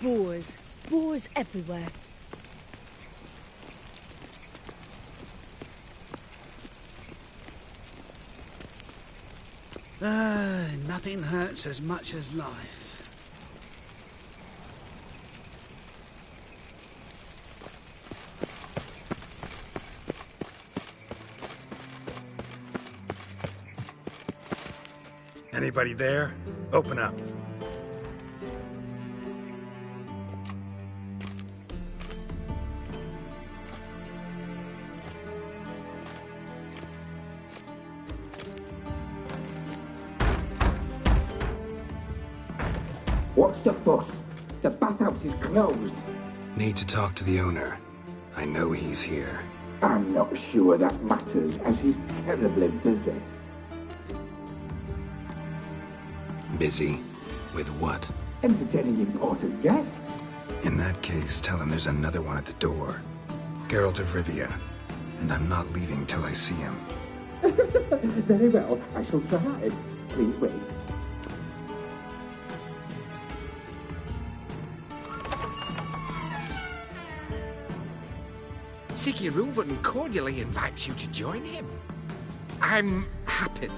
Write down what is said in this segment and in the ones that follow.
Boars. Boars everywhere. Nothing hurts as much as life. Anybody there? Open up. What's the fuss? The bathhouse is closed. Need to talk to the owner. I know he's here. I'm not sure that matters, as he's terribly busy. Busy? With what? Entertaining important guests. In that case, tell him there's another one at the door. Geralt of Rivia. And I'm not leaving till I see him. Very well, I shall try. Please wait. Reuven cordially invites you to join him. I'm happy.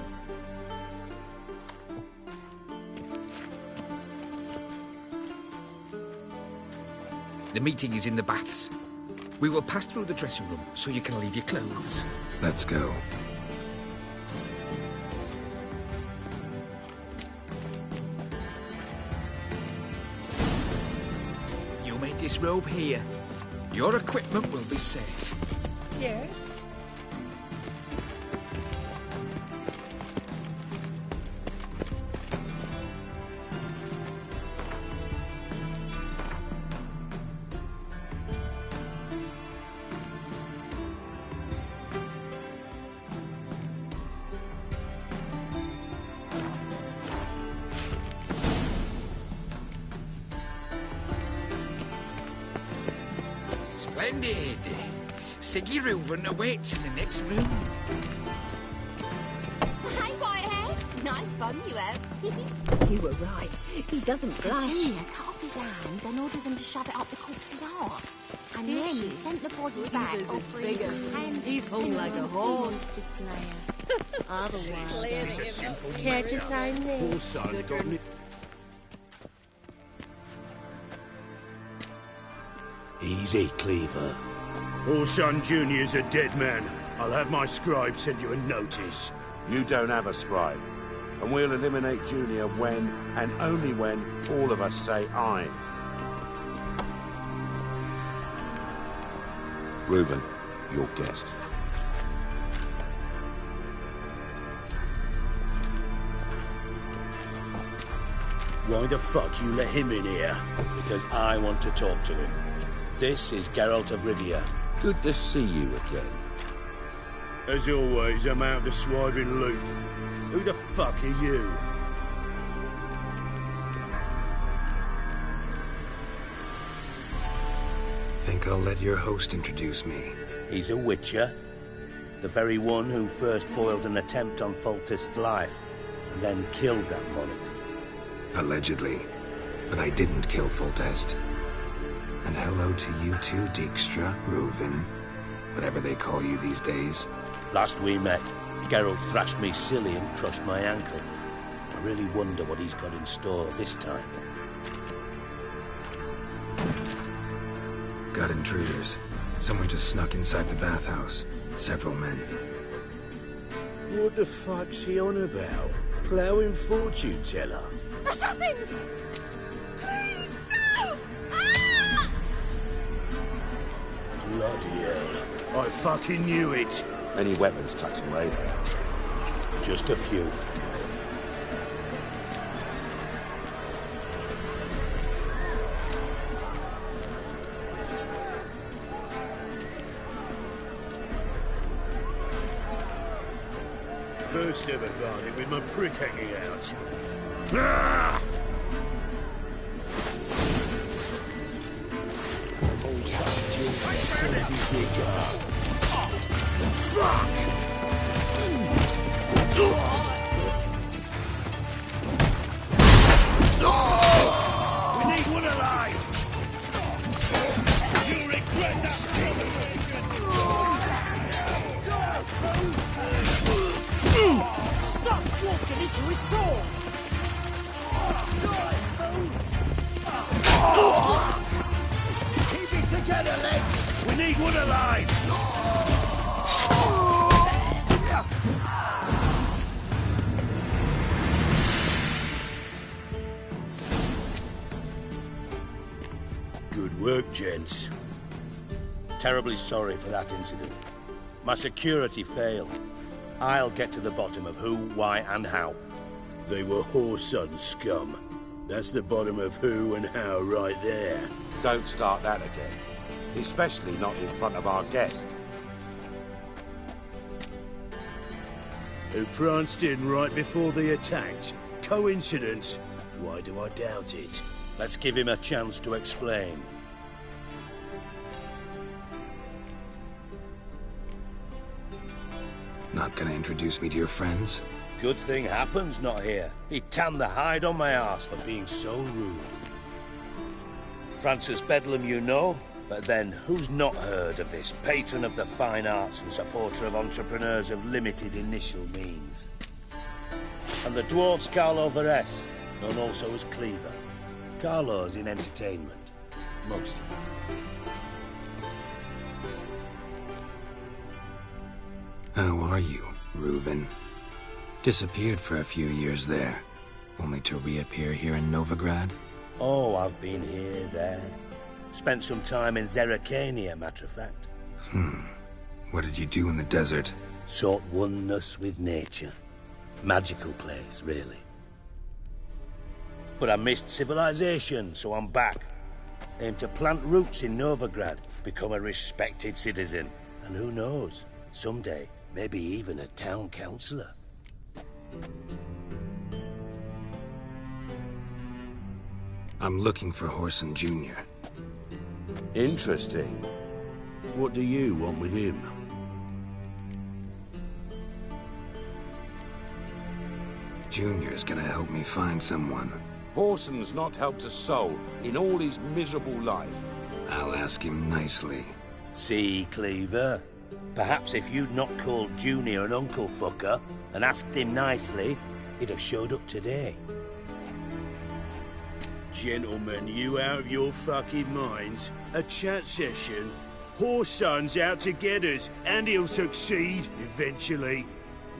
The meeting is in the baths. We will pass through the dressing room so you can leave your clothes. Let's go. You may disrobe here. Your equipment will be safe. Yes? Splendid. Reuven awaits in the next room. Hey, Whitehead. Nice bum you have. You were right. He doesn't blush. Junior cut off his hand, then ordered them to shove it up the corpse's arse. And Did then she? sent the body back was as offering big as a hand. he's hung like a horse. To Slayer. Otherwise, care to sign me? Easy, Cleaver. Orson Jr.'s a dead man. I'll have my scribe send you a notice. You don't have a scribe. And we'll eliminate Junior when, and only when, all of us say aye. Reuven, your guest. Why the fuck you let him in here? Because I want to talk to him. This is Geralt of Rivia. Good to see you again. As always, I'm out of the swiving loop. Who the fuck are you? Think I'll let your host introduce me. He's a witcher. The very one who first foiled an attempt on Foltest's life, and then killed that monarch. Allegedly. But I didn't kill Foltest. And hello to you too, Dijkstra, Reuven, whatever they call you these days. Last we met, Geralt thrashed me silly and crushed my ankle. I really wonder what he's got in store this time. Got intruders. Someone just snuck inside the bathhouse. Several men. What the fuck's he on about? Ploughing fortune teller? Assassins! Please, no! Ah! Bloody hell. I fucking knew it. Any weapons tucked away? Just a few. First ever got it with my prick hanging out. Ah! Old Junior sends his regards. Fuck! We need one alive! sword! Keep it together, lads! We need one alive! Good work, gents. Terribly sorry for that incident. My security failed. I'll get to the bottom of who, why, and how. They were whoreson scum. That's the bottom of who and how right there. Don't start that again. Especially not in front of our guest. Who pranced in right before they attacked. Coincidence? Why do I doubt it? Let's give him a chance to explain. Not gonna introduce me to your friends? Good thing Happen's not here. He'd tan the hide on my arse for being so rude. Francis Bedlam you know, but then who's not heard of this patron of the fine arts and supporter of entrepreneurs of limited initial means? And the dwarf's Carlo Veres, known also as Cleaver. Carlo's in entertainment, mostly. How are you, Reuven? Disappeared for a few years there, only to reappear here in Novigrad? Oh, I've been here, there. Spent some time in Zerrikania, matter of fact. What did you do in the desert? Sought oneness with nature. Magical place, really. But I missed civilization, so I'm back. Aim to plant roots in Novigrad, become a respected citizen. And who knows, someday, maybe even a town councillor. I'm looking for Whoreson Jr. Interesting. What do you want with him? Junior's gonna help me find someone. Whoreson's not helped a soul in all his miserable life. I'll ask him nicely. See, Cleaver? Perhaps if you'd not called Junior an uncle fucker and asked him nicely, he'd have showed up today. Gentlemen, you out of your fucking minds? A chat session? Whoreson's out to get us, and he'll succeed, eventually.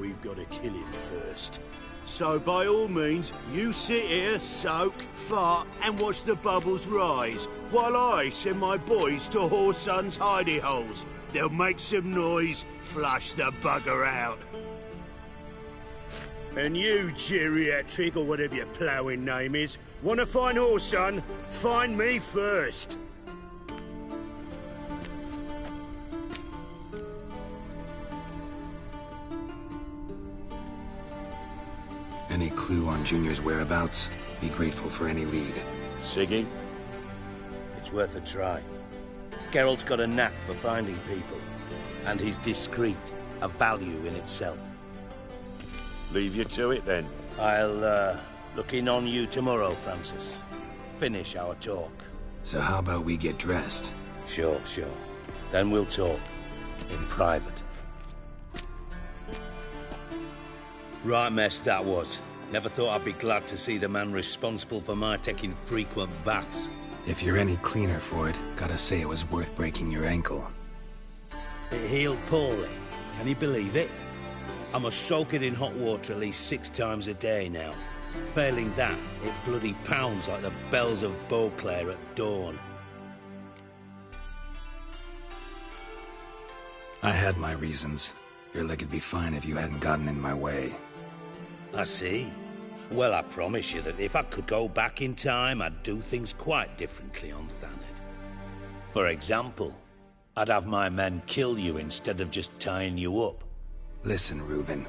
We've got to kill him first. So by all means, you sit here, soak, fart, and watch the bubbles rise, while I send my boys to Whoreson's hidey holes. They'll make some noise, flush the bugger out. And you, geriatric, or whatever your ploughing name is, want to find Whoreson? Find me first. Any clue on Junior's whereabouts? Be grateful for any lead. Siggy? It's worth a try. Geralt's got a knack for finding people. And he's discreet, a value in itself. Leave you to it, then. I'll, look in on you tomorrow, Francis. Finish our talk. So how about we get dressed? Sure. Then we'll talk. In private. Right mess that was. Never thought I'd be glad to see the man responsible for my taking frequent baths. If you're any cleaner for it, gotta say it was worth breaking your ankle. It healed poorly. Can you believe it? I must soak it in hot water at least 6 times a day now. Failing that, it bloody pounds like the bells of Beauclair at dawn. I had my reasons. Your leg would be fine if you hadn't gotten in my way. I see. Well, I promise you that if I could go back in time, I'd do things quite differently on Thanet. For example, I'd have my men kill you instead of just tying you up. Listen, Reuven.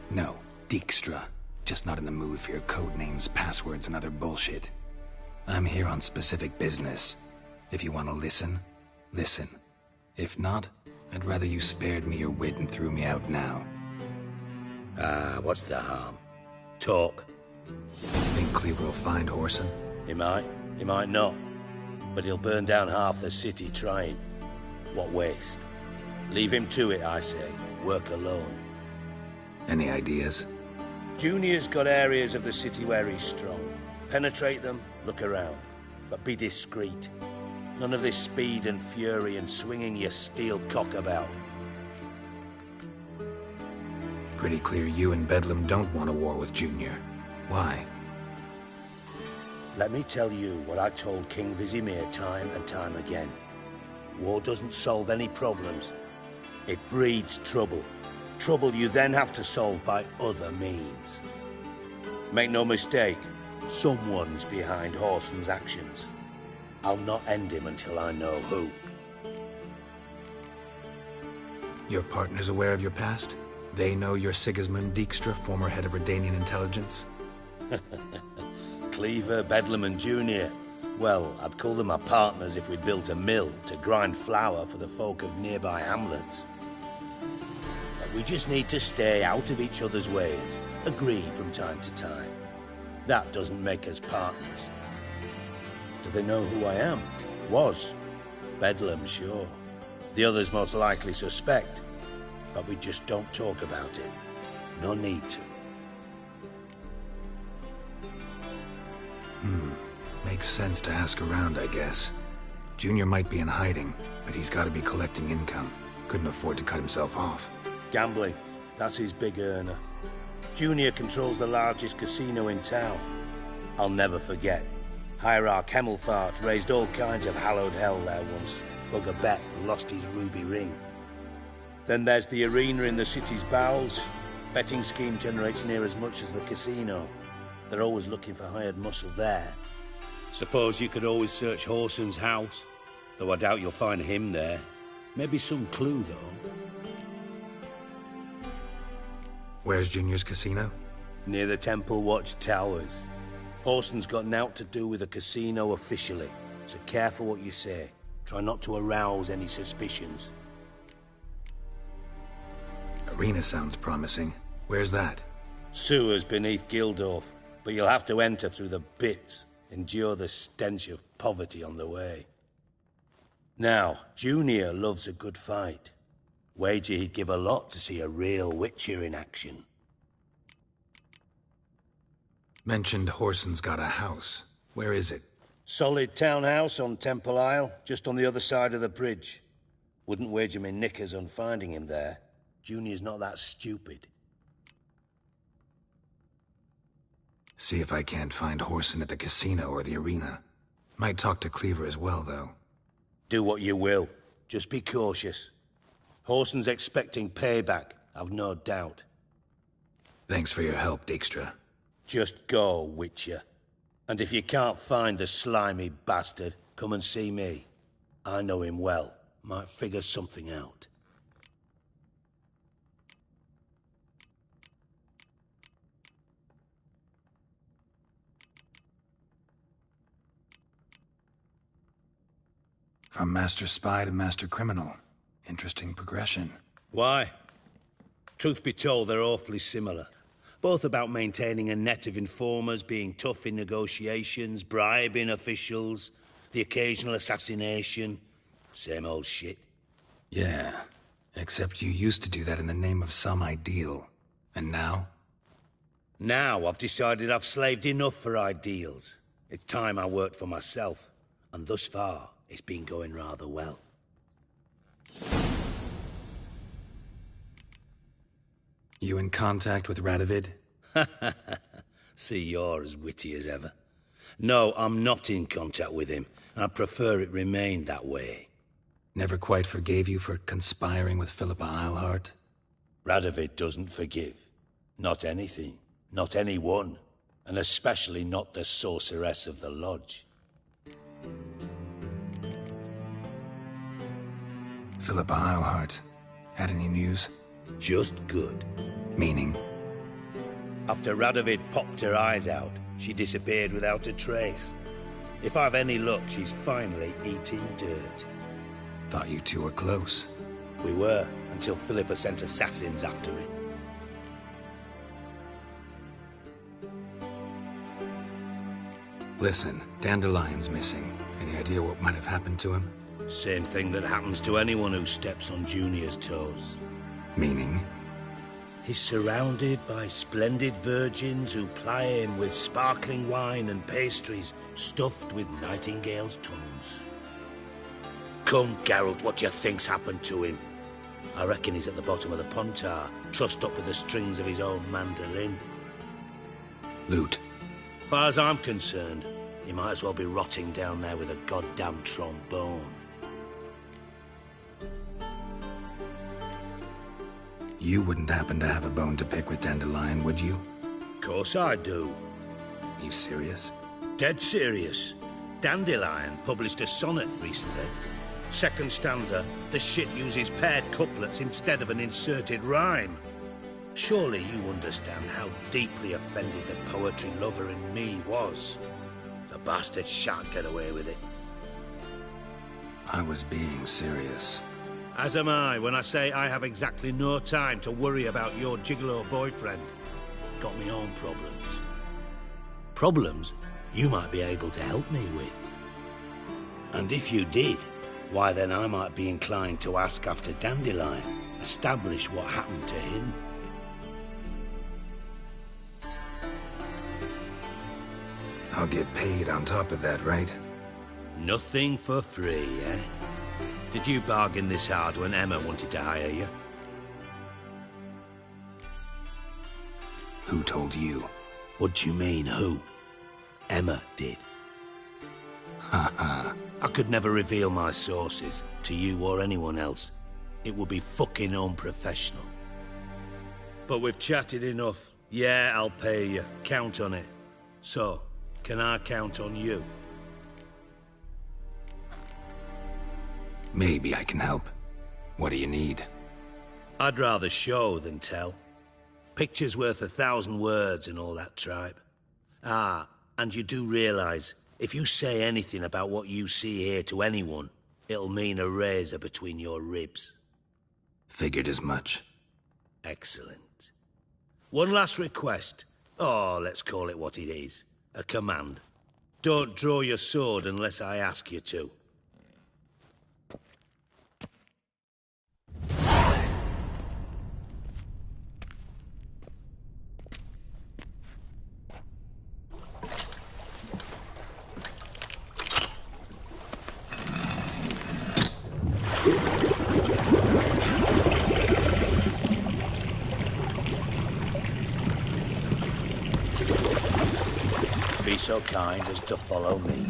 No, Dijkstra. Just not in the mood for your code names, passwords, and other bullshit. I'm here on specific business. If you want to listen, listen. If not, I'd rather you spared me your wit and threw me out now. What's the harm? Talk. Think Cleaver will find Whoreson? He might not. But he'll burn down half the city trying. What waste? Leave him to it, I say. Work alone. Any ideas? Junior's got areas of the city where he's strong. Penetrate them, look around. But be discreet. None of this speed and fury and swinging your steel cock about. Pretty clear you and Bedlam don't want a war with Junior. Why? Let me tell you what I told King Vizimir time and time again. War doesn't solve any problems. It breeds trouble. Trouble you then have to solve by other means. Make no mistake, someone's behind Horson's actions. I'll not end him until I know who. Your partner's aware of your past? They know you're Sigismund Dijkstra, former head of Redanian intelligence? Cleaver, Bedlam and Junior. Well, I'd call them my partners if we'd built a mill to grind flour for the folk of nearby hamlets. But we just need to stay out of each other's ways, agree from time to time. That doesn't make us partners. Do they know who I am? Was. Bedlam, sure. The others most likely suspect. But we just don't talk about it. No need to. Makes sense to ask around, I guess. Junior might be in hiding, but he's got to be collecting income. Couldn't afford to cut himself off. Gambling. That's his big earner. Junior controls the largest casino in town. I'll never forget. Hierarch Hemmelfart raised all kinds of hallowed hell there once. Bugger bet and lost his ruby ring. Then there's the arena in the city's bowels. Betting scheme generates near as much as the casino. They're always looking for hired muscle there. Suppose you could always search Horson's house, though I doubt you'll find him there. Maybe some clue, though. Where's Junior's casino? Near the Temple Watch Towers. Horson's got naught to do with the casino officially, so careful what you say. Try not to arouse any suspicions. Arena sounds promising. Where's that? Sewers beneath Gildorf, but you'll have to enter through the bits, endure the stench of poverty on the way. Now, Junior loves a good fight. Wager he'd give a lot to see a real Witcher in action. Mentioned Horson's got a house. Where is it? Solid townhouse on Temple Isle, just on the other side of the bridge. Wouldn't wager me knickers on finding him there. Junior's not that stupid. See if I can't find Horson at the casino or the arena. Might talk to Cleaver as well, though. Do what you will. Just be cautious. Horson's expecting payback, I've no doubt. Thanks for your help, Dijkstra. Just go, Witcher. And if you can't find the slimy bastard, come and see me. I know him well. Might figure something out. From Master Spy to Master Criminal. Interesting progression. Why? Truth be told, they're awfully similar. Both about maintaining a net of informers, being tough in negotiations, bribing officials, the occasional assassination. Same old shit. Yeah, except you used to do that in the name of some ideal. And now? Now I've decided I've slaved enough for ideals. It's time I worked for myself. And thus far, it's been going rather well. You in contact with Radovid? See, you're as witty as ever. No, I'm not in contact with him. I prefer it remained that way. Never quite forgave you for conspiring with Philippa Eilhart? Radovid doesn't forgive. Not anything. Not anyone. And especially not the sorceress of the lodge. Philippa Eilhart. Had any news? Just good. Meaning? After Radovid popped her eyes out, she disappeared without a trace. If I've any luck, she's finally eating dirt. Thought you two were close. We were, until Philippa sent assassins after me. Listen, Dandelion's missing. Any idea what might have happened to him? Same thing that happens to anyone who steps on Junior's toes. Meaning? He's surrounded by splendid virgins who ply him with sparkling wine and pastries stuffed with nightingales' tongues. Come, Geralt, what do you think's happened to him? I reckon he's at the bottom of the Pontar, trussed up with the strings of his own mandolin. Loot. As far as I'm concerned, he might as well be rotting down there with a goddamn trombone. You wouldn't happen to have a bone to pick with Dandelion, would you? Course I do. You serious? Dead serious. Dandelion published a sonnet recently. Second stanza, the shit uses paired couplets instead of an inserted rhyme. Surely you understand how deeply offended the poetry lover in me was. The bastard shan't get away with it. I was being serious. As am I when I say I have exactly no time to worry about your gigolo boyfriend. Got me own problems. Problems you might be able to help me with. And if you did, why then I might be inclined to ask after Dandelion, establish what happened to him. I'll get paid on top of that, right? Nothing for free, eh? Did you bargain this hard when Emma wanted to hire you? Who told you? What do you mean, who? Emma did. Haha. I could never reveal my sources to you or anyone else. It would be fucking unprofessional. But we've chatted enough. Yeah, I'll pay you. Count on it. So, can I count on you? Maybe I can help. What do you need? I'd rather show than tell. Picture's worth 1,000 words and all that tripe. Ah, and you do realise, if you say anything about what you see here to anyone, it'll mean a razor between your ribs. Figured as much. Excellent. One last request. Oh, let's call it what it is. A command. Don't draw your sword unless I ask you to. Be so kind as to follow me.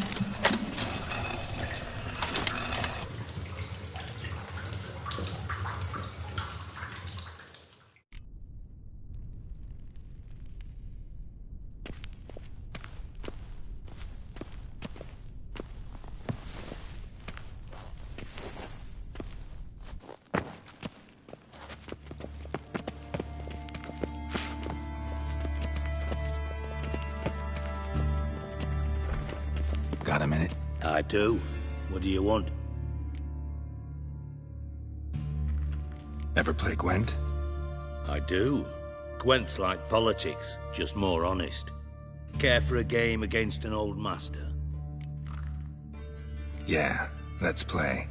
Got a minute? I do. What do you want? Ever play Gwent? I do. Gwent's like politics, just more honest. Care for a game against an old master? Yeah, let's play.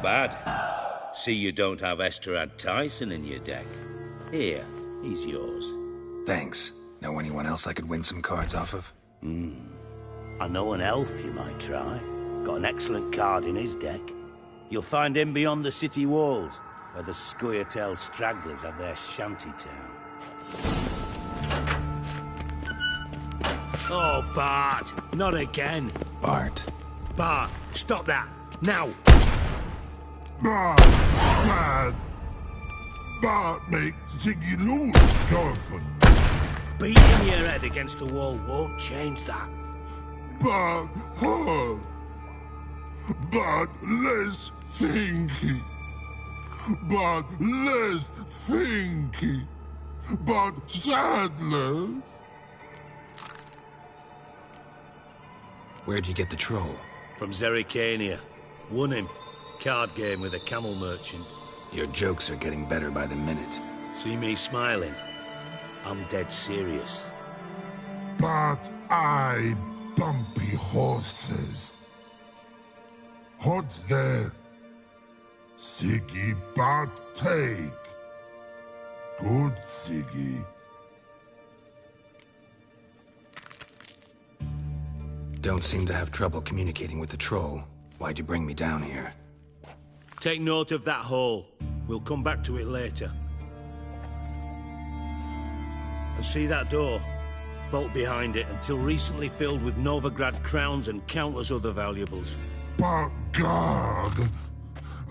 bad. See you don't have Esterad Tyson in your deck. Here, he's yours. Thanks. Know anyone else I could win some cards off of? I know an elf you might try. Got an excellent card in his deck. You'll find him beyond the city walls, where the Scoia'tael stragglers have their shanty town. Oh, Bart! Not again! Bart. Bart, stop that! Now! Bart, bad. Bart makes Ziggy lose, Thorfinn. Beating your head against the wall won't change that. Bart hurt. Bart less thinky. Bart less thinky. Bart sadness. Where'd you get the troll? From Zerrikania. Won him. Card game with a camel merchant. Your jokes are getting better by the minute. See me smiling? I'm dead serious. But I bumpy horses. Hot there. Siggy but take. Good Siggy. Don't seem to have trouble communicating with the troll. Why'd you bring me down here? Take note of that hole. We'll come back to it later. And see that door? Vault behind it, until recently filled with Novigrad crowns and countless other valuables. But God!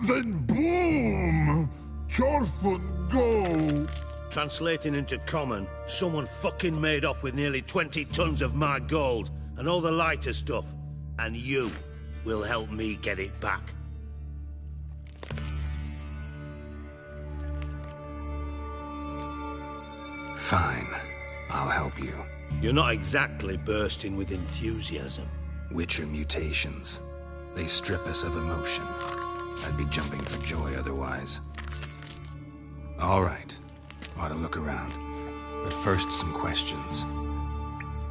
Then boom! Thorfinn go! Translating into common, someone fucking made off with nearly 20 tons of my gold, and all the lighter stuff. And you will help me get it back. Fine. I'll help you. You're not exactly bursting with enthusiasm. Witcher mutations. They strip us of emotion. I'd be jumping for joy otherwise. All right. Ought to look around. But first, some questions.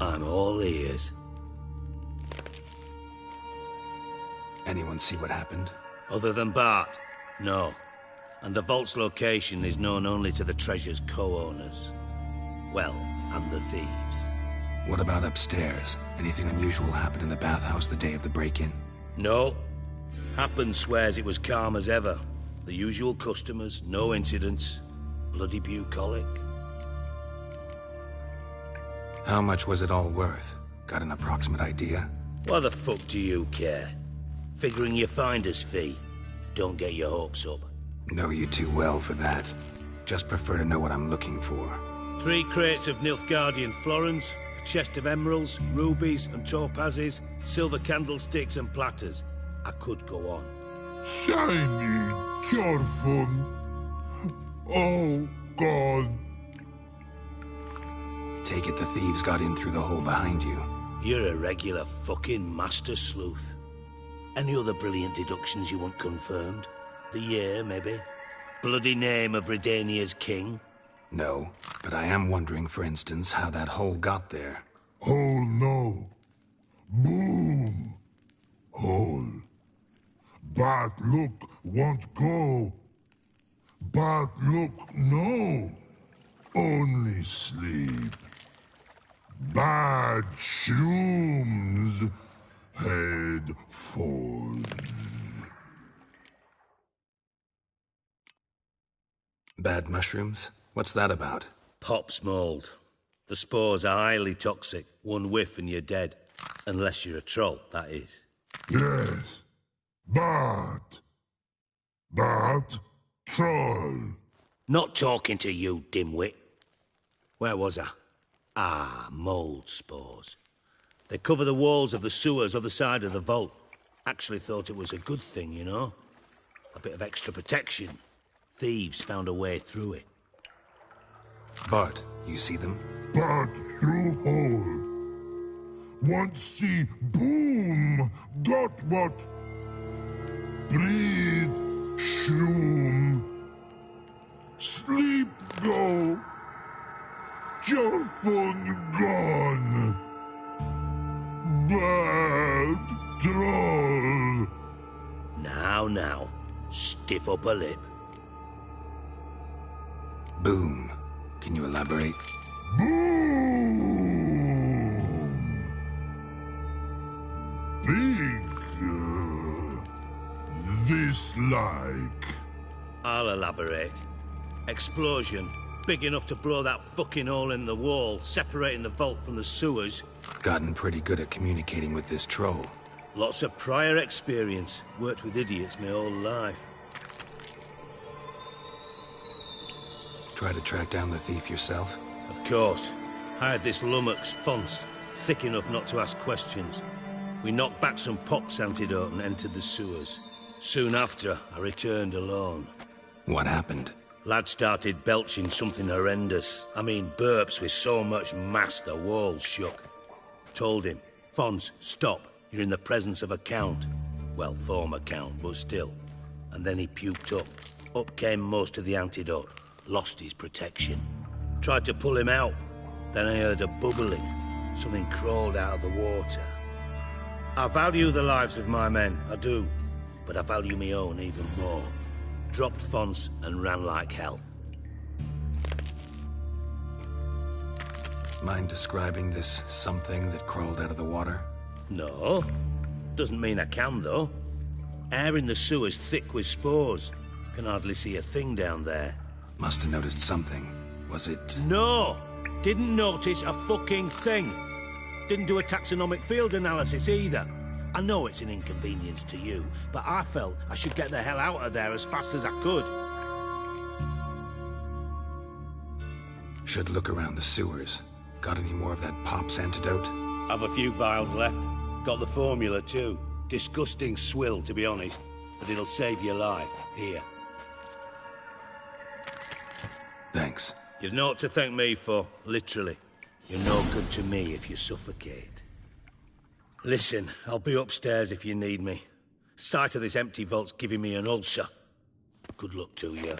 I'm all ears. Anyone see what happened? Other than Bart? No. And the vault's location is known only to the treasure's co-owners. Well, and the thieves. What about upstairs? Anything unusual happened in the bathhouse the day of the break-in? No. Happen swears it was calm as ever. The usual customers, no incidents. Bloody bucolic. How much was it all worth? Got an approximate idea? Why the fuck do you care? Figuring your finder's fee. Don't get your hopes up. Know you too well for that. Just prefer to know what I'm looking for. 3 crates of Nilfgaardian florins, a chest of emeralds, rubies and topazes, silver candlesticks and platters. I could go on. Shiny Thorfinn. Oh, God. Take it the thieves got in through the hole behind you. You're a regular fucking master sleuth. Any other brilliant deductions you want confirmed? The year, maybe? Bloody name of Redania's king? No, but I am wondering, for instance, how that hole got there. Hole no. Boom. Hole. But look won't go. But look no. Only sleep. Bad shrooms. Head falls. Bad mushrooms? What's that about? Pop's mold. The spores are highly toxic. One whiff and you're dead. Unless you're a troll, that is. Yes. But troll. Not talking to you, dimwit. Where was I? Ah, mold spores. They cover the walls of the sewers other side of the vault. Actually thought it was a good thing, you know? A bit of extra protection. Thieves found a way through it. Bart, you see them? But through hole. Want see boom. Got what? Breathe. Shroom. Sleep go. Thorfinn gone. Bad troll. Now. Stiff upper lip. Boom. Can you elaborate? Boom! Big, this like. I'll elaborate. Explosion. Big enough to blow that fucking hole in the wall, separating the vault from the sewers. Gotten pretty good at communicating with this troll. Lots of prior experience. Worked with idiots my whole life. Try to track down the thief yourself? Of course. I had this lummox, Fons, thick enough not to ask questions. We knocked back some Pop's antidote and entered the sewers. Soon after, I returned alone. What happened? Lad started belching something horrendous. I mean, burps with so much mass the walls shook. Told him, Fons, stop. You're in the presence of a count. Well, former count, but still. And then he puked up. Up came most of the antidote. Lost his protection. Tried to pull him out. Then I heard a bubbling. Something crawled out of the water. I value the lives of my men, I do. But I value my own even more. Dropped Fons and ran like hell. Mind describing this something that crawled out of the water? No. Doesn't mean I can, though. Air in the sewer's thick with spores. Can hardly see a thing down there. Must have noticed something. Was it... No! Didn't notice a fucking thing. Didn't do a taxonomic field analysis either. I know it's an inconvenience to you, but I felt I should get the hell out of there as fast as I could. Should look around the sewers. Got any more of that Pop's antidote? I've a few vials left. Got the formula too. Disgusting swill, to be honest. But it'll save your life. Here. Thanks. You've naught to thank me for, literally. You're no good to me if you suffocate. Listen, I'll be upstairs if you need me. Sight of this empty vault's giving me an ulcer. Good luck to you.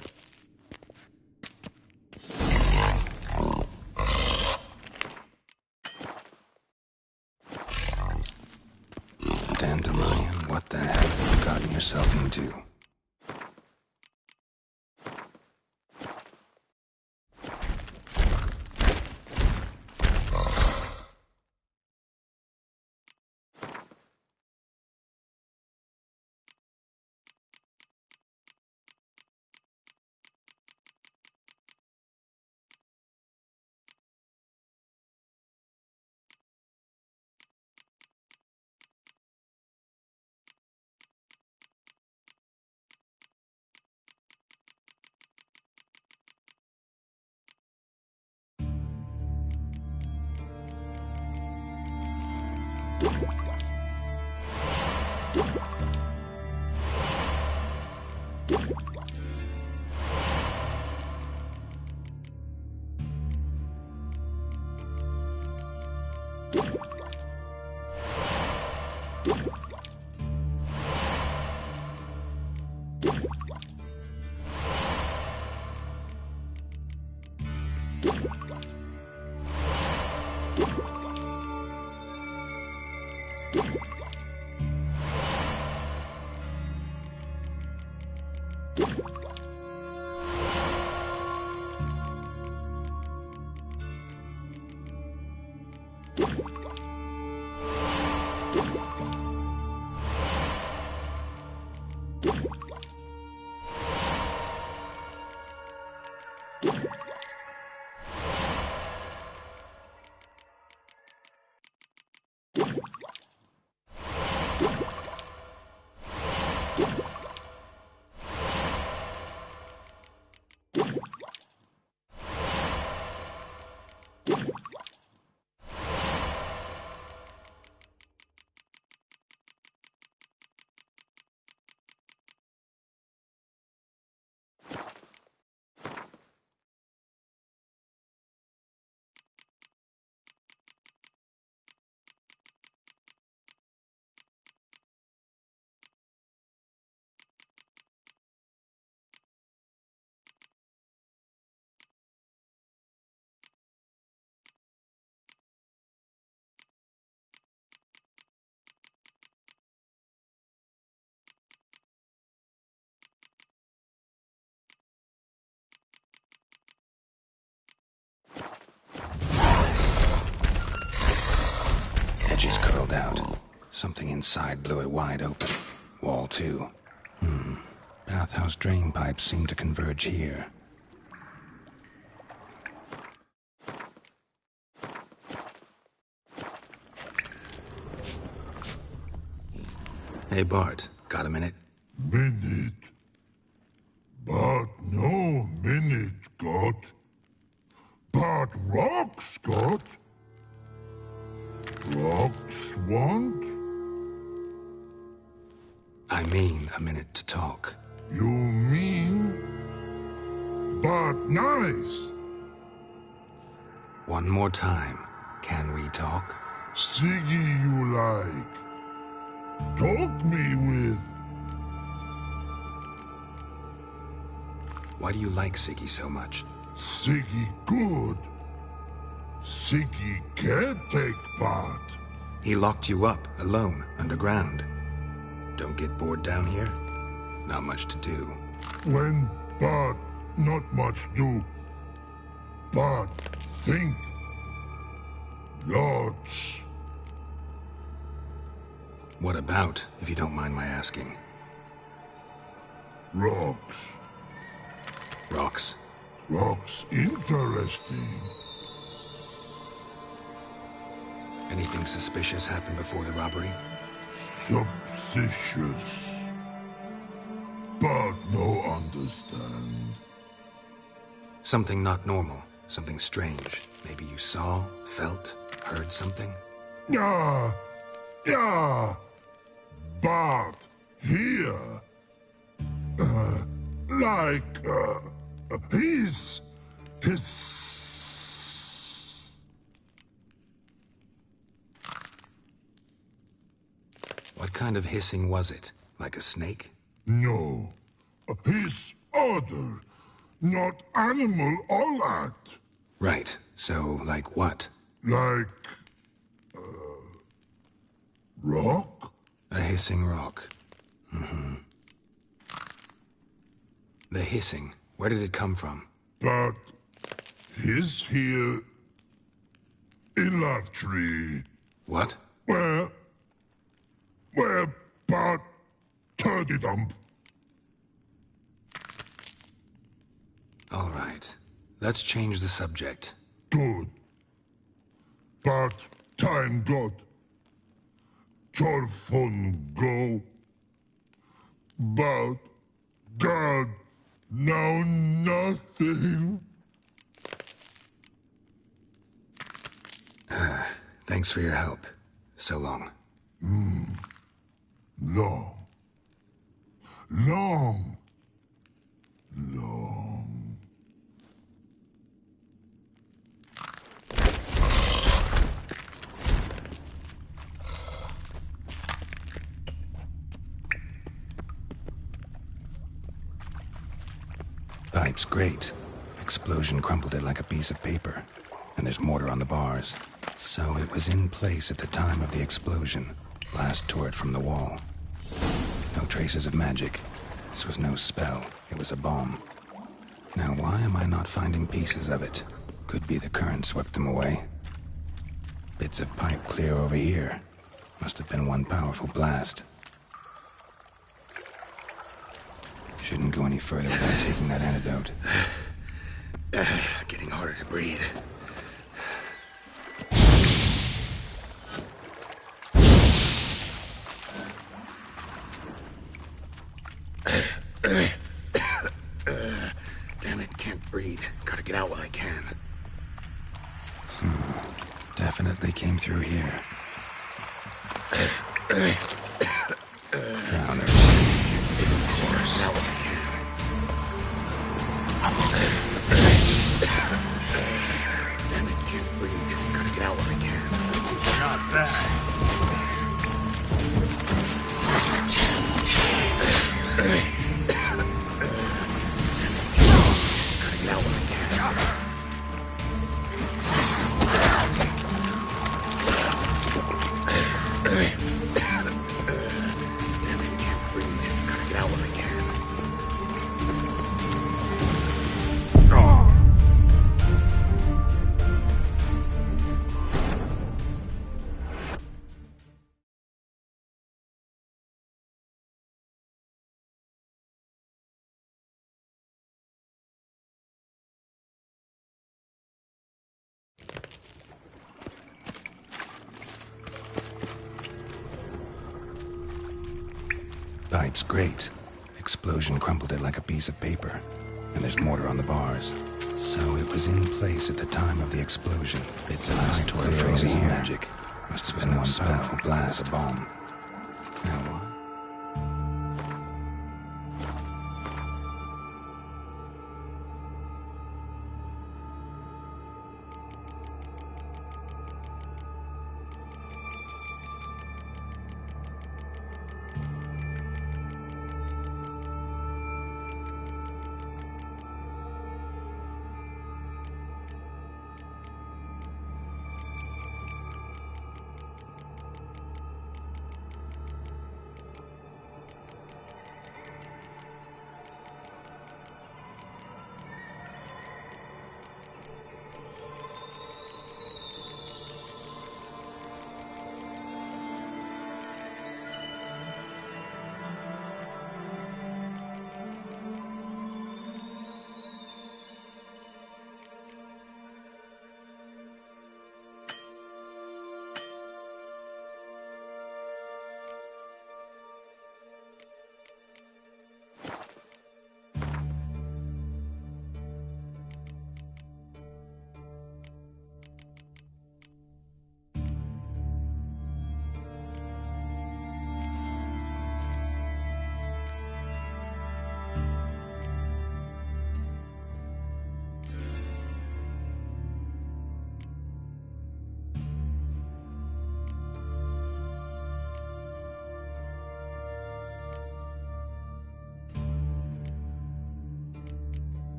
Dandelion, what the hell have you gotten yourself into? spilled out. Something inside blew it wide open. Wall 2. Bathhouse drain pipes seem to converge here. Hey, Bart. Got a minute? Minute? But no minute, got. But rocks, got. Rocks want? I mean a minute to talk. You mean? But nice. One more time. Can we talk? Siggy you like. Talk me with. Why do you like Siggy so much? Siggy good. Siggy can't take part. He locked you up, alone, underground. Don't get bored down here? Not much to do. When but not much do. But think. Lots. What about, if you don't mind my asking? Rocks. Rocks? Rocks interesting. Anything suspicious happened before the robbery? Suspicious. But no understand. Something not normal. Something strange. Maybe you saw, felt, heard something? Yeah. But here. His. What kind of hissing was it? Like a snake? No. His other. Not animal all that. Right. So, like what? Like. Rock? A hissing rock. The hissing. Where did it come from? But. His here. In love tree. What? Where but turdy dump. All right. Let's change the subject. Good. But time got. Telephone go. But God, now nothing. Thanks for your help. So long. Long. Pipe's great. Explosion crumpled it like a piece of paper. And there's mortar on the bars. So it was in place at the time of the explosion. Blast tore it from the wall. No traces of magic. This was no spell. It was a bomb. Now why am I not finding pieces of it? Could be the current swept them away. Bits of pipe clear over here. Must have been one powerful blast. Shouldn't go any further without taking that antidote. Getting harder to breathe. Damn it, can't breathe. Gotta get out while I can. Definitely came through here. Drowners. Of course. Now while I can. Damn it, can't breathe. Gotta get out while I can. Not bad. Pipe's great. Explosion crumpled it like a piece of paper. And there's mortar on the bars. So it was in place at the time of the explosion. Bits of ice tore frozen here. Magic. Must have been no powerful blast. A bomb. Now what?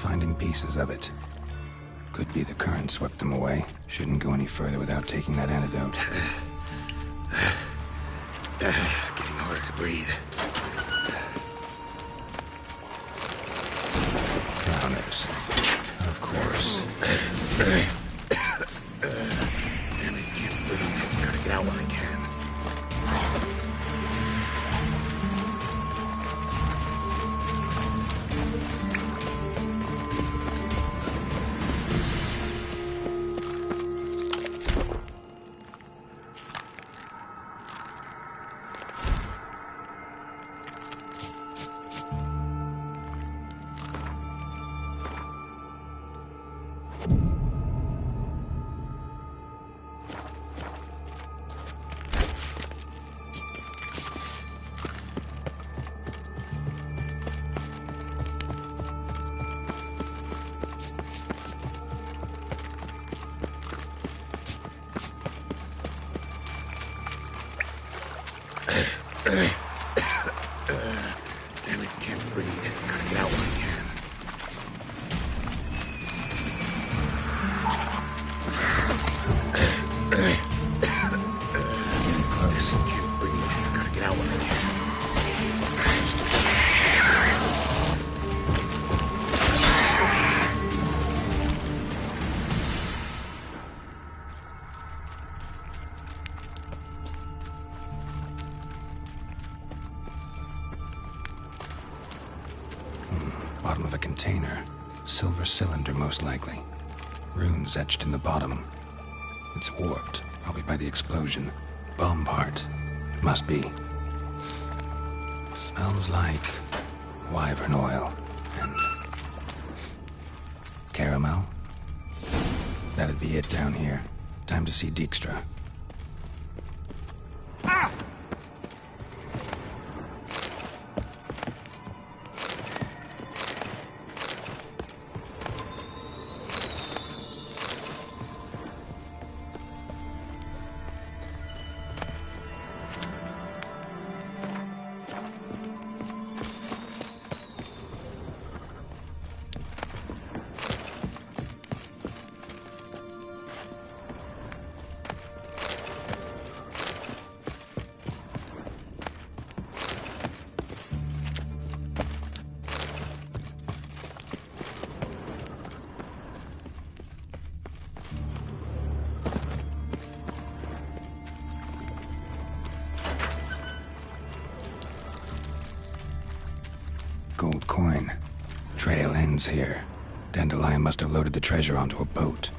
Finding pieces of it. Could be the current swept them away. Shouldn't go any further without taking that antidote. Getting harder to breathe. Drowners. Of course. Damn it, can't breathe. Gotta get out when I can. Damn it, can't breathe. Gotta get out when I can. Getting close. Can't breathe. Gotta get out when I can. Bottom of a container. Silver cylinder, most likely. Runes etched in the bottom. It's warped, probably by the explosion. Bomb part. Must be. Smells like wyvern oil and caramel. That'd be it down here. Time to see Dijkstra. gold coin. Trail ends here. Dandelion must have loaded the treasure onto a boat.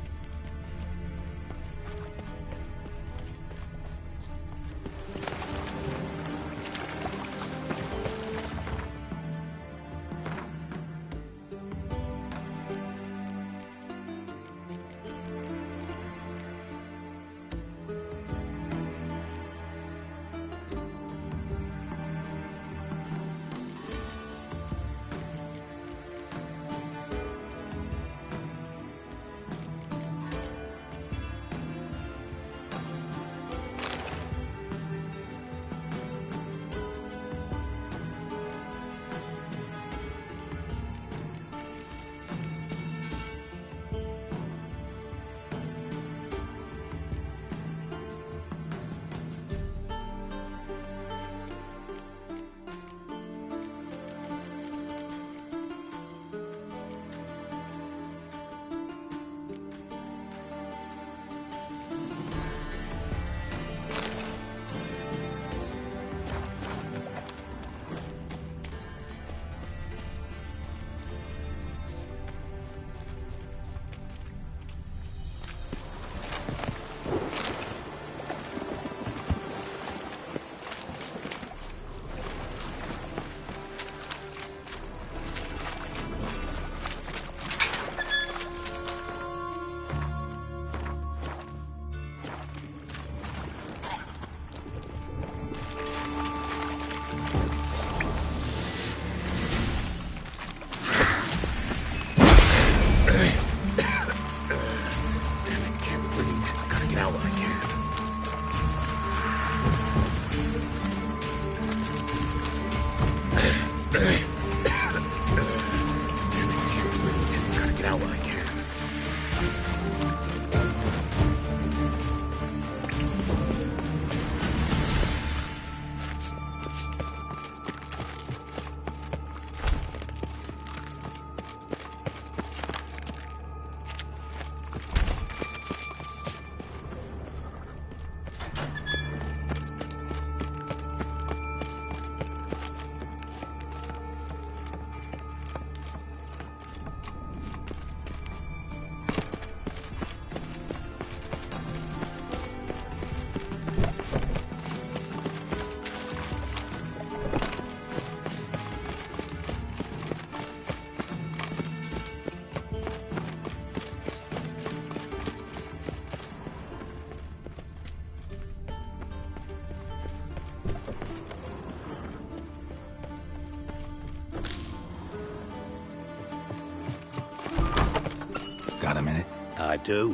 Got a minute? I do.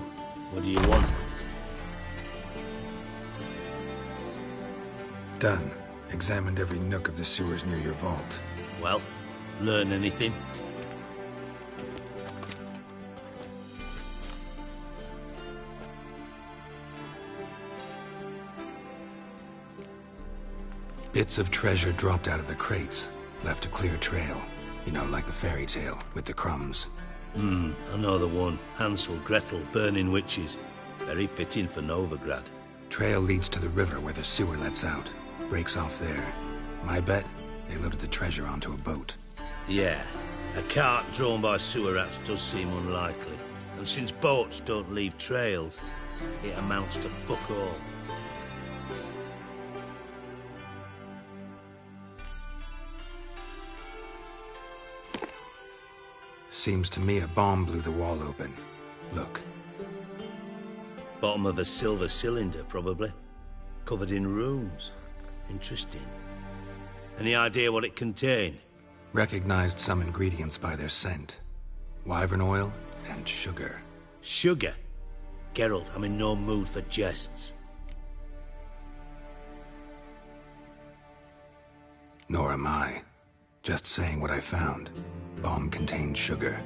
What do you want? Done. Examined every nook of the sewers near your vault. Well, learn anything? Bits of treasure dropped out of the crates. Left a clear trail. You know, like the fairy tale, with the crumbs. I know the one. Hansel, Gretel, burning witches. Very fitting for Novigrad. Trail leads to the river where the sewer lets out. Breaks off there. My bet, they loaded the treasure onto a boat. Yeah. A cart drawn by sewer rats does seem unlikely. And since boats don't leave trails, it amounts to fuck all. Seems to me a bomb blew the wall open. Look. Bottom of a silver cylinder, probably. Covered in runes. Interesting. Any idea what it contained? Recognized some ingredients by their scent. Wyvern oil and sugar. Sugar? Geralt, I'm in no mood for jests. Nor am I. Just saying what I found. Bomb contained sugar.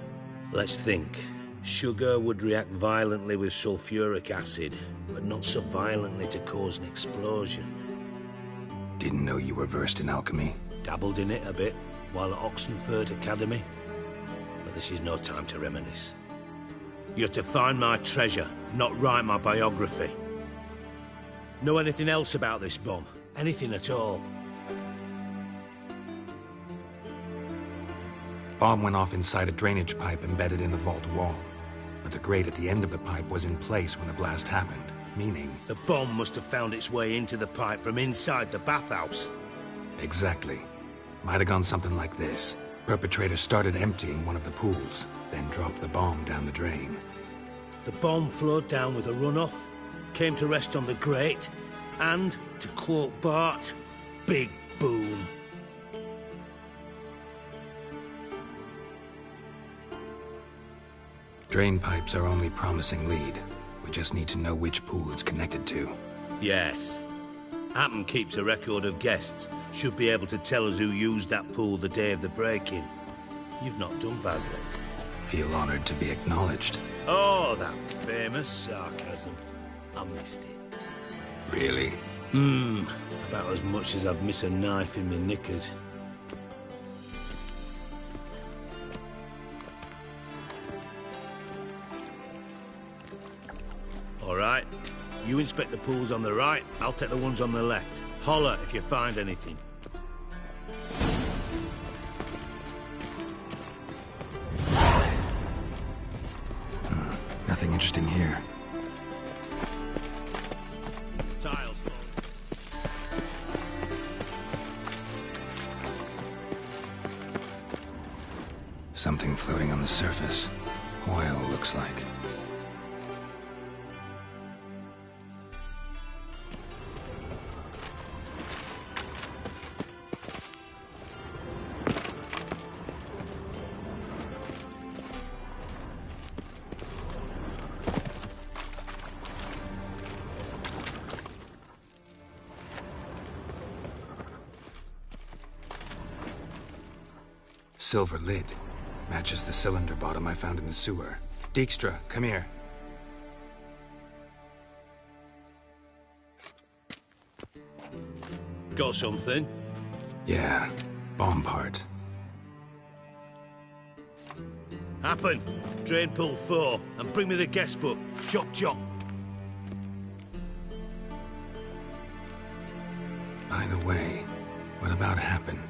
Let's think. Sugar would react violently with sulfuric acid, but not so violently to cause an explosion. Didn't know you were versed in alchemy. Dabbled in it a bit, while at Oxenford Academy. But this is no time to reminisce. You're to find my treasure, not write my biography. Know anything else about this bomb? Anything at all? Bomb went off inside a drainage pipe embedded in the vault wall. But the grate at the end of the pipe was in place when the blast happened, meaning... The bomb must have found its way into the pipe from inside the bathhouse. Exactly. Might have gone something like this. Perpetrator started emptying one of the pools, then dropped the bomb down the drain. The bomb flowed down with a runoff, came to rest on the grate, and, to quote Bart, big boom. Drain pipes are only promising lead. We just need to know which pool it's connected to. Yes. Happen keeps a record of guests. Should be able to tell us who used that pool the day of the break-in. You've not done badly. Feel honored to be acknowledged. Oh, that famous sarcasm. I missed it. Really? About as much as I'd miss a knife in my knickers. All right. You inspect the pools on the right, I'll take the ones on the left. Holler if you find anything. Nothing interesting here. Tiles. Something floating on the surface. Oil, looks like. Silver lid. Matches the cylinder bottom I found in the sewer. Dijkstra, come here. Got something? Yeah, bomb part. Happen. Drain pool 4, and bring me the guest book. Chop chop. By the way, what about Happen?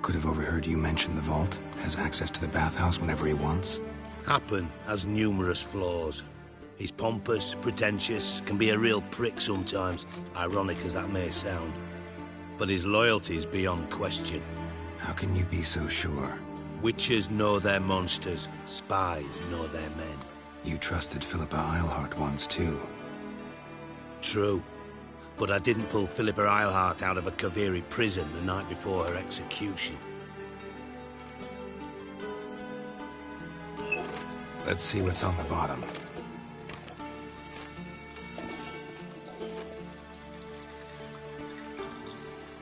Could have overheard you mention the vault. Has access to the bathhouse whenever he wants. Happen has numerous flaws. He's pompous, pretentious, can be a real prick sometimes, ironic as that may sound. But his loyalty is beyond question. How can you be so sure? Witches know their monsters, spies know their men. You trusted Philippa Eilhart once too. True. But I didn't pull Philippa Eilhart out of a Kaviri prison the night before her execution. Let's see what's on the bottom.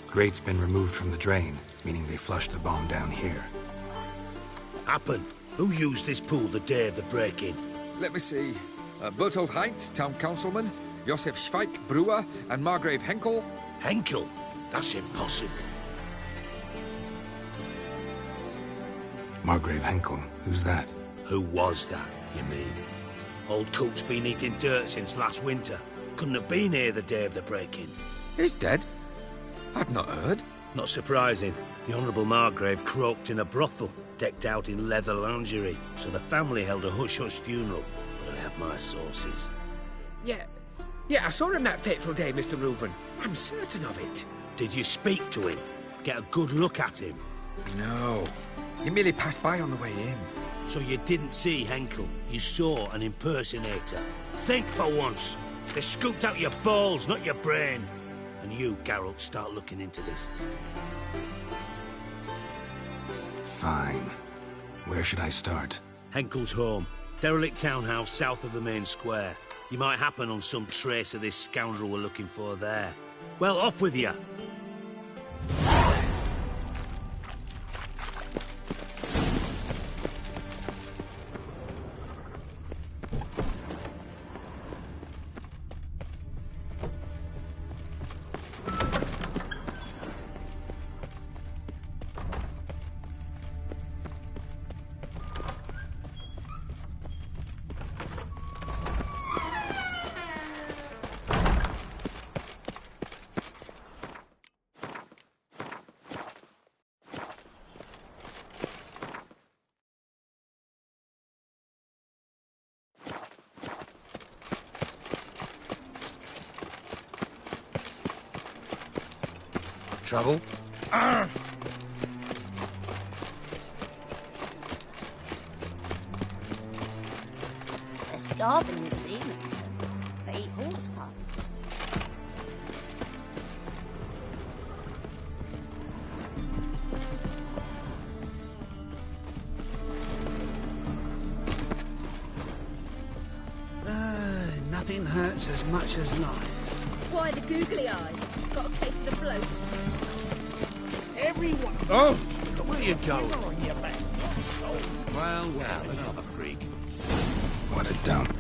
Grate's been removed from the drain, meaning they flushed the bomb down here. Happen. Who used this pool the day of the break-in? Let me see. Bertold Heinz, town councilman, Josef Schweik, brewer, and Margrave Henkel. Henkel? That's impossible. Margrave Henkel? Who's that? Who was that, you mean? Old coot's been eating dirt since last winter. Couldn't have been here the day of the break-in. He's dead? I'd not heard. Not surprising. The Honourable Margrave croaked in a brothel, decked out in leather lingerie, so the family held a hush-hush funeral. But I have my sources. Yeah, I saw him that fateful day, Mr. Reuven. I'm certain of it. Did you speak to him? Get a good look at him? No. He merely passed by on the way in. So you didn't see Henkel? You saw an impersonator? Think for once. They scooped out your balls, not your brain. And you, Geralt, start looking into this. Fine. Where should I start? Henkel's home. Derelict townhouse south of the main square. You might happen on some trace of this scoundrel we're looking for there. Well, off with you. Trouble? They're starving in Zealand. They eat horse cars. Nothing hurts as much as life. Why the googly eyes? Got a case of the bloat. Everyone. Oh! Where you going? Well, another freak. What a dump.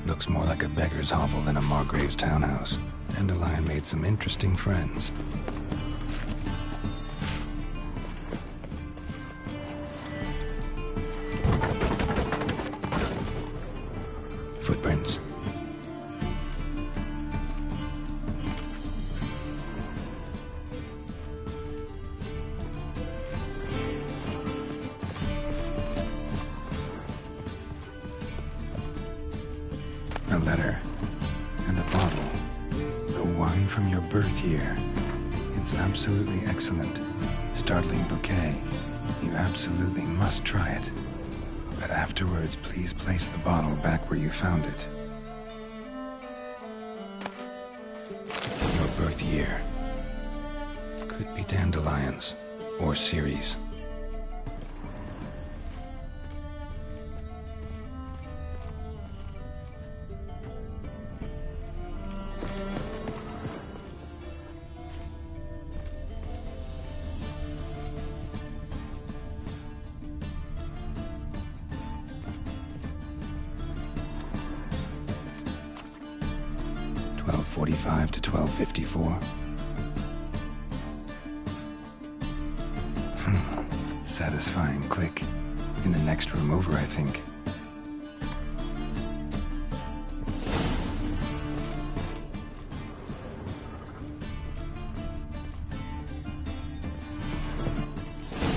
Looks more like a beggar's hovel than a Margrave's townhouse. Dandelion made some interesting friends. Footprints. A letter. And a bottle. The wine from your birth year. It's absolutely excellent. Startling bouquet. You absolutely must try it. But afterwards, please place the bottle back where you found it. Your birth year. Could be dandelions. Or Ceres. .45 to 12:54. Satisfying click. In the next room over, I think.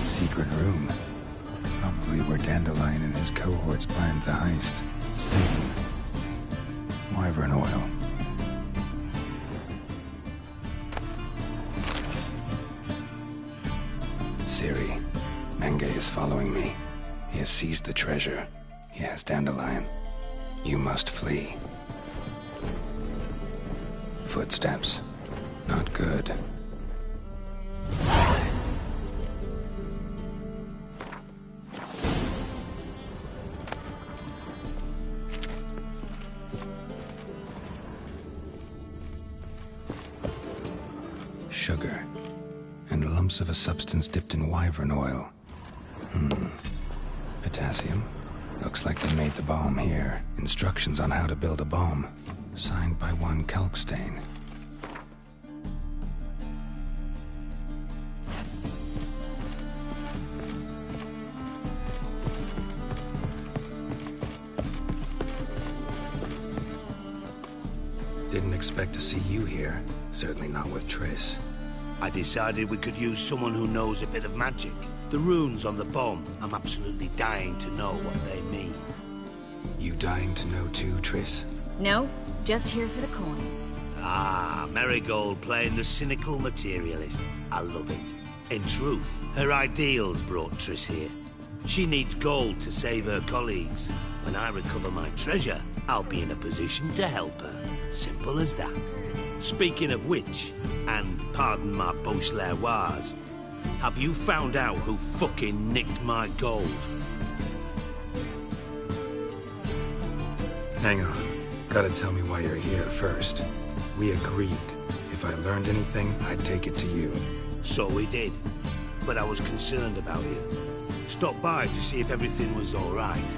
Secret room. Probably where Dandelion and his cohorts planned the heist. Stain. Wyvern oil. Siri, Menge is following me. He has seized the treasure. He has Dandelion. You must flee. Footsteps. Not good. Sugar. And lumps of a substance dipped in wyvern oil. Potassium. Looks like they made the bomb here. Instructions on how to build a bomb. Signed by one Kalkstain. Didn't expect to see you here. Certainly not with Triss. I decided we could use someone who knows a bit of magic. The runes on the bomb, I'm absolutely dying to know what they mean. You dying to know too, Triss? No, just here for the coin. Ah, Marigold playing the cynical materialist. I love it. In truth, her ideals brought Triss here. She needs gold to save her colleagues. When I recover my treasure, I'll be in a position to help her. Simple as that. Speaking of which, and pardon my Beauclervoise, have you found out who fucking nicked my gold? Hang on. Gotta tell me why you're here first. We agreed. If I learned anything, I'd take it to you. So we did. But I was concerned about you. Stopped by to see if everything was all right.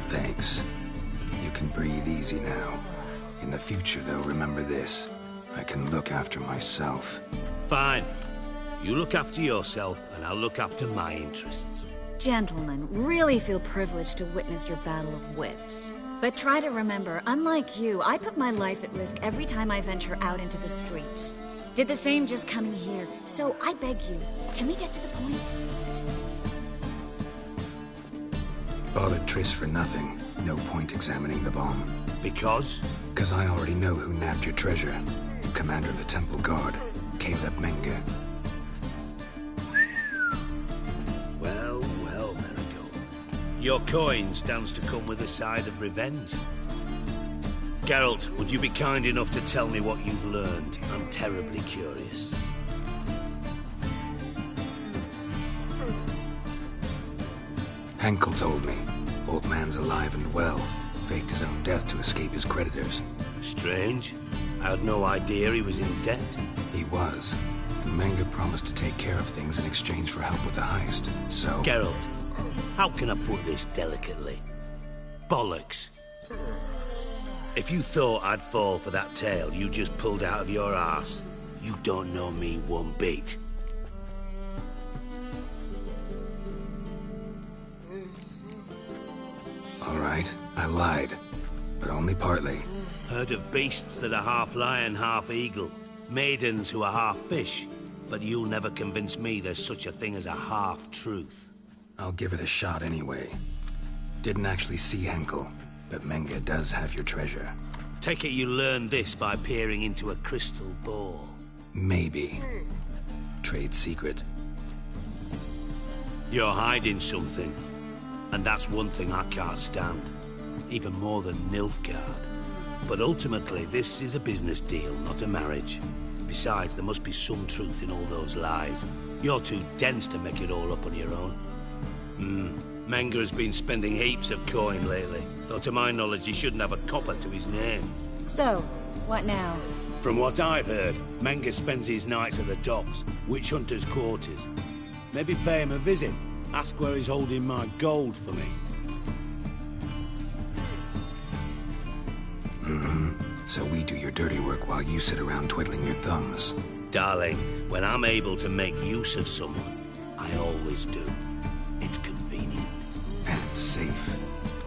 Thanks. You can breathe easy now. In the future, though, remember this. I can look after myself. Fine. You look after yourself, and I'll look after my interests. Gentlemen, really feel privileged to witness your battle of wits. But try to remember, unlike you, I put my life at risk every time I venture out into the streets. Did the same just coming here. So I beg you, can we get to the point? Bothered Triss for nothing. No point examining the bomb. Because? Because I already know who nabbed your treasure. Commander of the Temple Guard, Caleb Menge. Well, well, Marigold. Your coin stands to come with a side of revenge. Geralt, would you be kind enough to tell me what you've learned? I'm terribly curious. Henkel told me. Old man's alive and well. Faked his own death to escape his creditors. Strange. I had no idea he was in debt. He was. And Menge promised to take care of things in exchange for help with the heist. So... Geralt, how can I put this delicately? Bollocks. If you thought I'd fall for that tale you just pulled out of your arse, you don't know me one bit. All right, I lied. But only partly. Heard of beasts that are half lion, half eagle. Maidens who are half fish. But you'll never convince me there's such a thing as a half-truth. I'll give it a shot anyway. Didn't actually see Henkel, but Menge does have your treasure. Take it you learned this by peering into a crystal ball. Maybe. Trade secret. You're hiding something. And that's one thing I can't stand. Even more than Nilfgaard. But ultimately, this is a business deal, not a marriage. Besides, there must be some truth in all those lies. You're too dense to make it all up on your own. Menge has been spending heaps of coin lately. Though to my knowledge, he shouldn't have a copper to his name. So, what now? From what I've heard, Menge spends his nights at the docks, witch hunters' quarters. Maybe pay him a visit. Ask where he's holding my gold for me. So we do your dirty work while you sit around twiddling your thumbs. Darling, when I'm able to make use of someone, I always do. It's convenient. And safe.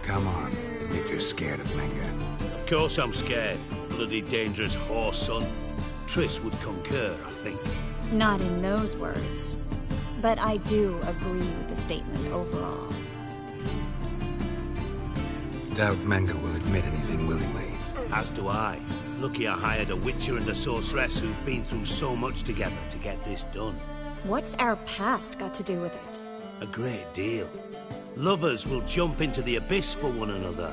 Come on, admit you're scared of Menge. Of course I'm scared. Bloody dangerous whore son. Triss would concur, I think. Not in those words. But I do agree with the statement overall. Doubt Menge will admit anything willingly. As do I. Lucky I hired a witcher and a sorceress who've been through so much together to get this done. What's our past got to do with it? A great deal. Lovers will jump into the abyss for one another.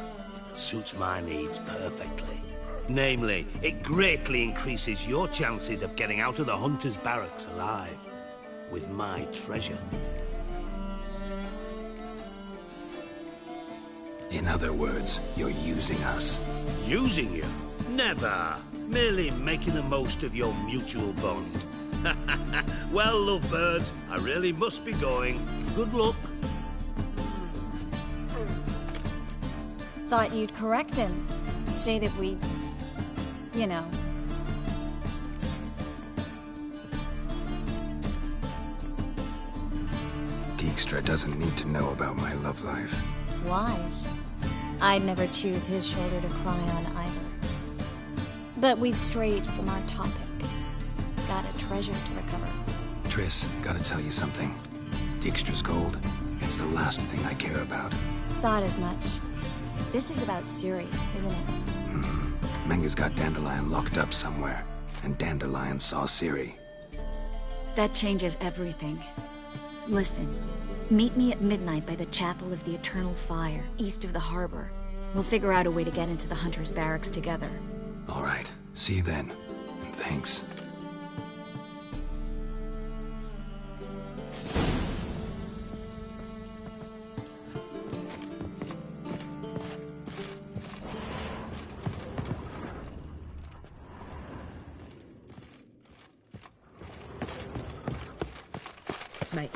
Suits my needs perfectly. Namely, it greatly increases your chances of getting out of the hunter's barracks alive. With my treasure. In other words, you're using us. Using you? Never. Merely making the most of your mutual bond. Well, lovebirds, I really must be going. Good luck. Thought you'd correct him. Say that we... you know... Dijkstra doesn't need to know about my love life. Wise. I'd never choose his shoulder to cry on either. But we've strayed from our topic. Got a treasure to recover. Triss, gotta tell you something. Dijkstra's gold, it's the last thing I care about. Thought as much. This is about Ciri, isn't it? Menge's got Dandelion locked up somewhere, and Dandelion saw Ciri. That changes everything. Listen, meet me at midnight by the Chapel of the Eternal Fire, east of the harbor. We'll figure out a way to get into the Hunter's Barracks together. All right, see you then, and thanks. Mate,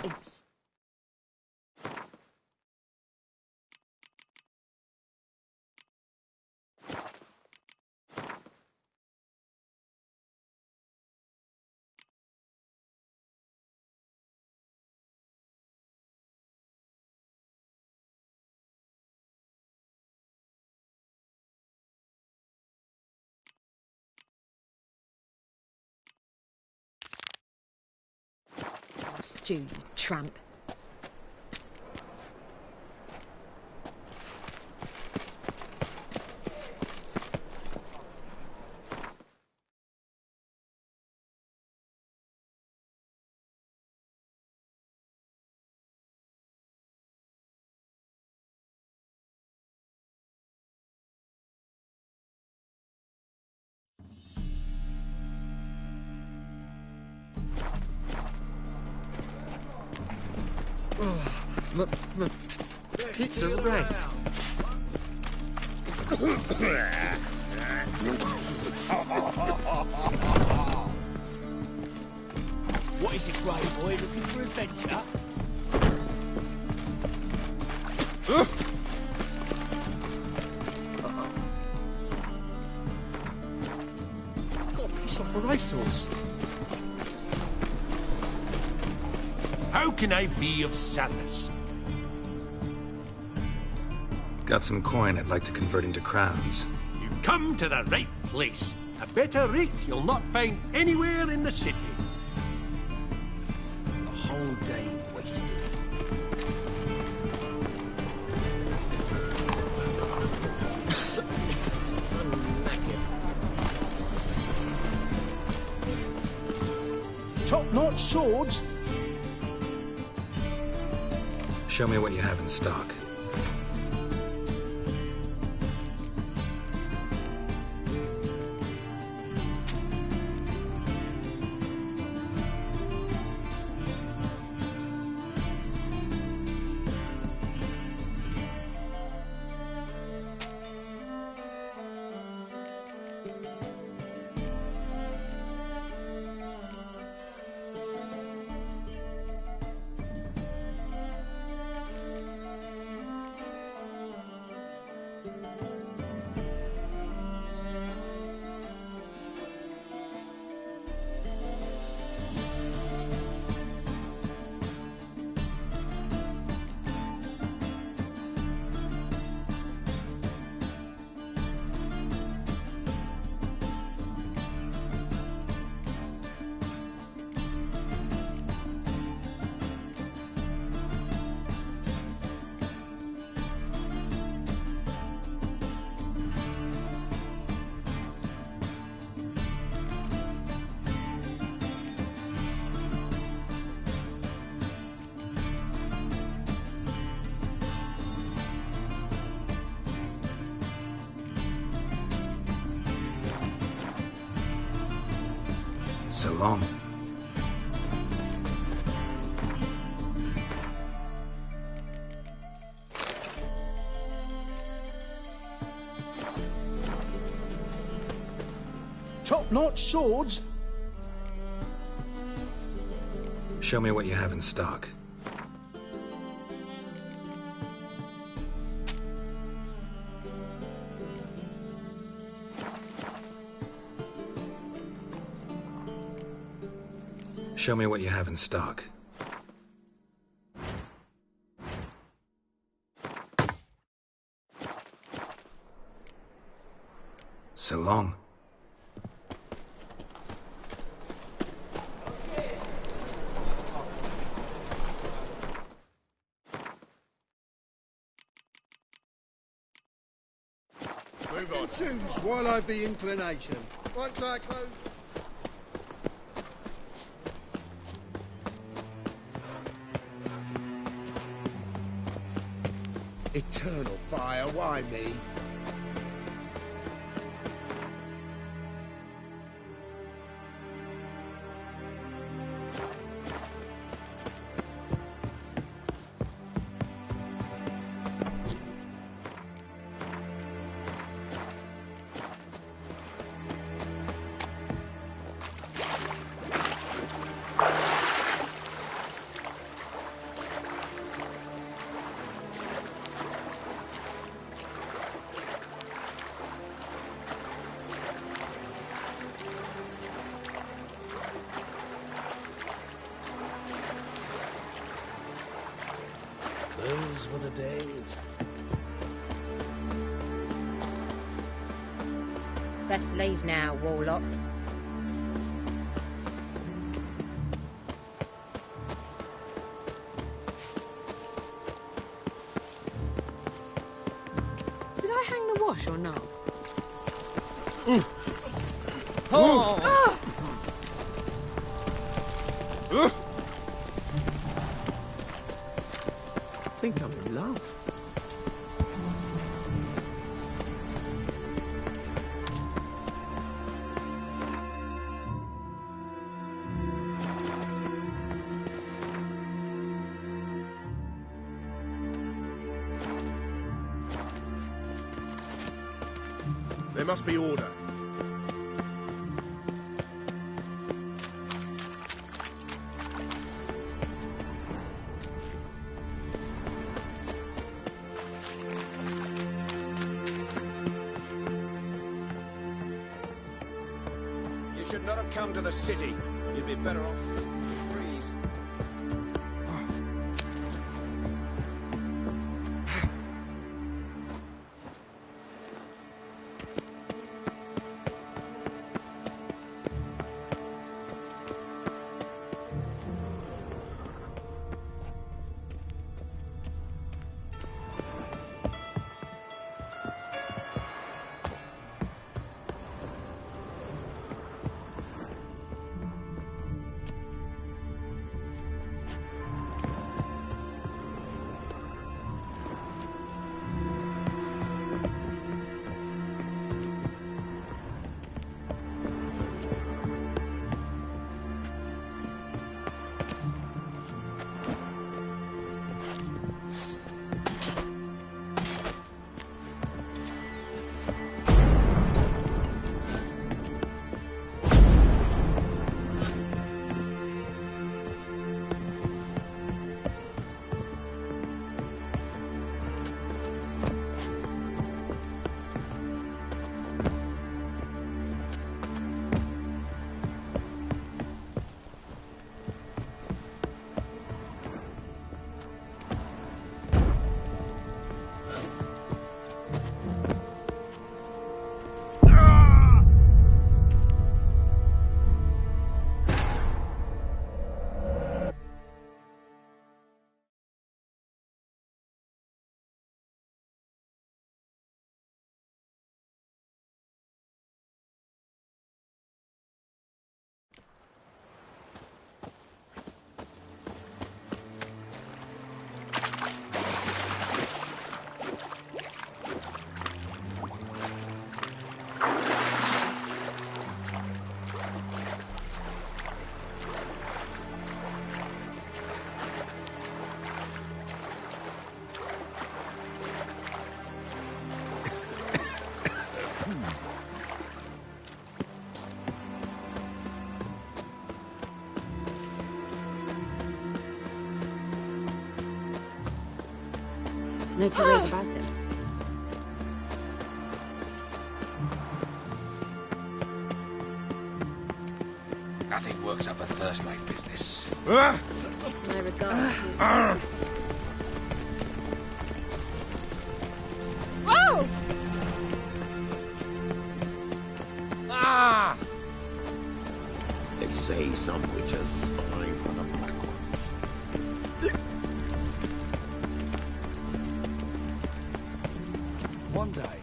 Stu, you tramp. It's a rat. What is it, Grey Boy? Looking for adventure? Got a piece like a racehorse. How can I be of service? Got some coin I'd like to convert into crowns. You've come to the right place. A better rate you'll not find anywhere in the city. A whole day wasted. Top-notch swords. Show me what you have in stock. So long. Top-notch swords. Show me what you have in stock. Show me what you have in stock. So long. Move on. Choose while I've the inclination. Once I close. Eternal fire, why me? Those were the days. Best leave now, Warlock. Did I hang the wash or not? Oh! Ah! I think I'm in love. must be order. You should not have come to the city. You'd be better off. Please. No two ways about it. Nothing works up a thirst like business. My regards. Oh! Ah! They say some witches spy for the black ones. One day,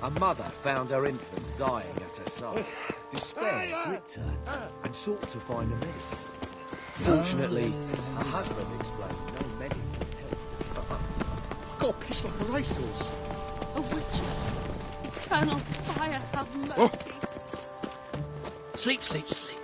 a mother found her infant dying at her side. Despair gripped her and sought to find a medic. Fortunately, her husband explained no medic could help. Got a piece like a racehorse. A witch. Eternal fire, have mercy. Sleep, sleep, sleep.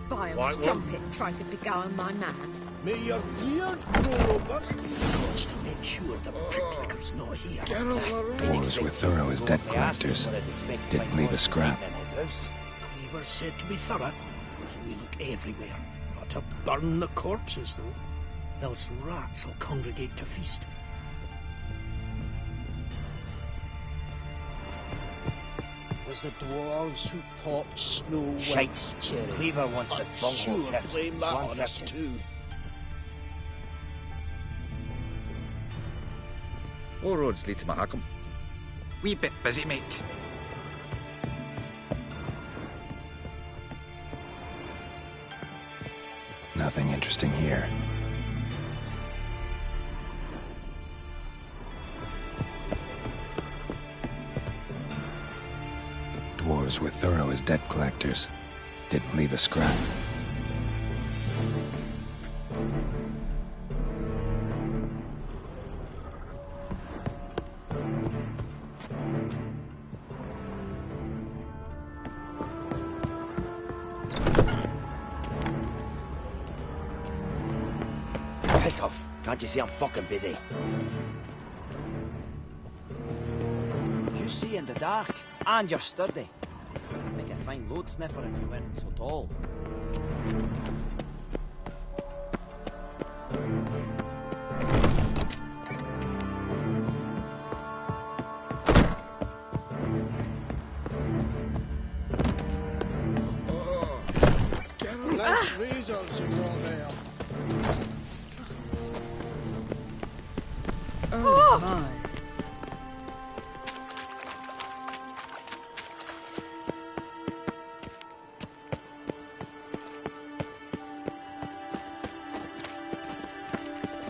Vile strumpet tries to beguile my man. May your beard grow robust. Wants to make sure the pricklicker's not here. Dwarves were thorough as debt collectors. Didn't leave a scrap. Cleaver said to be thorough, so we look everywhere. Not to burn the corpses, though. Else rats will congregate to feast. Was the dwarves who popped Snow White's cherry? Cleaver wants this bunghole Sure, searched. blame that One on us section. too. All roads lead to Mahakam. Wee bit busy, mate. Nothing interesting here. Dwarves were thorough as debt collectors. Didn't leave a scrap. Piss off. Can't you see I'm fucking busy? You see in the dark, and you're sturdy. Make a fine load sniffer if you weren't so tall. Nice results you want there. Oh my.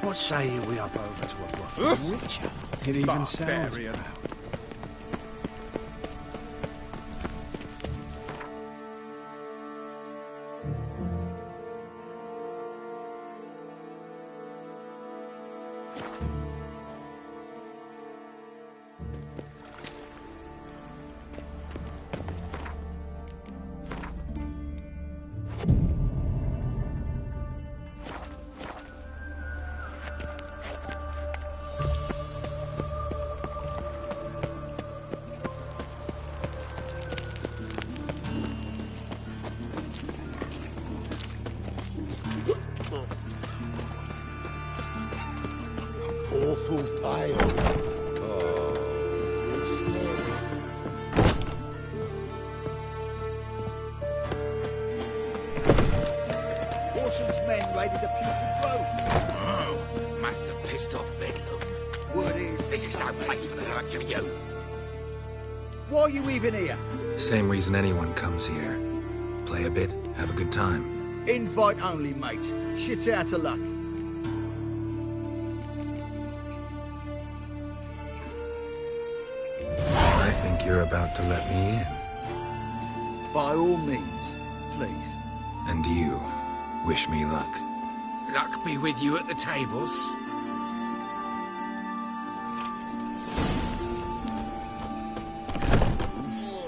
What say you we up over to a rough witcher? It even sounds proud. Awful pale. Oh, you scared. Ocean's men raided the Putrid Grove. Oh, must have pissed off Bedlam. Word is... This is no place for the likes of you. Why are you even here? Same reason anyone comes here. Play a bit, have a good time. Invite only, mate. Shit out of luck. I think you're about to let me in. By all means, please. And you, wish me luck. Luck be with you at the tables.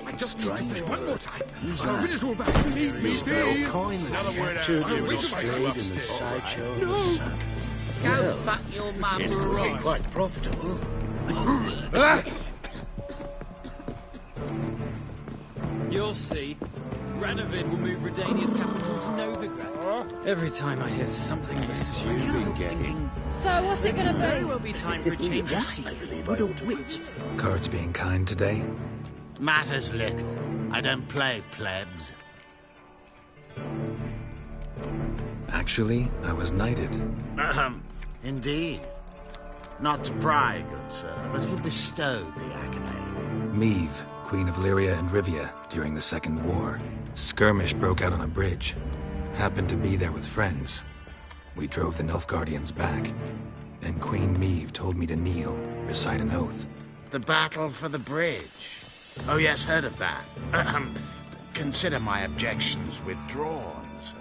I just need to do one more time. I'll win it all back. Believe me, Steve. Another word out. Children displayed in the sideshow and the circus. Go fuck your mum. It must be quite profitable. You'll see. Radovid will move Redania's capital to Novigrad. Every time I hear something of the sort, You've been getting... So what's it gonna very be? well be time for a change of scene. I believe I ought to witch. Cards being kind today? Matters little. I don't play plebs. Actually, I was knighted. Indeed. Not to pry, good sir, but who bestowed the accolade? Meve, Queen of Lyria and Rivia, during the Second War. Skirmish broke out on a bridge. Happened to be there with friends. We drove the Nilfgaardians back. Then Queen Meve told me to kneel, recite an oath. The battle for the bridge. Oh yes, heard of that. Consider my objections withdrawn, sir.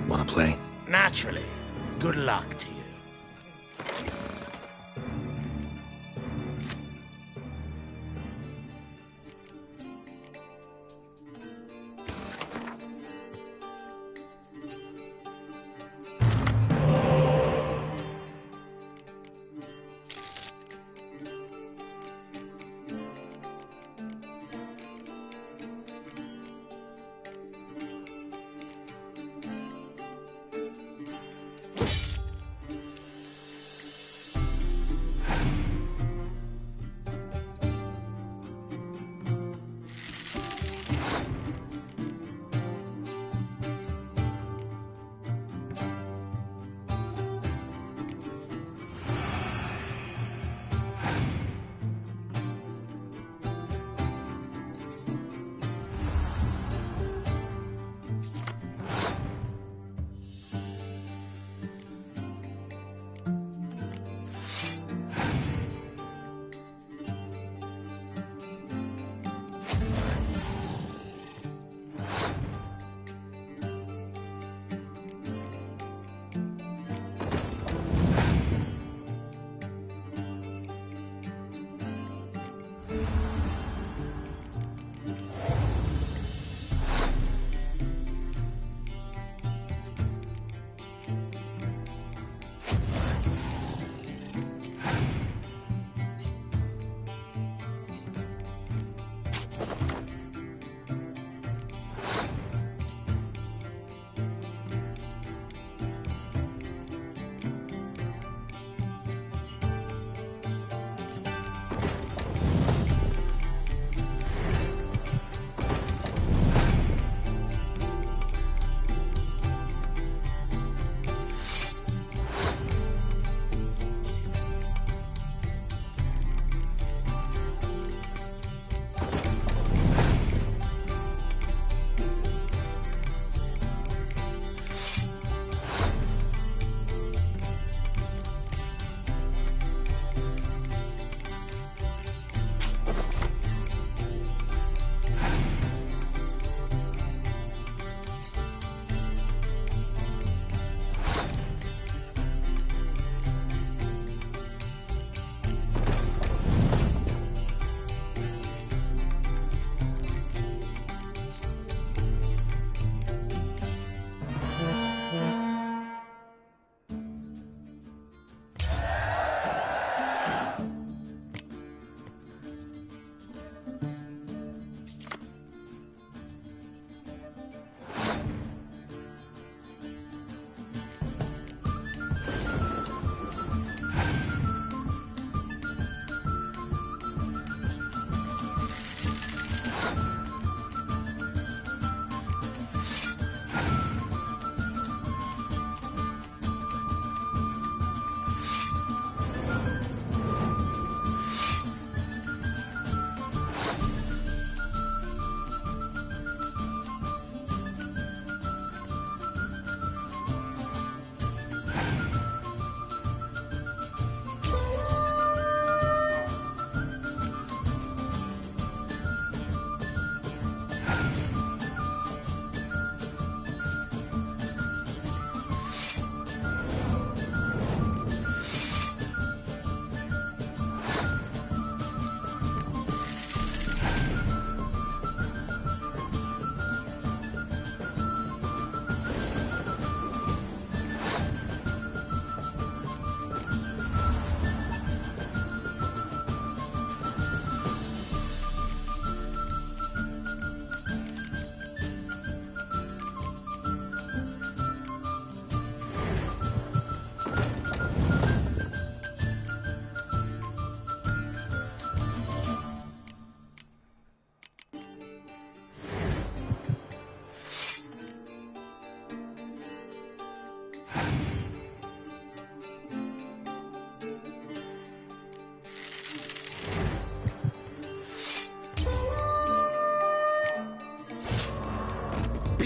Wanna play? Naturally. Good luck to you.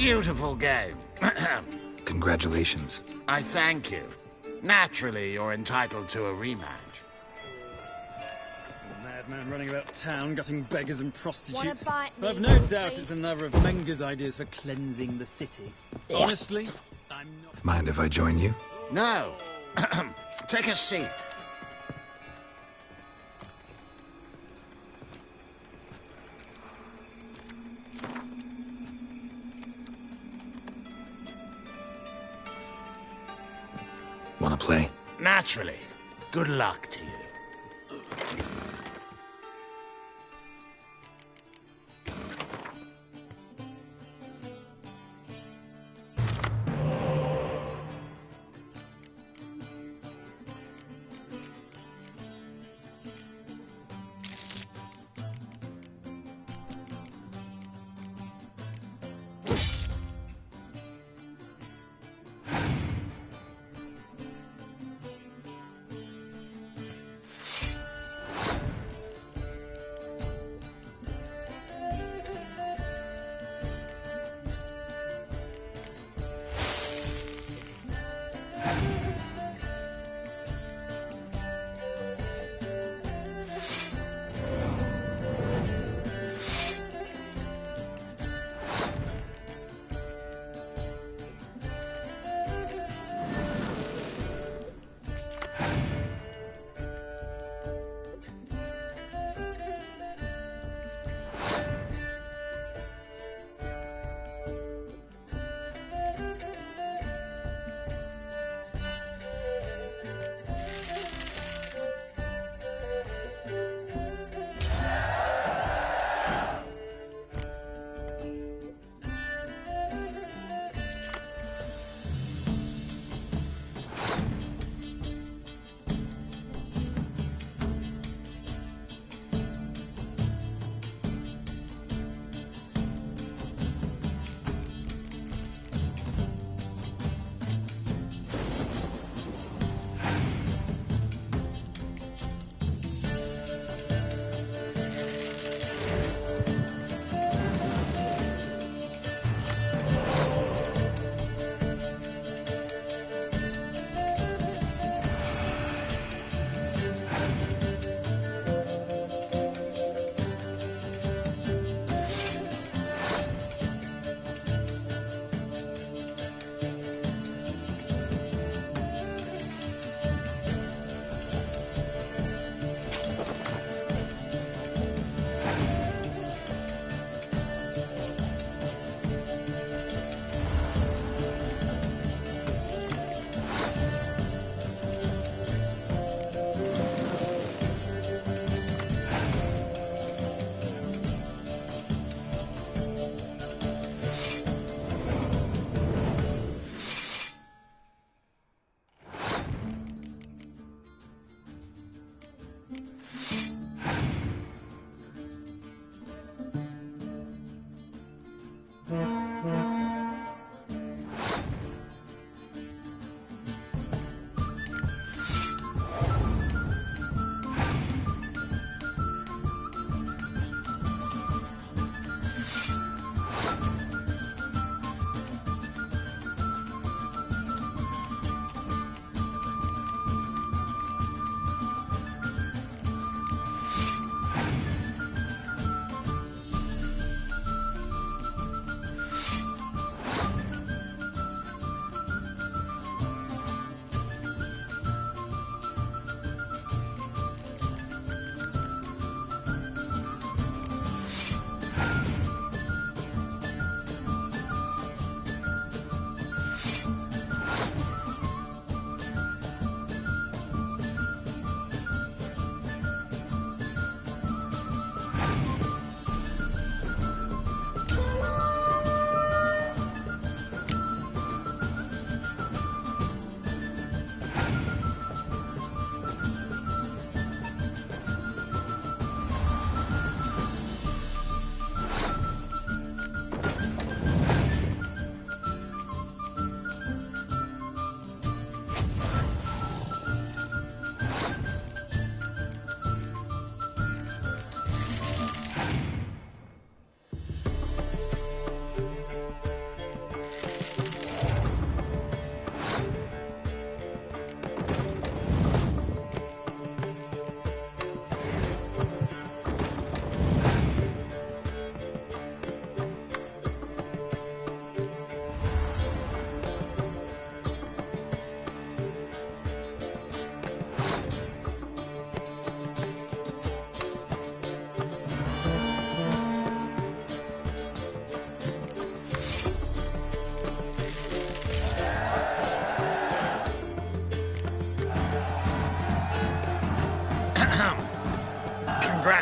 beautiful game. Congratulations. I thank you. Naturally, you're entitled to a rematch. Madman running about town, gutting beggars and prostitutes. Wanna bite me, I've no Lucy? doubt it's another of Menger's ideas for cleansing the city. Yeah. Honestly, I'm not... Mind if I join you? No. Take a seat. Wanna play? Naturally. Good luck to you.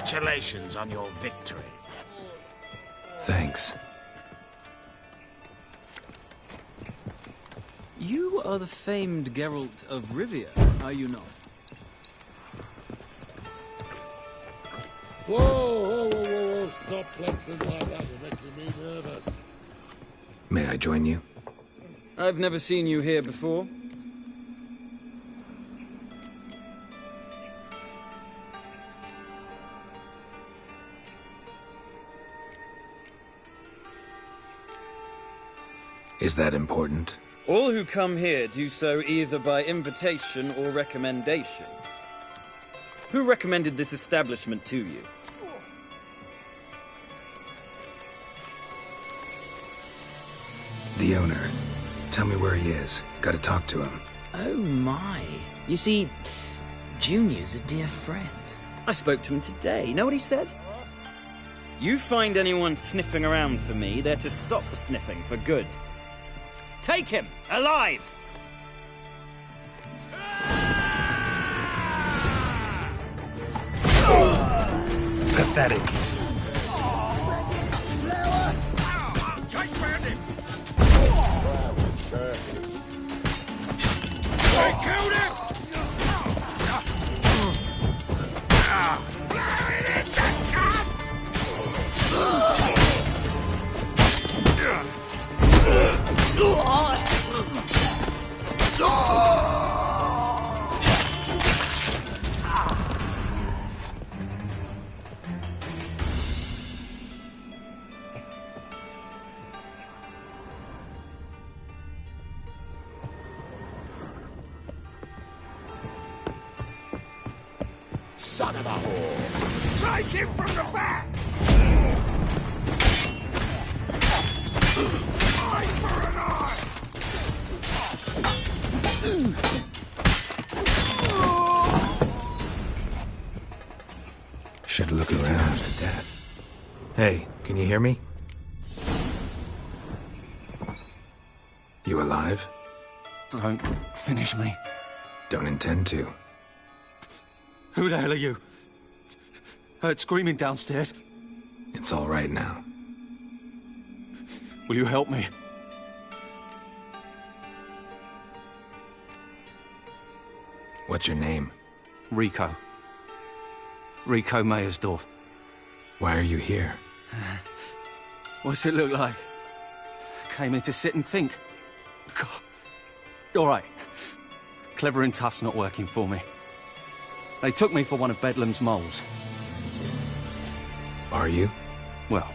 Congratulations on your victory. Thanks. You are the famed Geralt of Rivia, are you not? Whoa. Stop flexing like that. You're making me nervous. May I join you? I've never seen you here before. Is that important? All who come here do so either by invitation or recommendation. Who recommended this establishment to you? The owner. Tell me where he is. Gotta talk to him. Oh my. You see, Junior's a dear friend. I spoke to him today. Know what he said? You find anyone sniffing around for me, they're to stop sniffing for good. Take him! Alive! Pathetic. Chase round him! Curses. I killed him! Son of a whore! Take him from the back! Eye for an eye! Should look around to death. Hey, can you hear me? You alive? Don't finish me. Don't intend to. Who the hell are you? Heard screaming downstairs. It's all right now. Will you help me? What's your name? Rico. Rico Meyersdorf. Why are you here? What's it look like? Came here to sit and think. God. All right. Clever and tough's not working for me. They took me for one of Bedlam's moles. Are you? Well,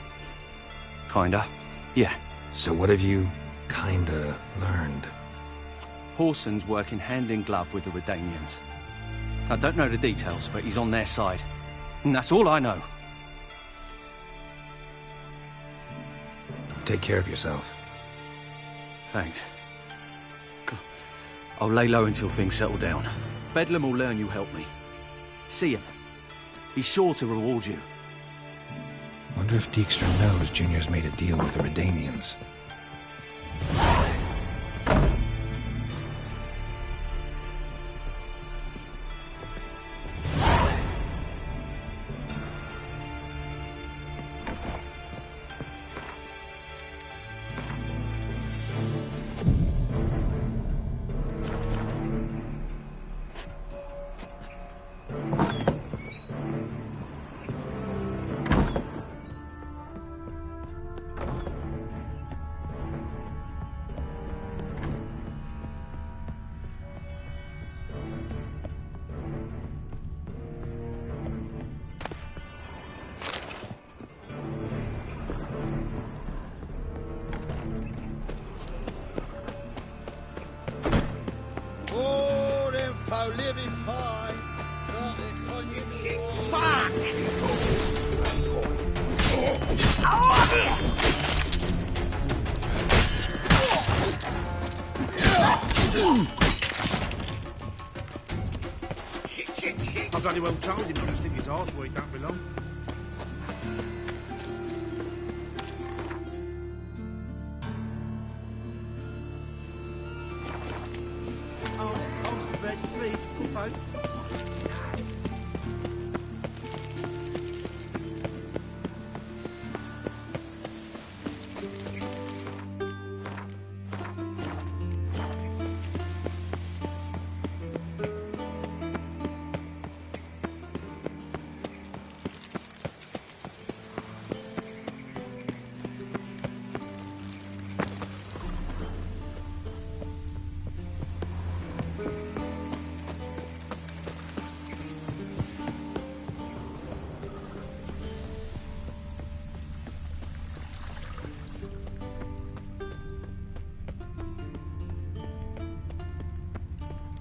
kinda. Yeah. So what have you kinda learned? Horson's working hand in glove with the Redanians. I don't know the details, but he's on their side. And that's all I know. Take care of yourself. Thanks. I'll lay low until things settle down. Bedlam will learn you helped me. See him. He's sure to reward you. Wonder if Dijkstra knows Junior's made a deal with the Redanians. I bloody well told him not to stick his arse where he don't belong. Please, good folk.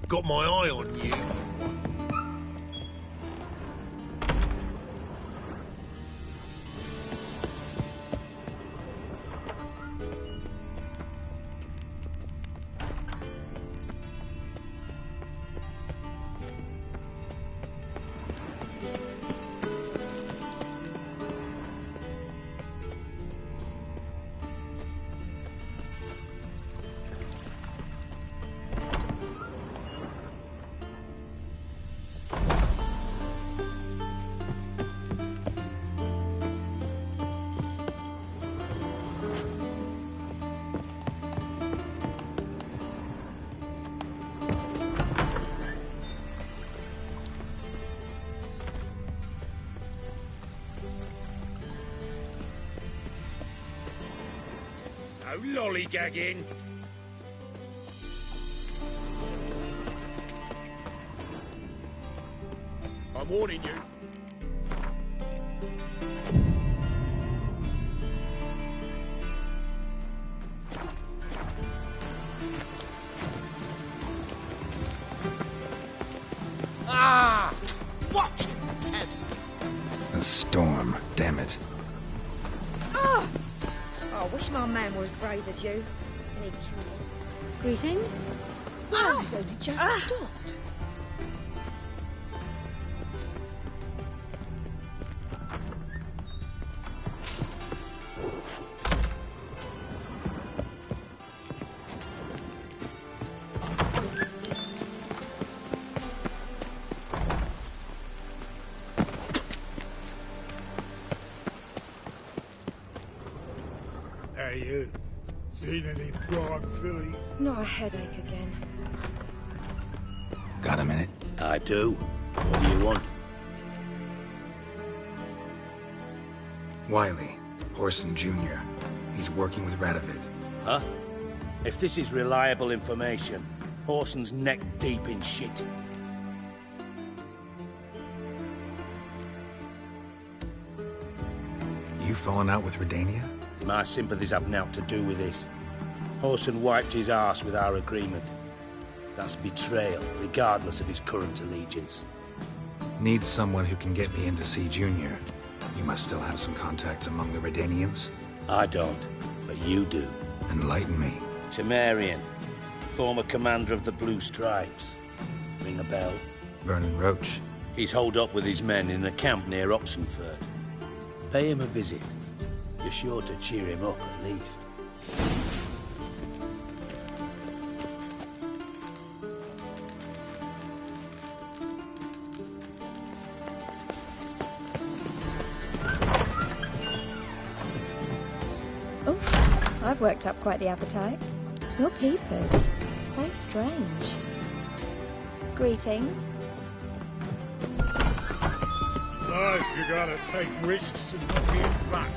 Got my eye on you. No lollygagging. I'm warning you. Ah! Watch it, peasant! A storm, damn it. Oh, I wish my man were as brave as you. Any cure? Greetings? Oh, he's only just stopped. Hey, you. Seen any prime filly? Not a headache again. Got a minute? I do. What do you want? Wiley, Orson Jr. He's working with Radovid. Huh? If this is reliable information, Orson's neck deep in shit. You fallen out with Redania? My sympathies have naught to do with this. Orson wiped his arse with our agreement. That's betrayal, regardless of his current allegiance. Need someone who can get me in to see Junior. You must still have some contacts among the Redanians? I don't, but you do. Enlighten me. Temerian, former commander of the Blue Stripes. Ring a bell? Vernon Roach. He's holed up with his men in a camp near Oxenford. Pay him a visit. You're sure to cheer him up, at least. Oh, I've worked up quite the appetite. Your peepers. So strange. Greetings. Nice, you gotta take risks and not be fat.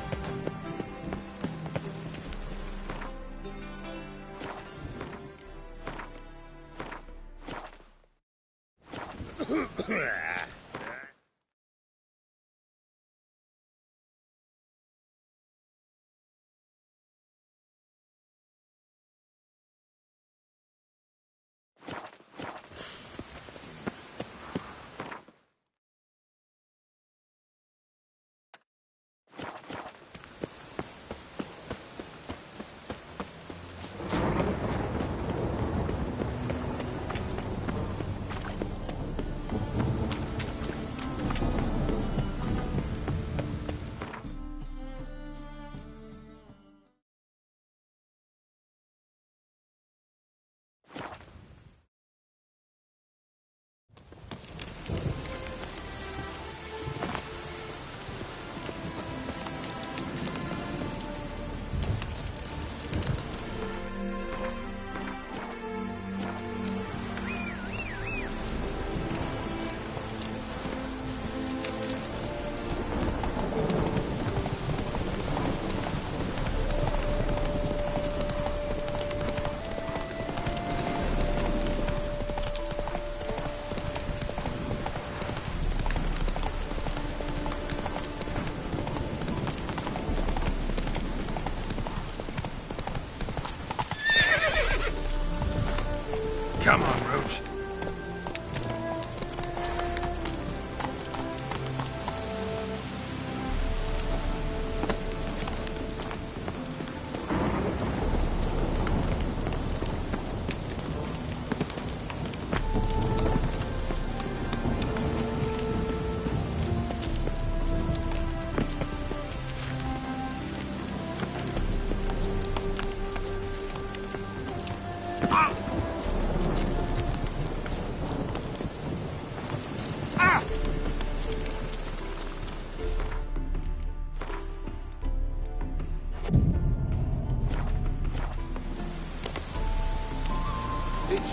Come on, Roach.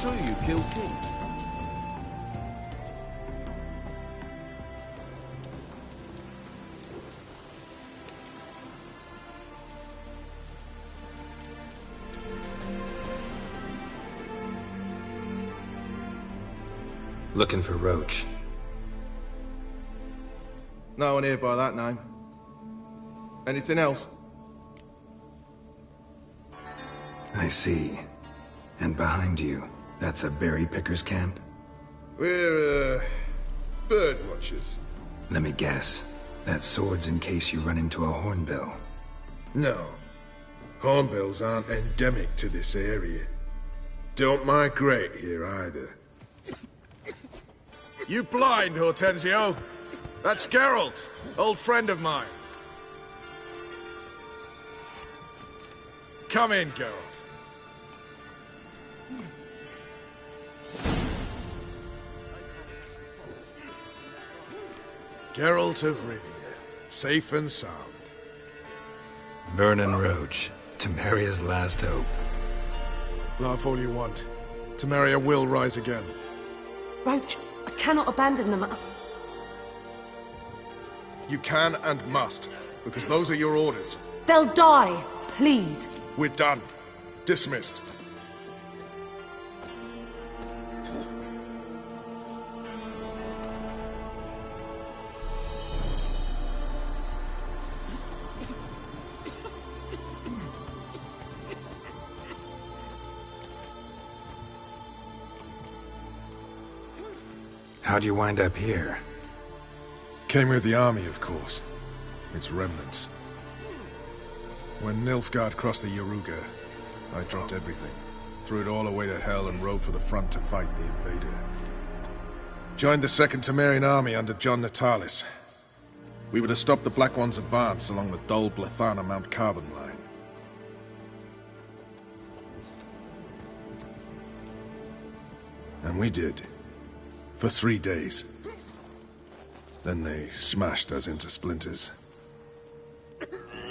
It's true you killed kings. Looking for Roach. No one here by that name. Anything else? I see. And behind you, that's a berry picker's camp? We're, bird watchers. Let me guess. That sword's in case you run into a hornbill. No. Hornbills aren't endemic to this area. Don't migrate here either. You blind, Hortensio? That's Geralt, old friend of mine. Come in, Geralt. Geralt of Rivia, safe and sound. Vernon Roach, Temeria's last hope. Laugh all you want. Temeria will rise again. Roach, I cannot abandon them. You can and must, because those are your orders. They'll die, please. We're done. Dismissed. How'd you wind up here? Came with the army, of course. Its remnants. When Nilfgaard crossed the Yaruga, I dropped everything. Threw it all away to hell and rode for the front to fight the invader. Joined the Second Temerian army under John Natalis. We were to stop the Black One's advance along the Dol Blethana Mount Carbon line. And we did. For 3 days. Then they smashed us into splinters.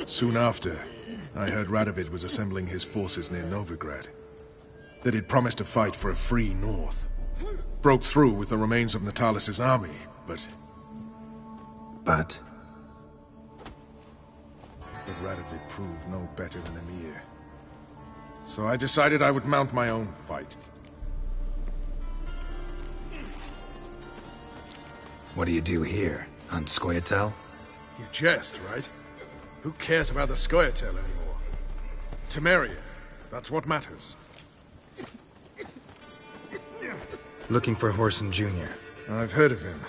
Soon after, I heard Radovid was assembling his forces near Novigrad. That he'd promised to fight for a free North. Broke through with the remains of Natalis' army, but... But Radovid proved no better than Emir. So I decided I would mount my own fight. what do you do here? On Scoia'tael? You jest, right? Who cares about the Scoia'tael anymore? Temeria, that's what matters. Looking for Whoreson Jr. I've heard of him.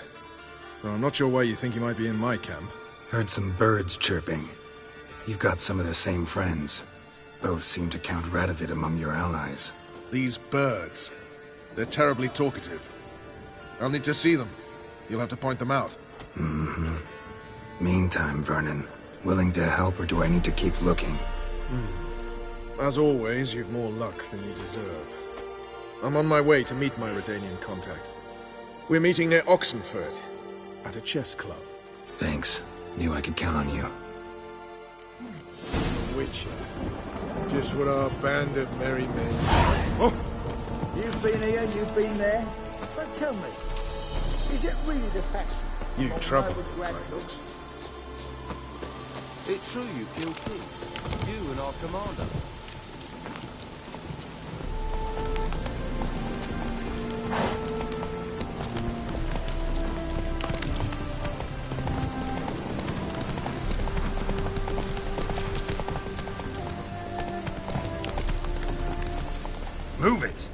Though I'm not sure why you think he might be in my camp. Heard some birds chirping. You've got some of the same friends. Both seem to count Radovid among your allies. These birds. They're terribly talkative. I'll need to see them. You'll have to point them out. Mm-hmm. Meantime, Vernon, willing to help or do I need to keep looking? As always, you've more luck than you deserve. I'm on my way to meet my Redanian contact. We're meeting near Oxenfurt, at a chess club. Thanks. Knew I could count on you. Witcher. Just what our band of merry men... Oh! You've been here, you've been there. So tell me, is it really the fashion? You trouble me, Kratos. It's true you killed kings. You and our commander. Move it!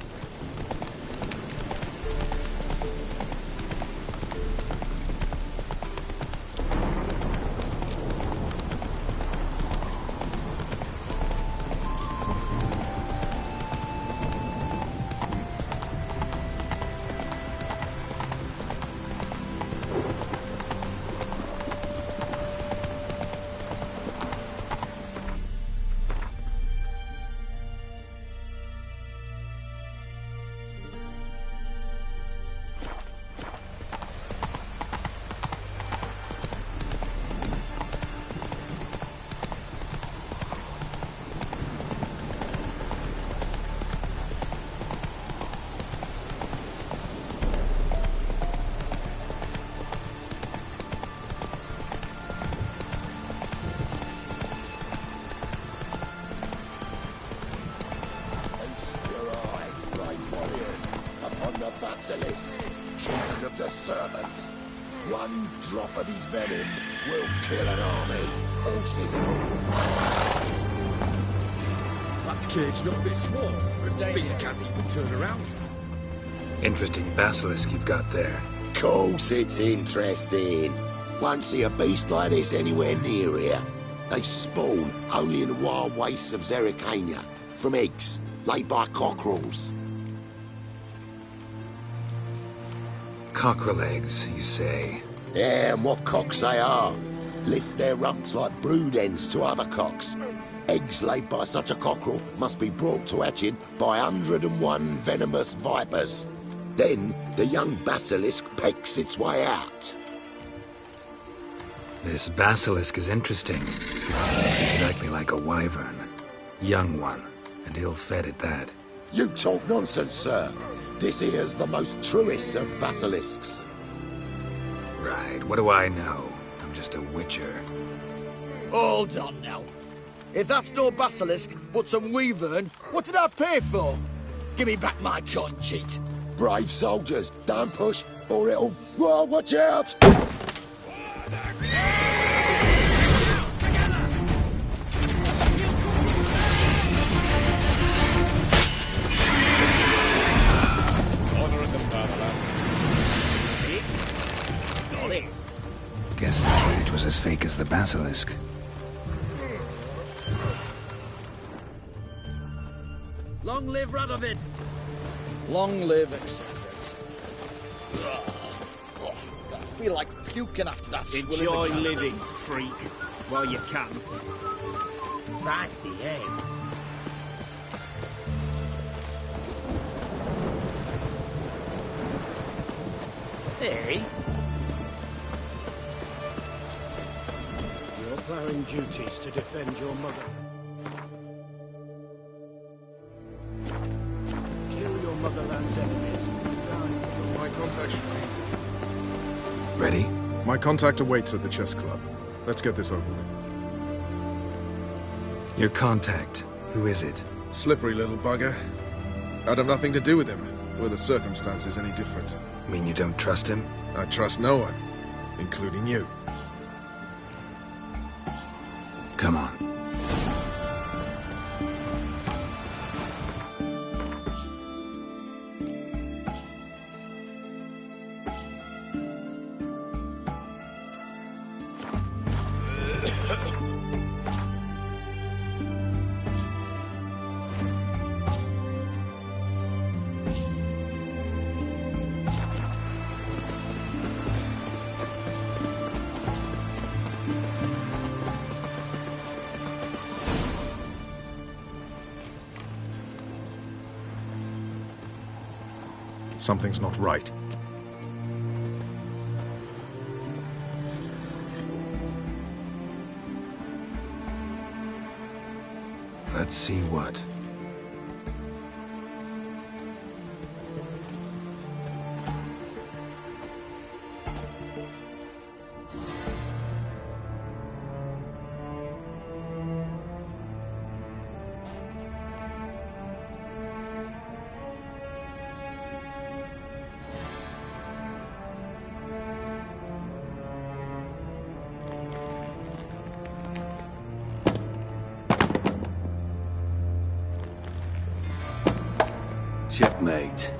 Basilisk, king of the servants. One drop of his venom will kill an army, horses and all. That cage not a bit small. The beast can't even turn around. Interesting basilisk you've got there. Course it's interesting. Won't see a beast like this anywhere near here. They spawn only in the wild wastes of Zerrikania, from eggs laid by cockerels. Cockerel eggs, you say? Yeah, and what cocks they are. Lift their rumps like brood hens to other cocks. Eggs laid by such a cockerel must be brought to hatching by 101 venomous vipers. Then the young basilisk pecks its way out. This basilisk is interesting. It looks exactly like a wyvern. Young one, and ill-fed at that. You talk nonsense, sir. This here's the most truest of basilisks. Right, what do I know? I'm just a witcher. Hold on now. If that's no basilisk, but some wyvern, what did I pay for? Give me back my con cheat. Brave soldiers, don't push, or it'll... Whoa, watch out! Guess the cage was as fake as the basilisk. Long live Radovid! Long live, etc. I feel like puking after that. Enjoy living, freak, while you can. Fancy, eh? Hey? You're ploughing duties to defend your mother. Kill your motherland's enemies and die. My contact should be... Ready? My contact awaits at the chess club. Let's get this over with. Your contact. Who is it? Slippery little bugger. I'd have nothing to do with him. Were the circumstances any different? Mean you don't trust him? I trust no one, including you. Come on. Something's not right. Let's see what. Checkmate.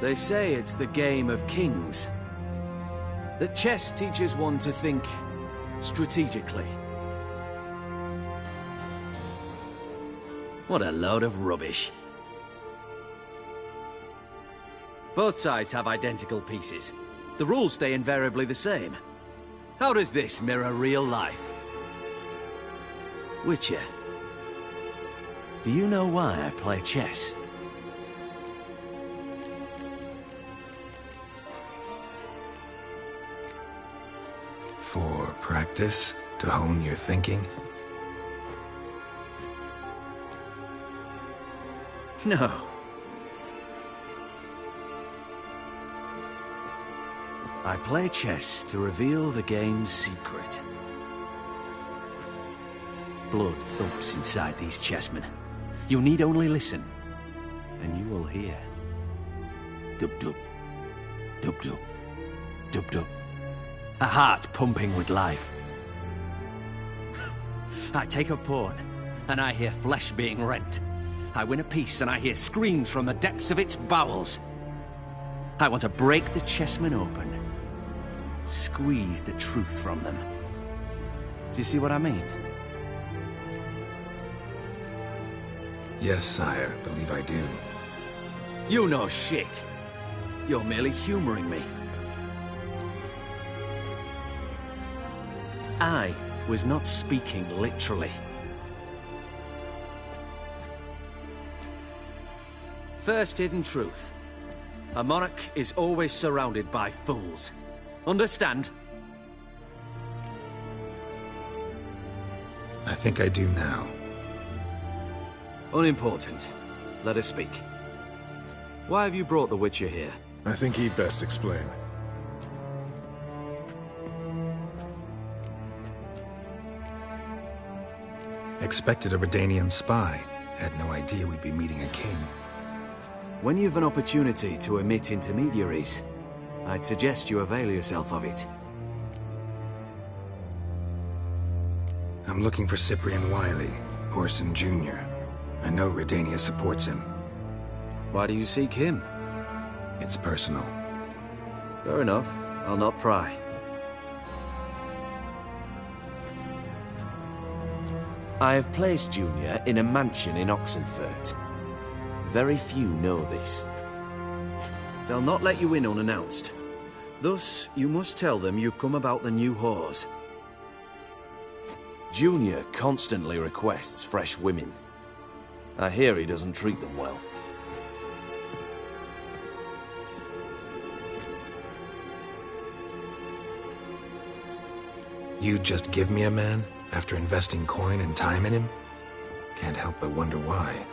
They say it's the game of kings. That chess teaches one to think strategically. What a load of rubbish. Both sides have identical pieces. The rules stay invariably the same. How does this mirror real life? Witcher, do you know why I play chess? For practice? To hone your thinking? No. I play chess to reveal the game's secret. Blood thumps inside these chessmen. You need only listen, and you will hear. Dub-dub. Dub-dub. Dub-dub. A heart pumping with life. I take a pawn, and I hear flesh being rent. I win a piece, and I hear screams from the depths of its bowels. I want to break the chessmen open. Squeeze the truth from them. Do you see what I mean? Yes, sire. Believe I do. You know shit. You're merely humoring me. I was not speaking literally. First hidden truth. A monarch is always surrounded by fools. Understand? I think I do now. Unimportant. Let us speak. Why have you brought the Witcher here? I think he'd best explain. Expected a Redanian spy. Had no idea we'd be meeting a king. When you've an opportunity to omit intermediaries, I'd suggest you avail yourself of it. I'm looking for Cyprian Wiley, Orson Jr. I know Redania supports him. Why do you seek him? It's personal. Fair enough. I'll not pry. I have placed Junior in a mansion in Oxenfurt. Very few know this. They'll not let you in unannounced. Thus, you must tell them you've come about the new whores. Junior constantly requests fresh women. I hear he doesn't treat them well. You'd just give me a man after investing coin and time in him? Can't help but wonder why.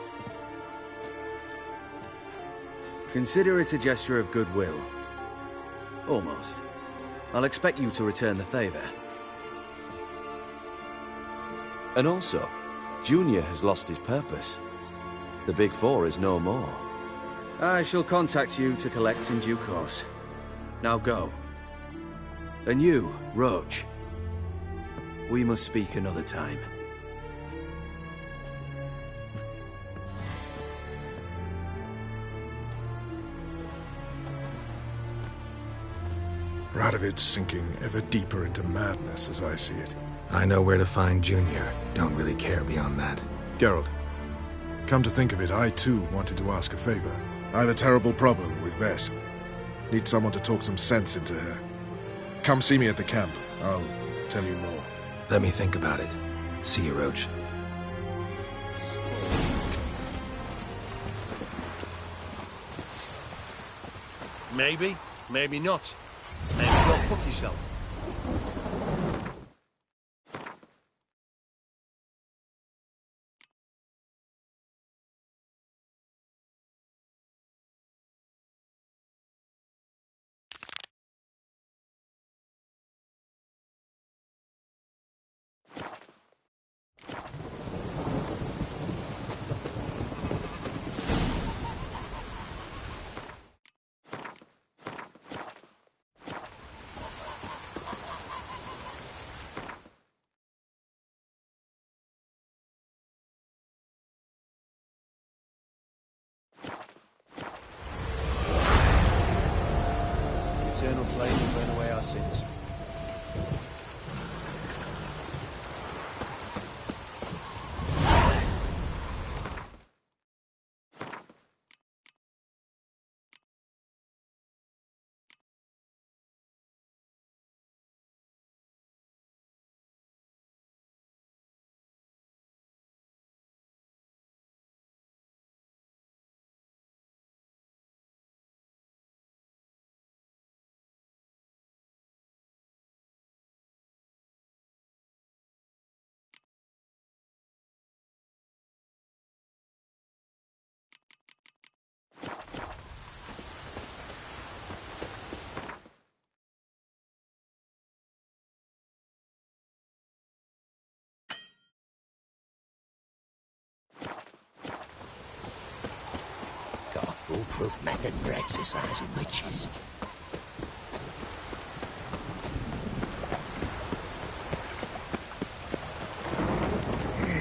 Consider it a gesture of goodwill. Almost. I'll expect you to return the favor. And also, Junior has lost his purpose. The Big Four is no more. I shall contact you to collect in due course. Now go. And you, Roach. We must speak another time. Radovid's sinking ever deeper into madness as I see it. I know where to find Junior. Don't really care beyond that. Geralt, come to think of it, I too wanted to ask a favor. I have a terrible problem with Vess. Need someone to talk some sense into her. Come see me at the camp. I'll tell you more. Let me think about it. See you, Roach. Maybe, maybe not. Maybe go fuck yourself. Eternal flame will burn away our sins. foolproof method for exercising witches.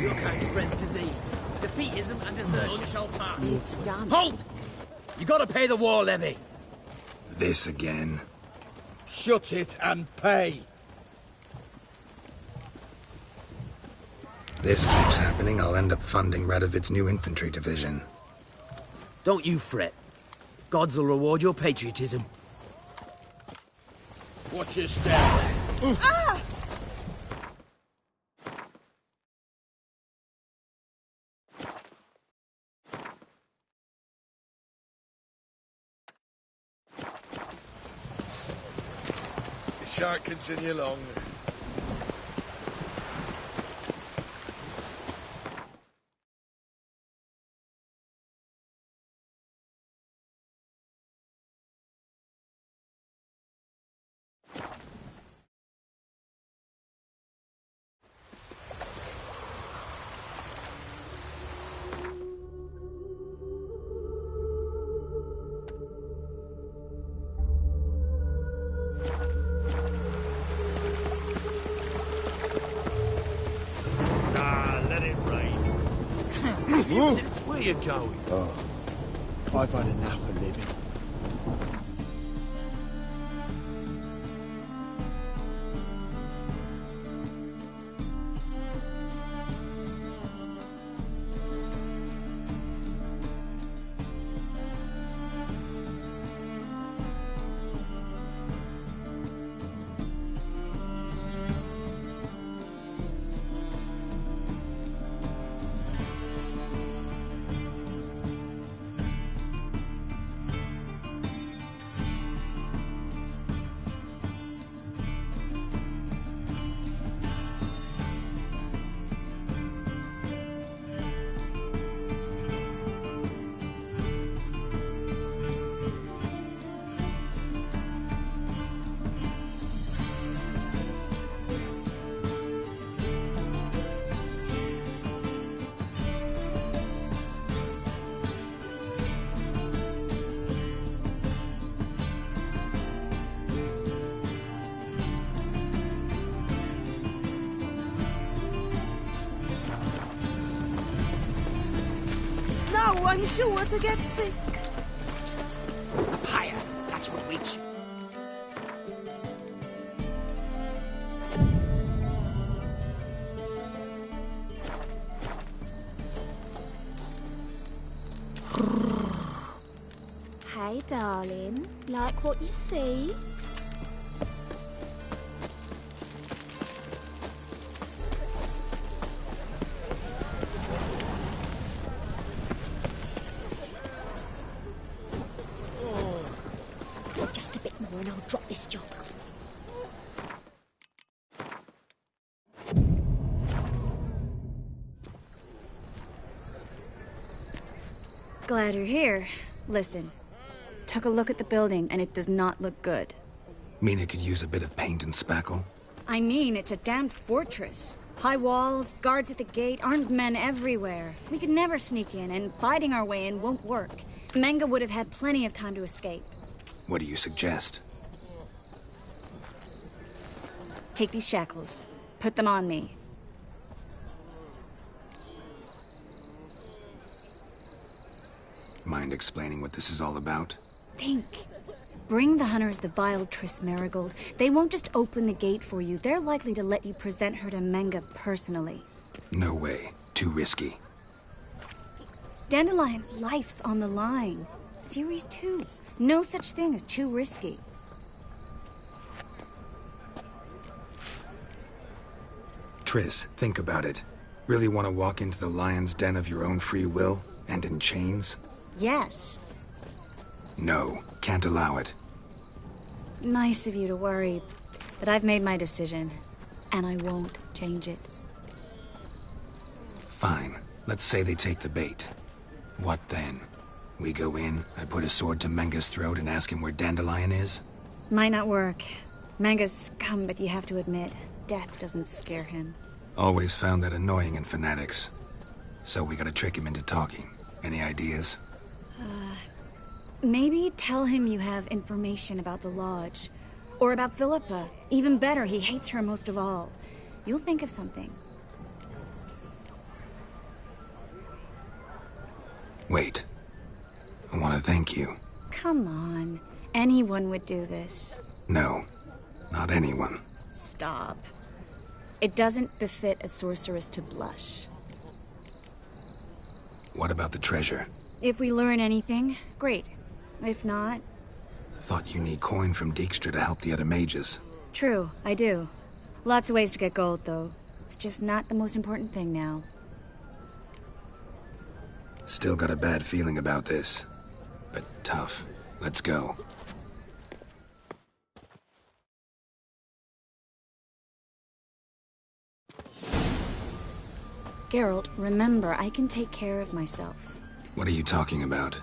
Your kind spreads disease. Defeatism and desertion shall pass. It's done. Halt! You gotta pay the war levy. This again. Shut it and pay. This keeps happening, I'll end up funding Radovid's new infantry division. Don't you fret. Gods will reward your patriotism. Watch your step. Ah! You shan't continue long. Let it rain. Where you going? Oh, I've had enough of living. No, I'm sure to get sick. Higher. That's what waits you. Hey, darling. Like what you see? Just a bit more and I'll drop this job. Glad you're here. Listen, took a look at the building and it does not look good. Mean it could use a bit of paint and spackle? I mean, it's a damn fortress. High walls, guards at the gate, armed men everywhere. We could never sneak in, and fighting our way in won't work. Menga would have had plenty of time to escape. What do you suggest? Take these shackles. Put them on me. Mind explaining what this is all about? Think. Bring the hunters the vile Triss Marigold. They won't just open the gate for you. They're likely to let you present her to Menga personally. No way. Too risky. Dandelion's life's on the line. Series 2. No such thing as too risky. Triss, think about it. Really want to walk into the lion's den of your own free will? And in chains? Yes. No, can't allow it. Nice of you to worry, but I've made my decision, and I won't change it. Fine. Let's say they take the bait. What then? We go in, I put a sword to Menga's throat and ask him where Dandelion is? Might not work. Menga's scum, but you have to admit, death doesn't scare him. Always found that annoying in fanatics. So we gotta trick him into talking. Any ideas? Maybe tell him you have information about the Lodge. Or about Philippa. Even better, he hates her most of all. You'll think of something. Wait. I want to thank you. Come on. Anyone would do this. No, not anyone. Stop. It doesn't befit a sorceress to blush. What about the treasure? If we learn anything, great. If not... Thought you need coin from Dijkstra to help the other mages. True, I do. Lots of ways to get gold, though. It's just not the most important thing now. Still got a bad feeling about this. But tough. Let's go. Geralt, remember, I can take care of myself. What are you talking about?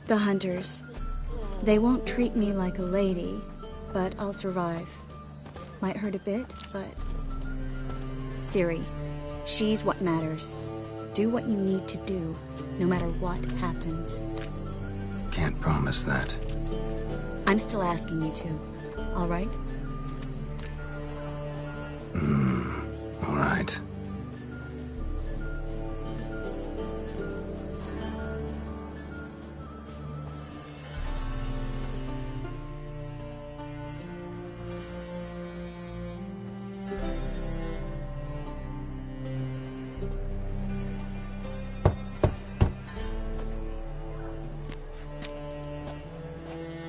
The hunters. They won't treat me like a lady, but I'll survive. Might hurt a bit, but... Ciri, she's what matters. Do what you need to do, no matter what happens. Can't promise that. I'm still asking you to, all right? All right.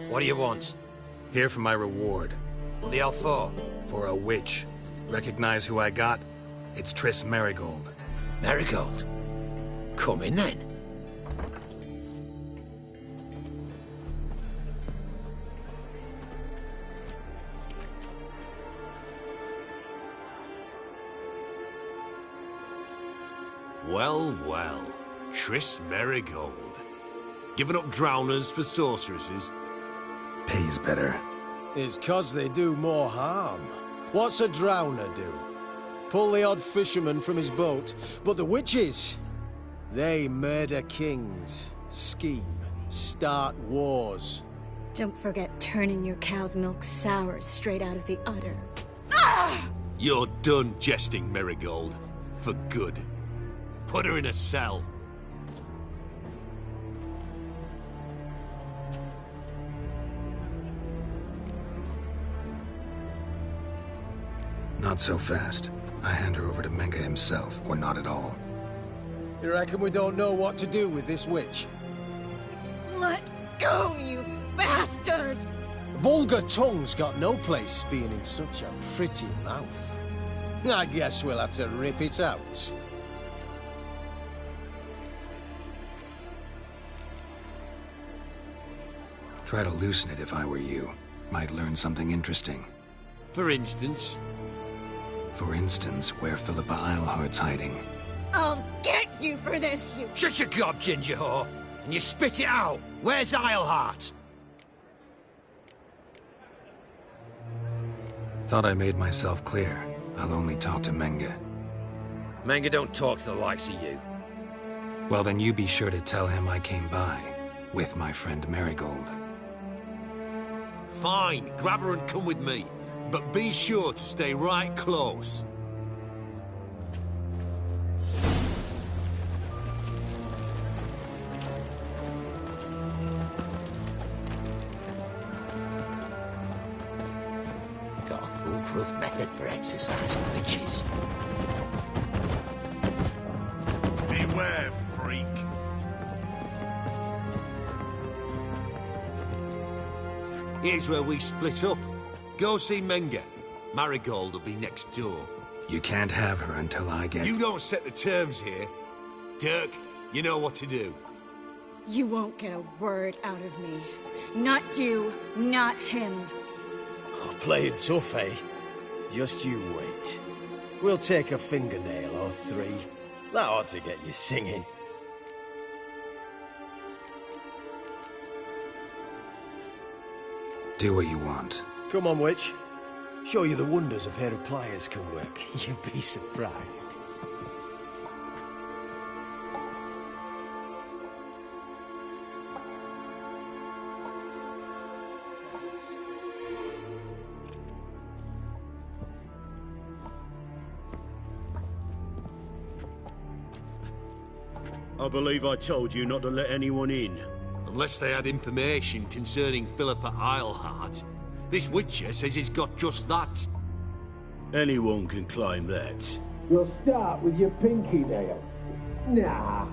What do you want? Here for my reward. What the hell for? For a witch. Recognize who I got? It's Triss Merigold. Merigold? Come in then. Well, well. Triss Merigold. Giving up drowners for sorceresses? Pays better. It's 'cause they do more harm. What's a drowner do? Pull the odd fisherman from his boat. But the witches, they murder kings, scheme, start wars. Don't forget turning your cow's milk sour straight out of the udder. You're done jesting, Merigold. For good. Put her in a cell. Not so fast. I hand her over to Menge himself, or not at all. You reckon we don't know what to do with this witch? Let go, you bastard! Vulgar tongue's got no place being in such a pretty mouth. I guess we'll have to rip it out. Try to loosen it if I were you. Might learn something interesting. For instance? For instance, where Philippa Eilhart's hiding. I'll get you for this, you... Shut your gob, ginger whore, and you spit it out. Where's Eilhart? Thought I made myself clear. I'll only talk to Menge. Menge don't talk to the likes of you. Well, then you be sure to tell him I came by, with my friend Merigold. Fine, grab her and come with me. But be sure to stay right close. Got a foolproof method for exercising witches. Beware, freak. Here's where we split up. Go see Menge. Marigold will be next door. You can't have her until I get... You don't set the terms here. Dirk, you know what to do. You won't get a word out of me. Not you, not him. Oh, playing tough, eh? Just you wait. We'll take a fingernail or three. That ought to get you singing. Do what you want. Come on, witch. Show you the wonders a pair of pliers can work. You'd be surprised. I believe I told you not to let anyone in. Unless they had information concerning Philippa Eilhart. This Witcher says he's got just that. Anyone can claim that. You'll start with your pinky nail. Nah,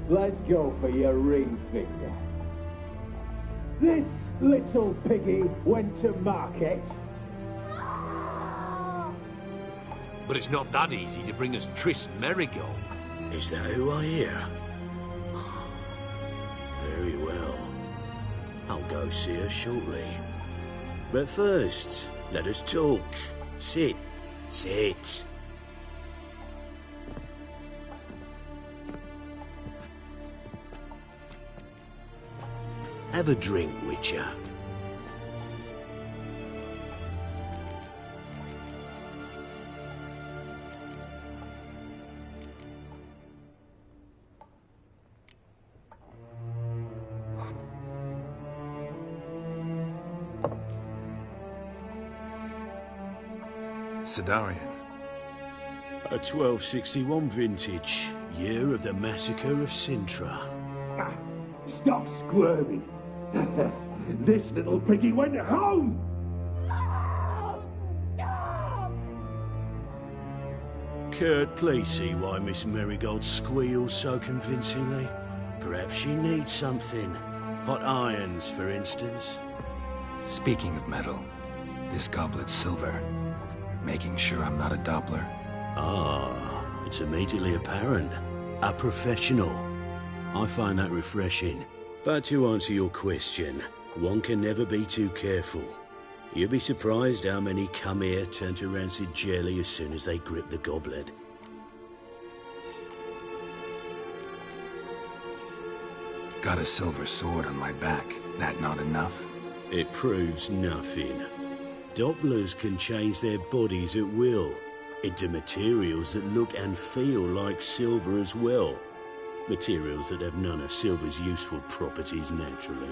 let's go for your ring finger. This little piggy went to market. But it's not that easy to bring us Triss Merigold. Is that who I hear? Very well. I'll go see her shortly. But first, let us talk. Sit. Sit. Have a drink, Witcher. Sidarian. A 1261 vintage, year of the massacre of Sintra. Stop squirming. This little piggy went home. Kurt, please see why Miss Merigold squeals so convincingly. Perhaps she needs something. Hot irons, for instance. Speaking of metal, this goblet's silver. Making sure I'm not a Doppler. Ah, it's immediately apparent. A professional. I find that refreshing. But to answer your question, one can never be too careful. You'll be surprised how many come here turn to rancid jelly as soon as they grip the goblet. Got a silver sword on my back. That not enough? It proves nothing. Dopplers can change their bodies at will, into materials that look and feel like silver as well. Materials that have none of silver's useful properties naturally.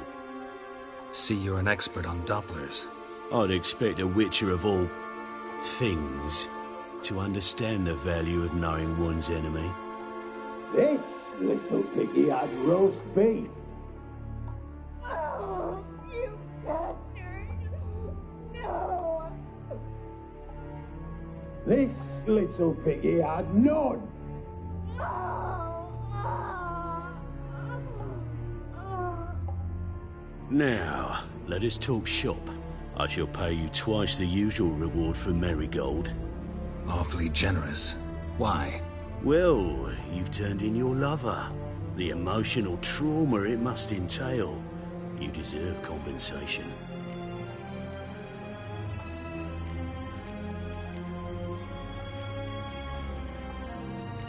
See, you're an expert on Dopplers. I'd expect a Witcher of all things to understand the value of knowing one's enemy. This little piggy had roast beef. Oh, you bastard! No! This little piggy had none. Now, let us talk shop. I shall pay you twice the usual reward for Merigold. Awfully generous. Why? Well, you've turned in your lover. The emotional trauma it must entail. You deserve compensation.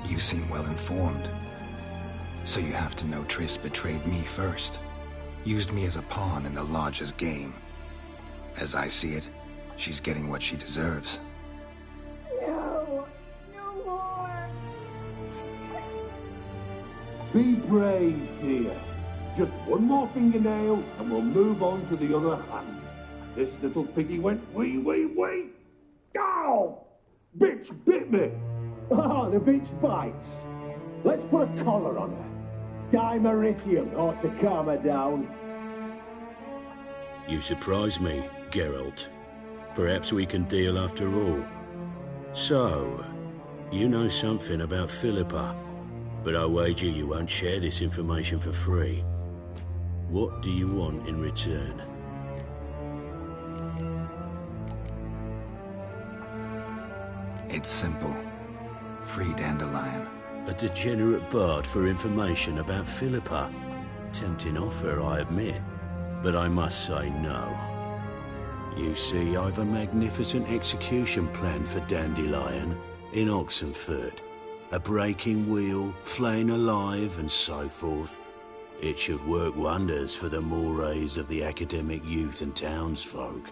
You seem well informed. So you have to know Triss betrayed me first. Used me as a pawn in the Lodge's game. As I see it, she's getting what she deserves. No! No more! Be brave, dear. Just one more fingernail and we'll move on to the other hand. This little piggy went wee. Ow! Bitch bit me! Oh, the bitch bites. Let's put a collar on her. Dimeritium ought to calm her down. You surprise me, Geralt. Perhaps we can deal after all. So, you know something about Philippa, but I wager you won't share this information for free. What do you want in return? It's simple. Free Dandelion. A degenerate bard for information about Philippa. Tempting offer, I admit, but I must say no. You see, I've a magnificent execution plan for Dandelion in Oxenford. A breaking wheel, flaying alive, and so forth. It should work wonders for the mores of the academic youth and townsfolk.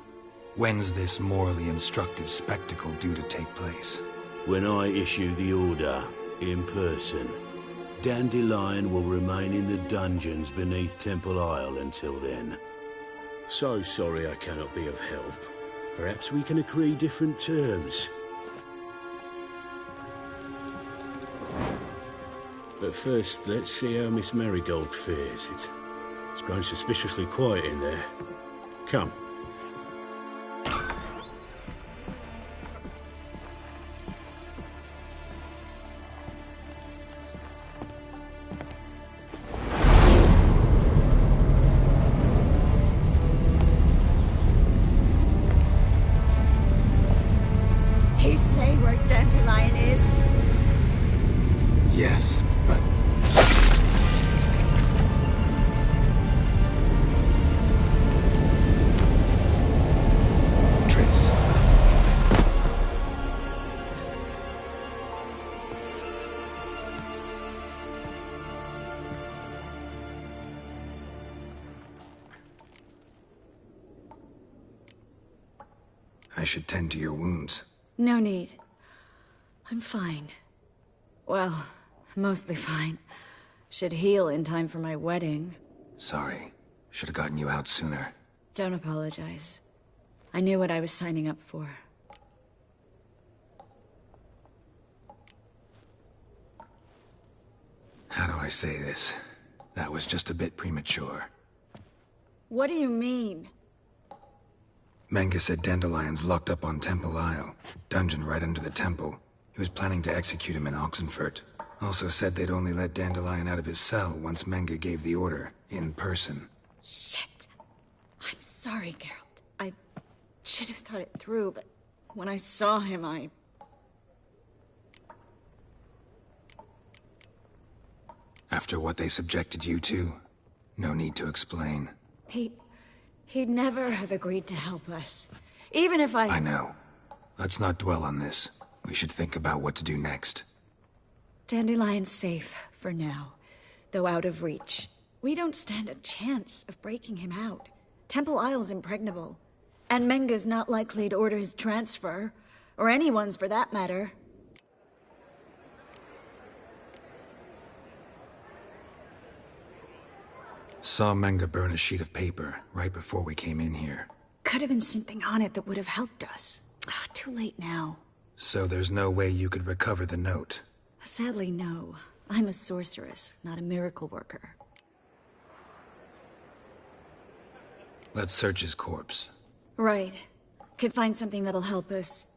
When's this morally instructive spectacle due to take place? When I issue the order, in person. Dandelion will remain in the dungeons beneath Temple Isle until then. So sorry I cannot be of help. Perhaps we can agree different terms. But first, let's see how Miss Marigold fares. It's grown suspiciously quiet in there. Come. He say where Dandelion is? Yes, but... Trace. I should tend to your wounds. No need. I'm fine. Well, mostly fine. Should heal in time for my wedding. Sorry. Should have gotten you out sooner. Don't apologize. I knew what I was signing up for. How do I say this? That was just a bit premature. What do you mean? Menga said Dandelion's locked up on Temple Isle. Dungeon right under the temple. He was planning to execute him in Oxenfurt. Also said they'd only let Dandelion out of his cell once Menga gave the order, in person. Shit. I'm sorry, Geralt. I should have thought it through, but when I saw him, After what they subjected you to, no need to explain. He'd never have agreed to help us. Even if I know. Let's not dwell on this. We should think about what to do next. Dandelion's safe, for now. Though out of reach. We don't stand a chance of breaking him out. Temple Isle's impregnable. And Menga's not likely to order his transfer. Or anyone's, for that matter. Saw Menga burn a sheet of paper right before we came in here. Could have been something on it that would have helped us. Too late now. So there's no way you could recover the note? Sadly, no. I'm a sorceress, not a miracle worker. Let's search his corpse. Right. Could find something that'll help us.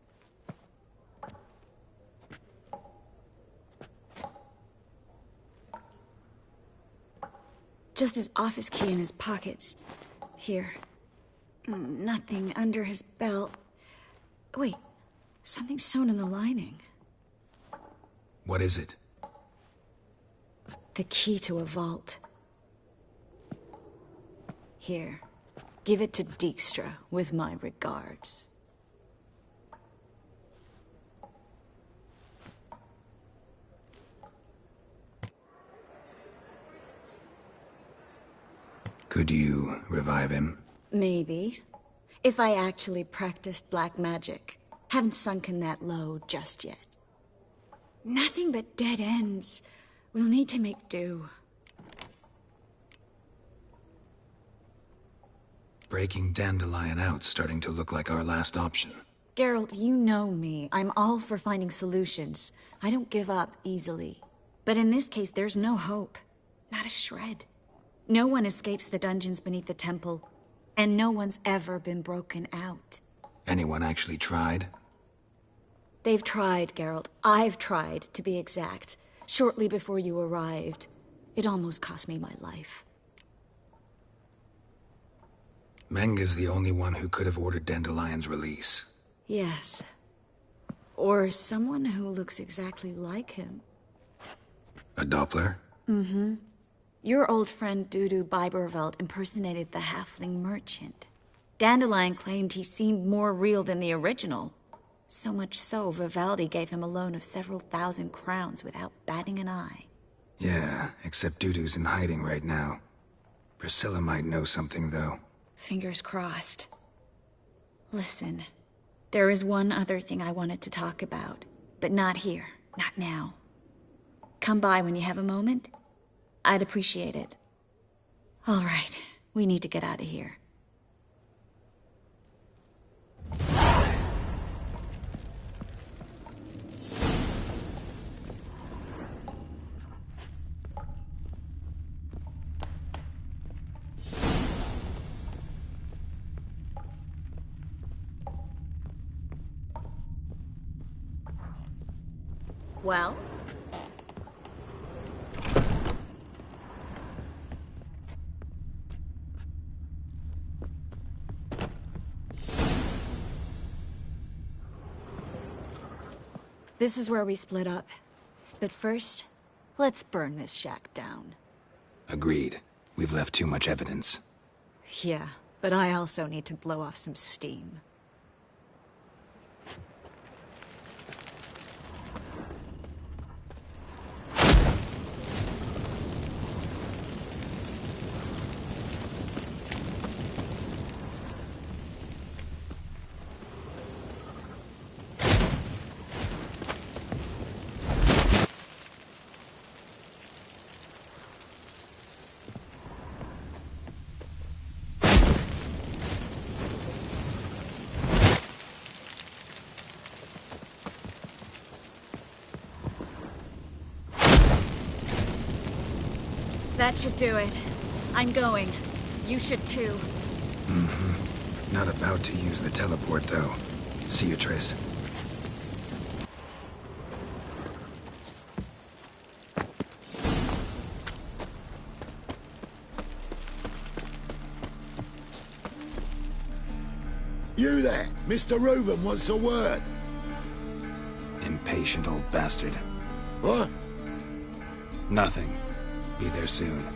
Just his office key in his pockets. Here. Nothing under his belt. Wait. Something sewn in the lining. What is it? The key to a vault. Here. Give it to Dijkstra, with my regards. Could you revive him? Maybe. If I actually practiced black magic. Haven't sunken that low just yet. Nothing but dead ends. We'll need to make do. Breaking Dandelion out's starting to look like our last option. Geralt, you know me. I'm all for finding solutions. I don't give up easily. But in this case, there's no hope. Not a shred. No one escapes the dungeons beneath the temple. And no one's ever been broken out. Anyone actually tried? They've tried, Geralt. I've tried, to be exact. Shortly before you arrived. It almost cost me my life. Menga's the only one who could have ordered Dandelion's release. Yes. Or someone who looks exactly like him. A Doppler? Mm-hmm. Your old friend Dudu Biberveld impersonated the halfling merchant. Dandelion claimed he seemed more real than the original. So much so, Vivaldi gave him a loan of several thousand crowns without batting an eye. Yeah, except Dudu's in hiding right now. Priscilla might know something, though. Fingers crossed. Listen, there is one other thing I wanted to talk about, but not here, not now. Come by when you have a moment. I'd appreciate it. All right, we need to get out of here. Well? This is where we split up. But first, let's burn this shack down. Agreed. We've left too much evidence. Yeah, but I also need to blow off some steam. That should do it. I'm going. You should too. Mm-hmm. Not about to use the teleport, though. See you, Triss. You there! Mr. Reuven wants a word. Impatient old bastard. What? Nothing. Be there soon.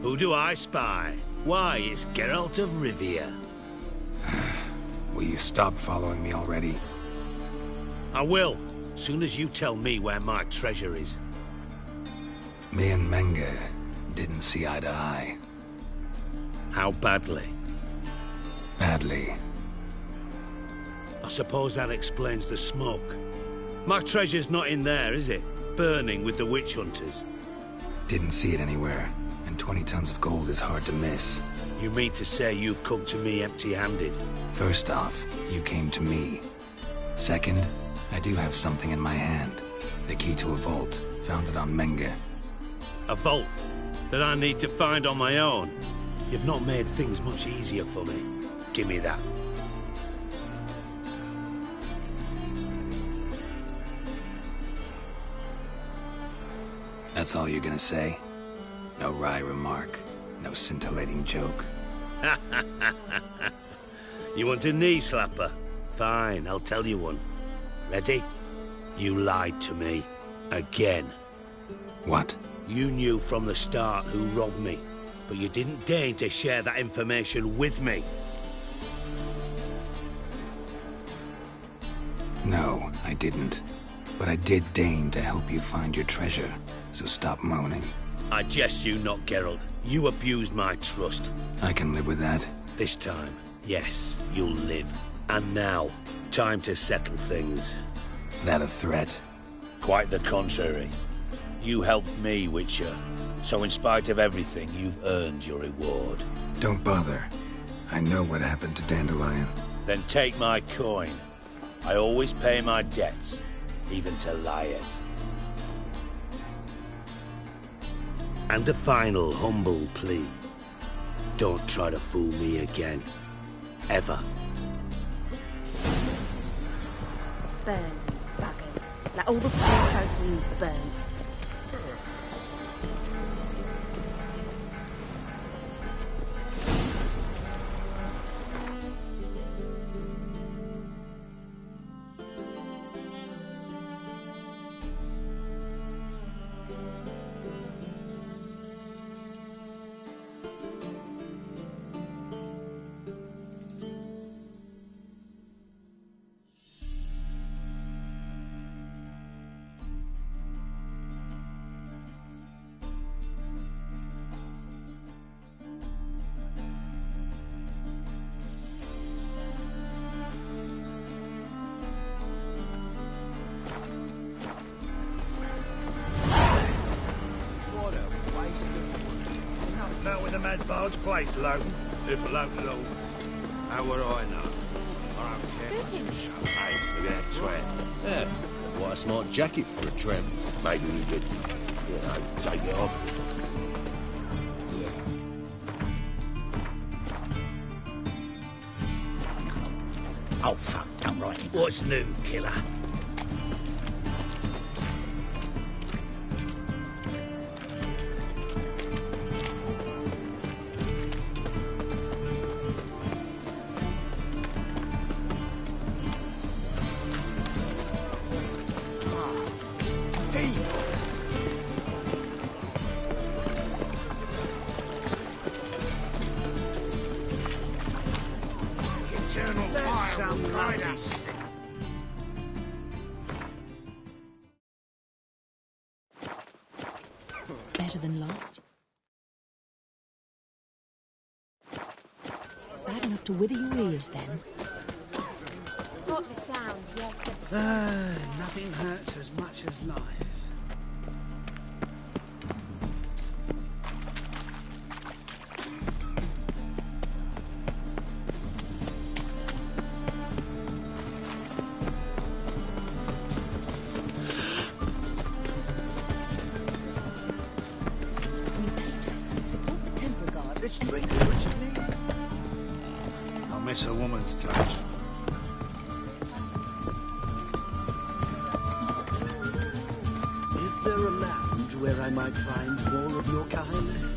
Who do I spy? Why, it's Geralt of Rivia. Will you stop following me already? I will, soon as you tell me where my treasure is. Me and Menge didn't see eye to eye. How badly? Badly. I suppose that explains the smoke. My treasure's not in there, is it? Burning with the witch hunters. Didn't see it anywhere, and 20 tons of gold is hard to miss. You mean to say you've come to me empty-handed? First off, you came to me. Second, I do have something in my hand. The key to a vault, founded on Menge. A vault that I need to find on my own? You've not made things much easier for me. Give me that. That's all you're gonna say? No wry remark, no scintillating joke. You want a knee slapper? Fine, I'll tell you one. Ready? You lied to me. Again. What? You knew from the start who robbed me, but you didn't deign to share that information with me. No, I didn't. But I did deign to help you find your treasure, so stop moaning. I jest you not, Geralt. You abused my trust. I can live with that. This time, yes, you'll live. And now, time to settle things. That a threat? Quite the contrary. You helped me, Witcher. So in spite of everything, you've earned your reward. Don't bother. I know what happened to Dandelion. Then take my coin. I always pay my debts, even to liars. And a final humble plea. Don't try to fool me again. Ever. Burn, buggers. Let all the poor folk use burn. Not with the mad barge place, Logan. If Logan at all. How would I know? I don't care. Hey, look at that tramp. Yeah, what a smart jacket for a tramp. Maybe we could, take it off. Oh, fuck, don't write it. What's new, killer? Eternal fire will guide us. Better than last? Bad enough to wither your ears, then? Got the sound, yes, but Nothing hurts as much as life. We pay taxes, support the Temple Guard. This drink was me. I miss a woman's touch. Is there a land where I might find more of your kind?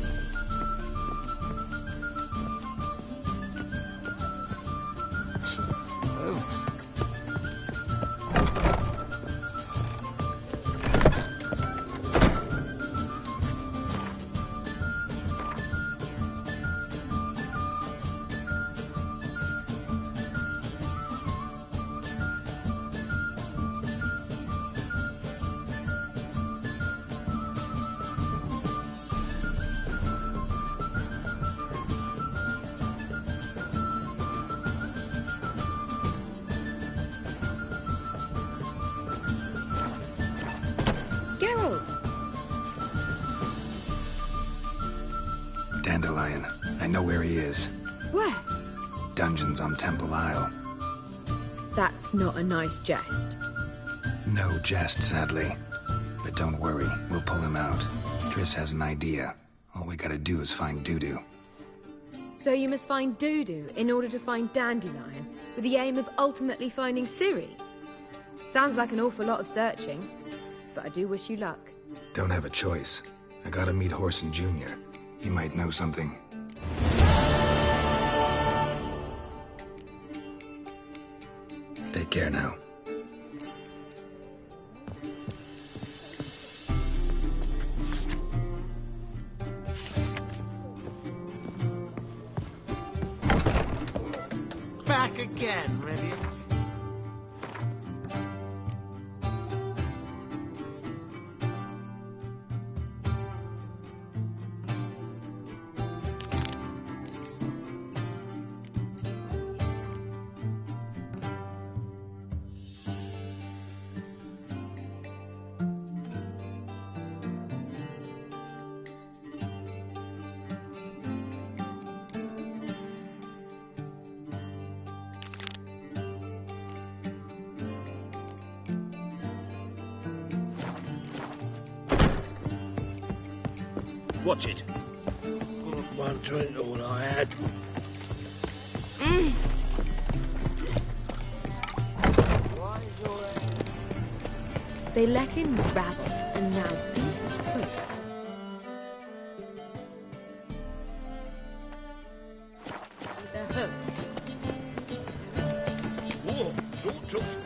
Dandelion. I know where he is. Where? Dungeons on Temple Isle. That's not a nice jest. No jest, sadly. But don't worry, we'll pull him out. Triss has an idea. All we gotta do is find Dudu. So you must find Dudu in order to find Dandelion, with the aim of ultimately finding Ciri? Sounds like an awful lot of searching, but I do wish you luck. Don't have a choice. I gotta meet Horson Jr. He might know something. Take care now. Back again, Rivian. Watch it. One drink, all I had. They let in rabble, and now decent folk. With their hooks. Whoa, don't touch me.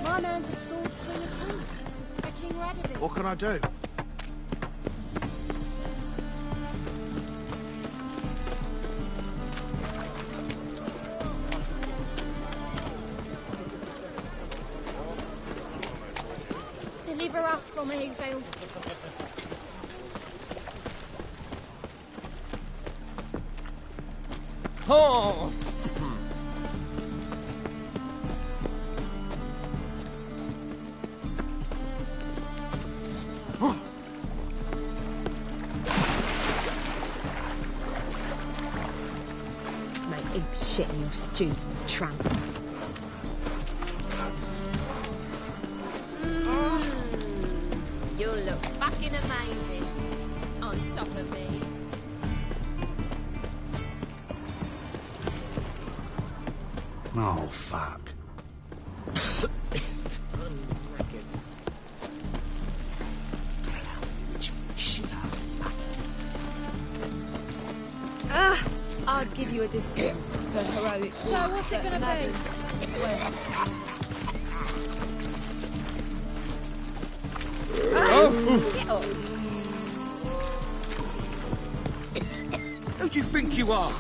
My man's a sword slinger too. A King Radovid. What can I do? Deliver us from evil. Oh! Make heap shit, you stupid tramp. You look fucking amazing. On top of me. Oh, fuck. I'd give you a discount for heroic. So what's it gonna be? Get off. Who do you think you are?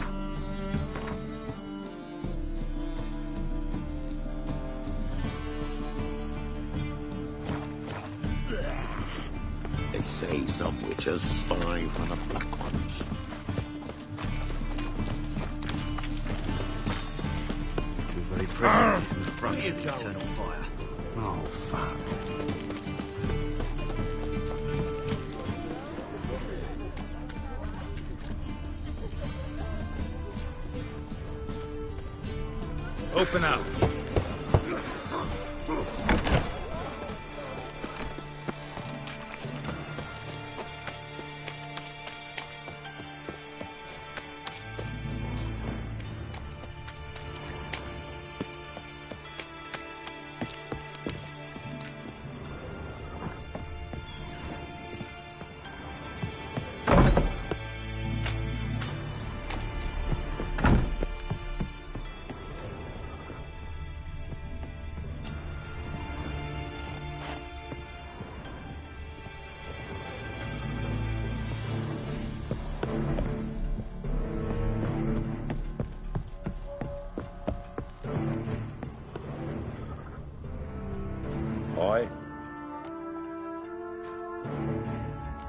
They say some witches spy for the Black Ones. Your very presence is in the front of the eternal fire. Oh, fuck. Open up.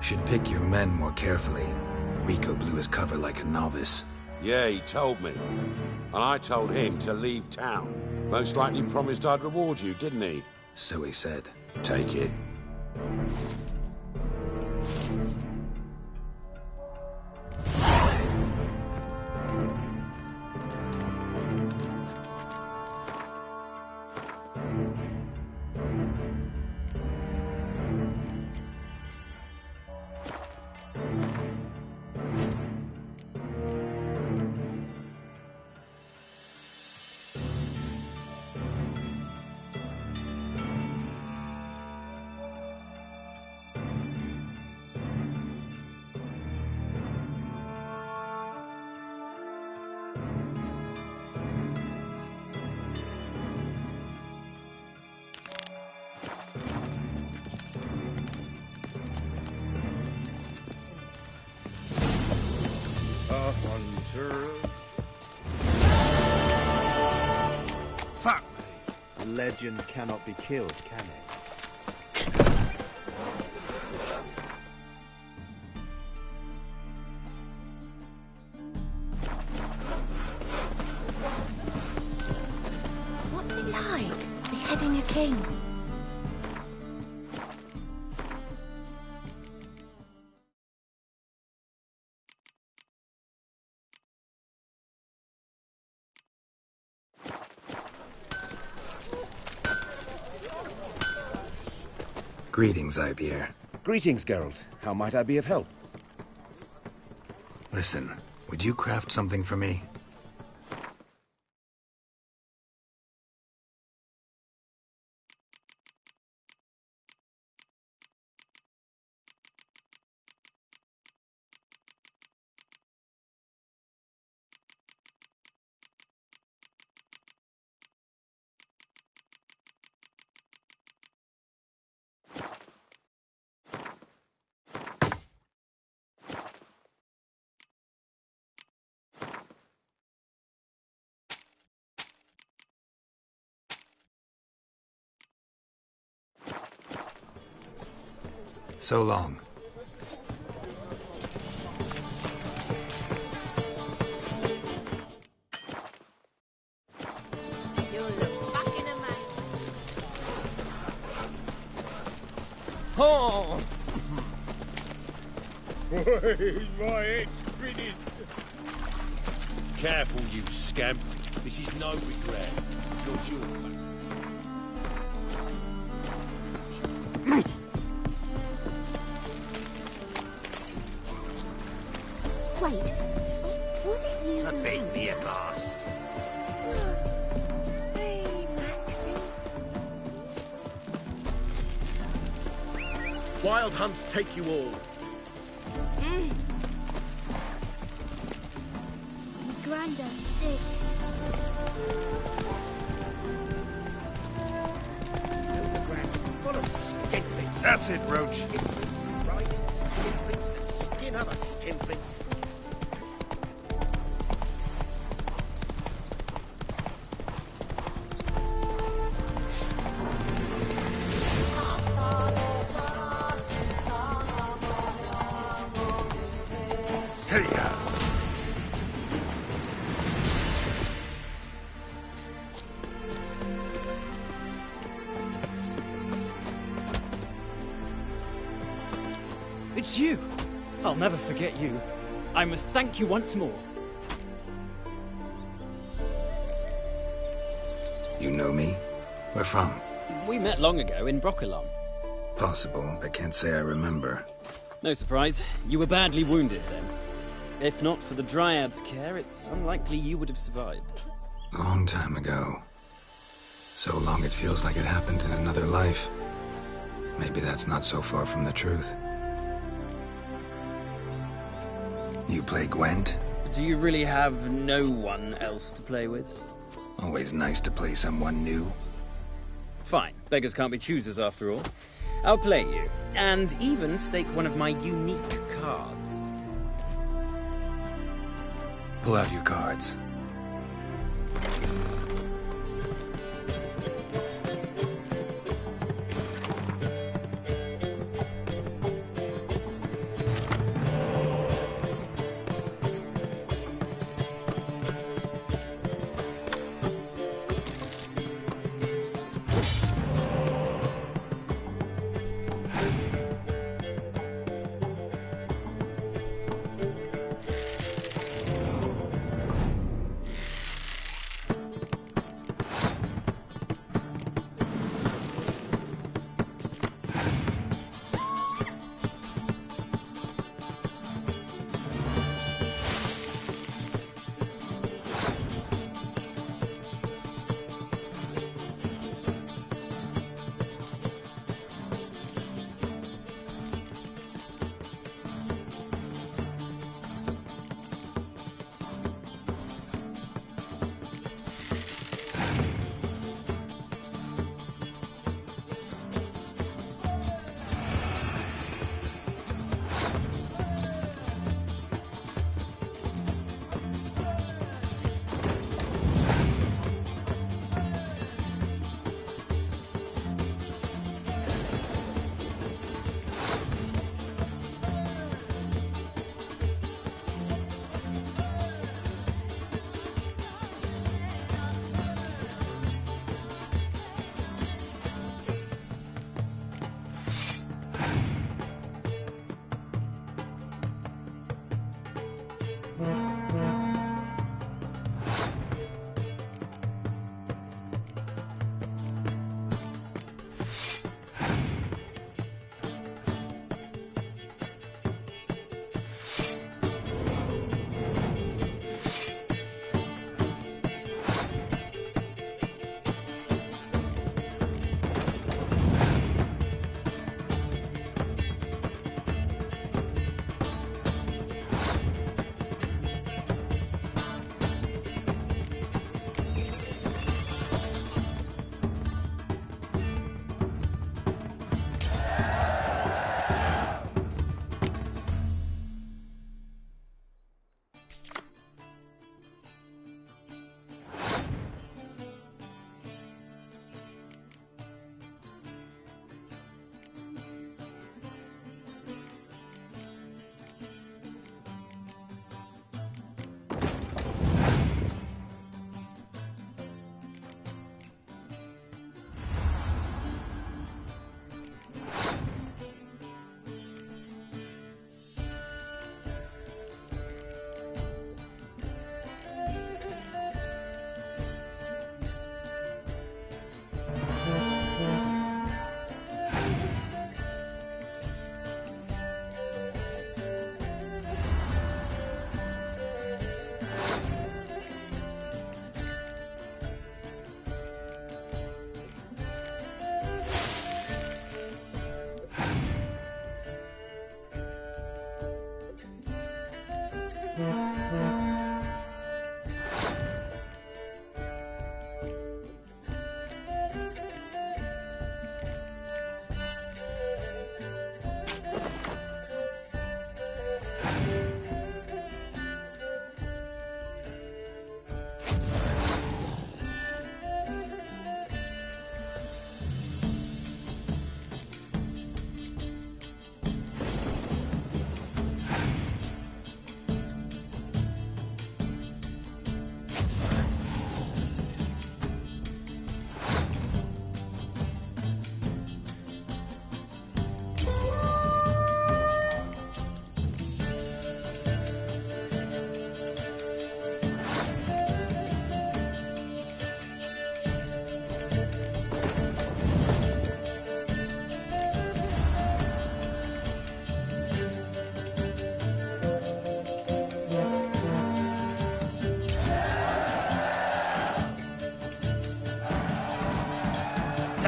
Should pick your men more carefully. Rico blew his cover like a novice. Yeah, he told me. And I told him to leave town. Most likely promised I'd reward you, didn't he? So he said. Take it. Fuck me. The legend cannot be killed, can it? What's it like, beheading a king? Greetings, Ibeer. Greetings, Geralt. How might I be of help? Listen, would you craft something for me? So long. You look fucking amazing. Oh! My head finished. Careful, you scamp. This is no regret. Not your Wild hunt take you all. My granddad's sick. Overground's full of skinflints. That's it, Roach. Skinflints, riding skinflints to skin other skinflints. Hey, It's you! I'll never forget you. I must thank you once more. You know me? Where from? We met long ago in Broccolon. Possible, but can't say I remember. No surprise, you were badly wounded then. If not for the Dryad's care, it's unlikely you would have survived. Long time ago. So long it feels like it happened in another life. Maybe that's not so far from the truth. You play Gwent? Do you really have no one else to play with? Always nice to play someone new. Fine. Beggars can't be choosers after all. I'll play you, and even stake one of my unique cards. Pull out your cards.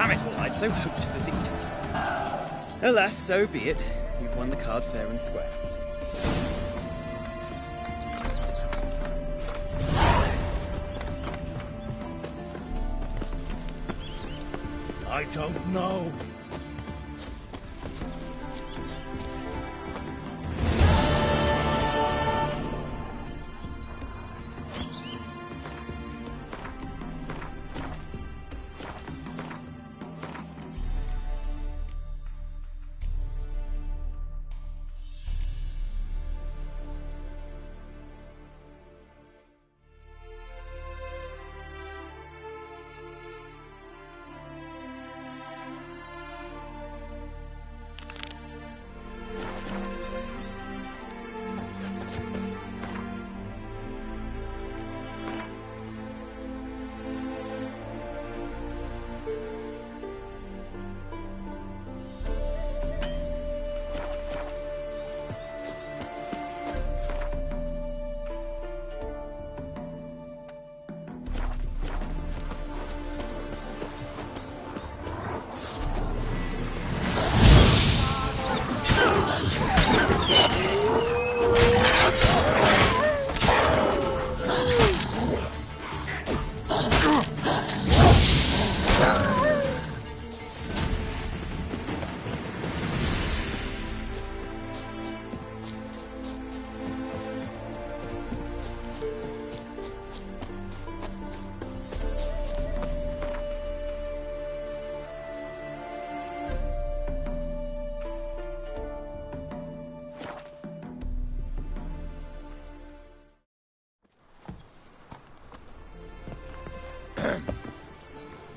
Damn it all, I'd so hoped for victory. Alas, so be it. You've won the card fair and square. I don't know.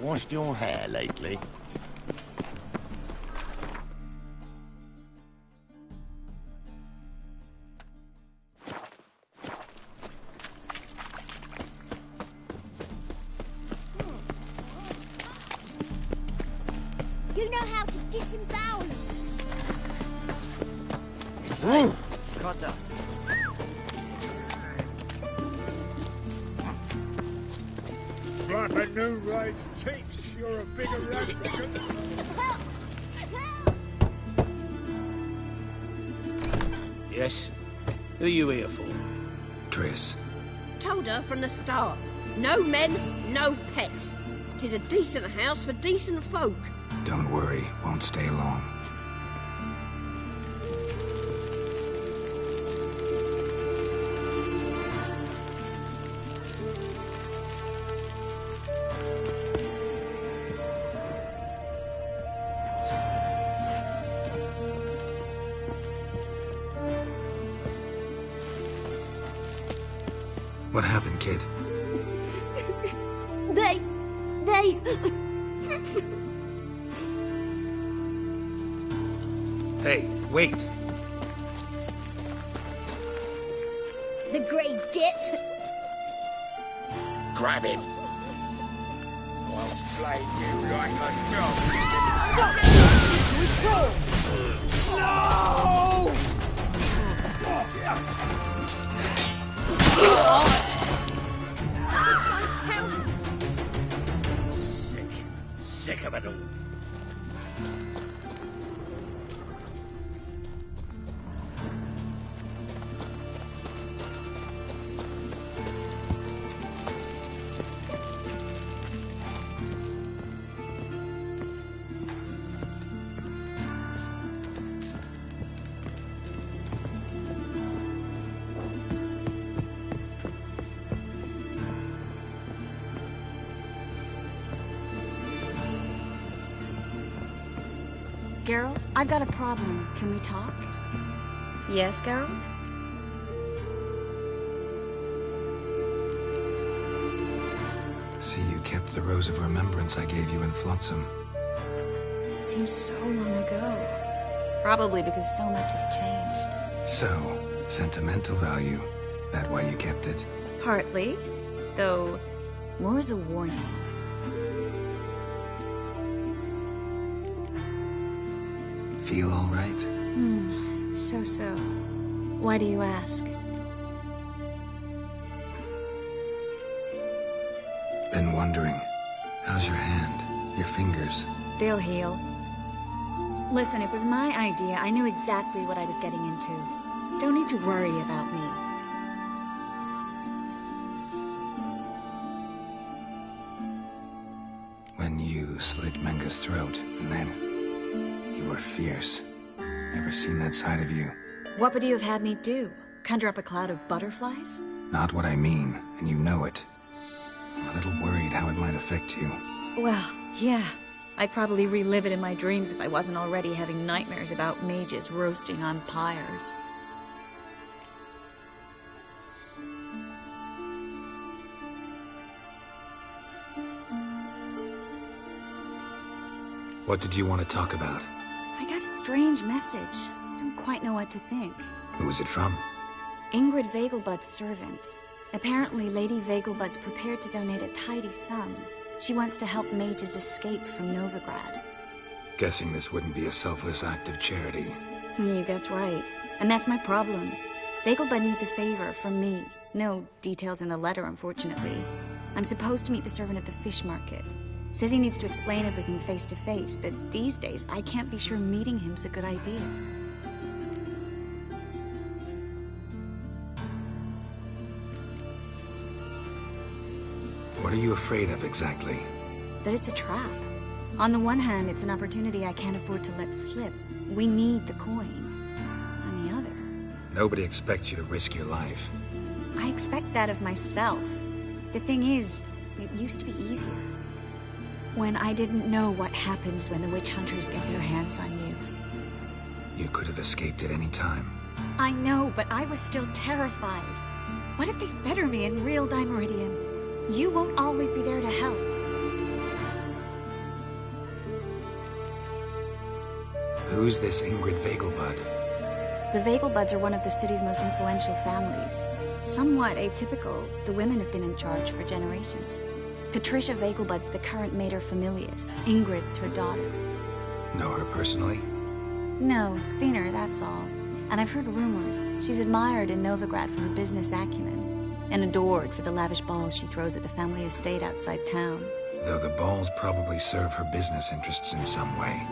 Washed your hair lately? You know how to disembowel Ooh. Got that. Flapper new rice cheeks. You're a bigger rat. Yes? Who are you here for? Triss. Told her from the start. No men, no pets. 'Tis a decent house for decent folk. Don't worry, won't stay long. What happened, kid? They... Hey, wait! The grey git. Grab him. I'll flay you like a dog. Stop it! We saw! No! Sick of it all. Geralt, I've got a problem. Can we talk? Yes, Geralt? See, you kept the Rose of Remembrance I gave you in Flotsam. Seems so long ago. Probably because so much has changed. So, sentimental value. That why you kept it? Partly. Though, more as a warning. Feel all right? So. Why do you ask? Been wondering. How's your hand? Your fingers. They'll heal. Listen, it was my idea. I knew exactly what I was getting into. Don't need to worry about me. When you slit Menga's throat, and then... you were fierce. Never seen that side of you. What would you have had me do? Conjure up a cloud of butterflies? Not what I mean, and you know it. I'm a little worried how it might affect you. Well, yeah. I'd probably relive it in my dreams if I wasn't already having nightmares about mages roasting on pyres. What did you want to talk about? I got a strange message. I don't quite know what to think. Who was it from? Ingrid Vegelbud's servant. Apparently, Lady Vegelbud's prepared to donate a tidy sum. She wants to help mages escape from Novigrad. Guessing this wouldn't be a selfless act of charity. You guess right. And that's my problem. Vegelbud needs a favor from me. No details in the letter, unfortunately. I'm supposed to meet the servant at the fish market. Says he needs to explain everything face to face, but these days I can't be sure meeting him's a good idea. What are you afraid of exactly? That it's a trap. On the one hand, it's an opportunity I can't afford to let slip. We need the coin. On the other... Nobody expects you to risk your life. I expect that of myself. The thing is, it used to be easier. When I didn't know what happens when the witch hunters get their hands on you. You could have escaped at any time. I know, but I was still terrified. What if they fetter me in real Dimeridium? You won't always be there to help. Who's this Ingrid Vegelbud? The Vegelbuds are one of the city's most influential families. Somewhat atypical, the women have been in charge for generations. Patricia Vegelbud's the current mater familias. Ingrid's her daughter. Know her personally? No, seen her, that's all. And I've heard rumors. She's admired in Novigrad for her business acumen. And adored for the lavish balls she throws at the family estate outside town. Though the balls probably serve her business interests in some way.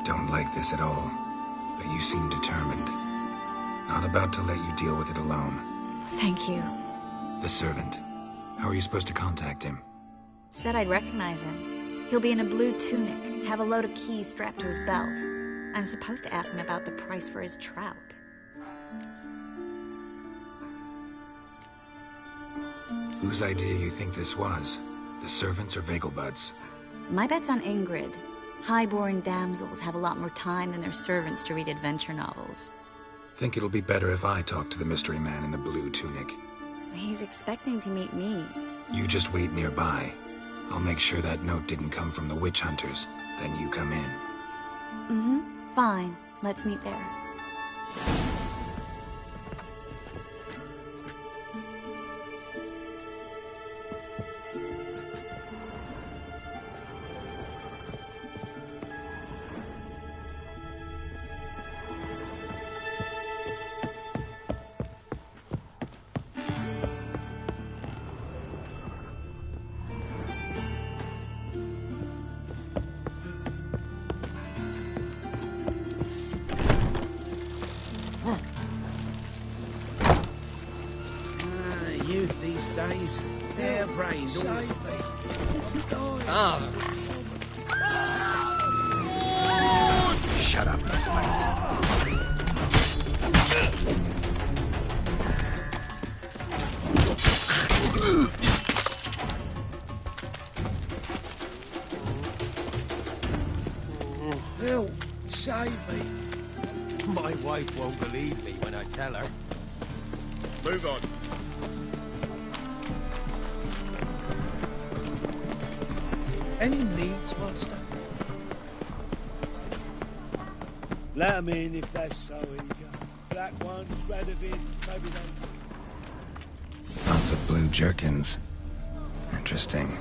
Don't like this at all, but you seem determined. Not about to let you deal with it alone. Thank you. The servant. How are you supposed to contact him? Said I'd recognize him. He'll be in a blue tunic, have a load of keys strapped to his belt. I'm supposed to ask him about the price for his trout. Whose idea you think this was? The servants or Vegelbud's? My bet's on Ingrid. High-born damsels have a lot more time than their servants to read adventure novels. Think it'll be better if I talk to the mystery man in the blue tunic. He's expecting to meet me. You just wait nearby. I'll make sure that note didn't come from the witch hunters. Then you come in. Mm-hmm. Fine. Let's meet there. Youth these days, their brains Save me. Shut up and fight. Help! Save me! My wife won't believe me when I tell her. Move on. Any needs, Master? Let 'em in if they're so eager. Black ones, red of it, maybe they... Lots of blue jerkins. Interesting.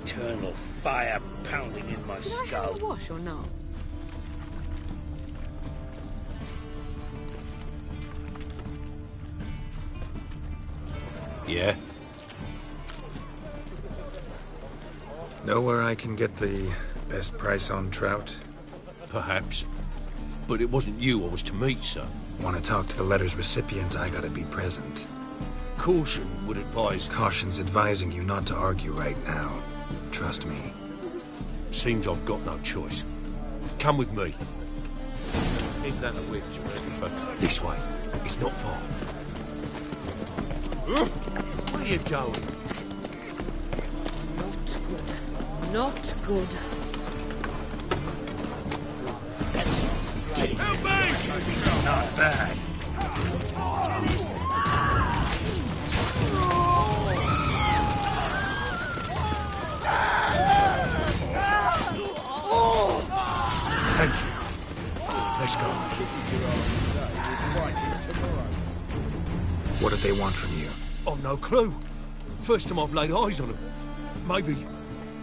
eternal fire pounding in my skull. Did I have a wash or not? Yeah? Know where I can get the best price on trout? Perhaps. But it wasn't you I was to meet, sir. Want to talk to the letter's recipient, I gotta be present. Caution would advise... Caution's advising you not to argue right now. Trust me. Seems I've got no choice. Come with me. Is that a witch or anything? This way. It's not far. Where are you going? Not good. Help me! Not bad. Thank you. Let's go. What did they want from you? I've no clue. First time I've laid eyes on them. Maybe...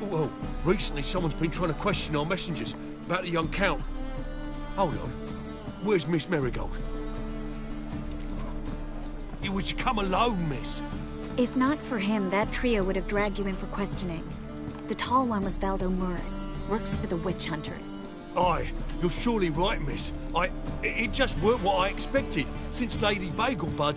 Well, recently someone's been trying to question our messengers about the young Count. Hold on. Where's Miss Marigold? You was to come alone, miss. If not for him, that trio would have dragged you in for questioning. The tall one was Valdo Muris. Works for the witch hunters. Aye, you're surely right, miss. It just weren't what I expected, since Lady Vegelbud...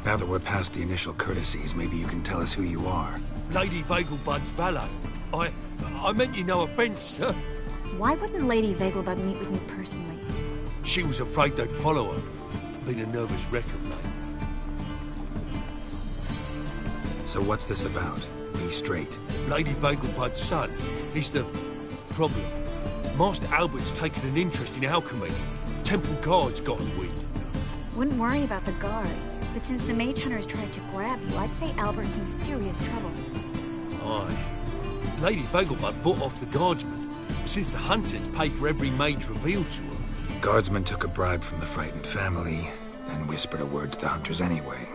Now that we're past the initial courtesies, maybe you can tell us who you are. Lady Vegelbud's valet. I meant you no offence, sir. Why wouldn't Lady Vegelbud meet with me personally? She was afraid they'd follow her. Been a nervous wreck of late. So what's this about? Be straight. Lady Vegelbud's son. He's the problem. Master Albert's taken an interest in alchemy. Temple Guard's gotten wind. Wouldn't worry about the guard. But since the mage hunters tried to grab you, I'd say Albert's in serious trouble. Aye. Lady Vegelbud bought off the guardsman, since the hunters pay for every mage revealed to them. Guardsman took a bribe from the frightened family, then whispered a word to the hunters anyway.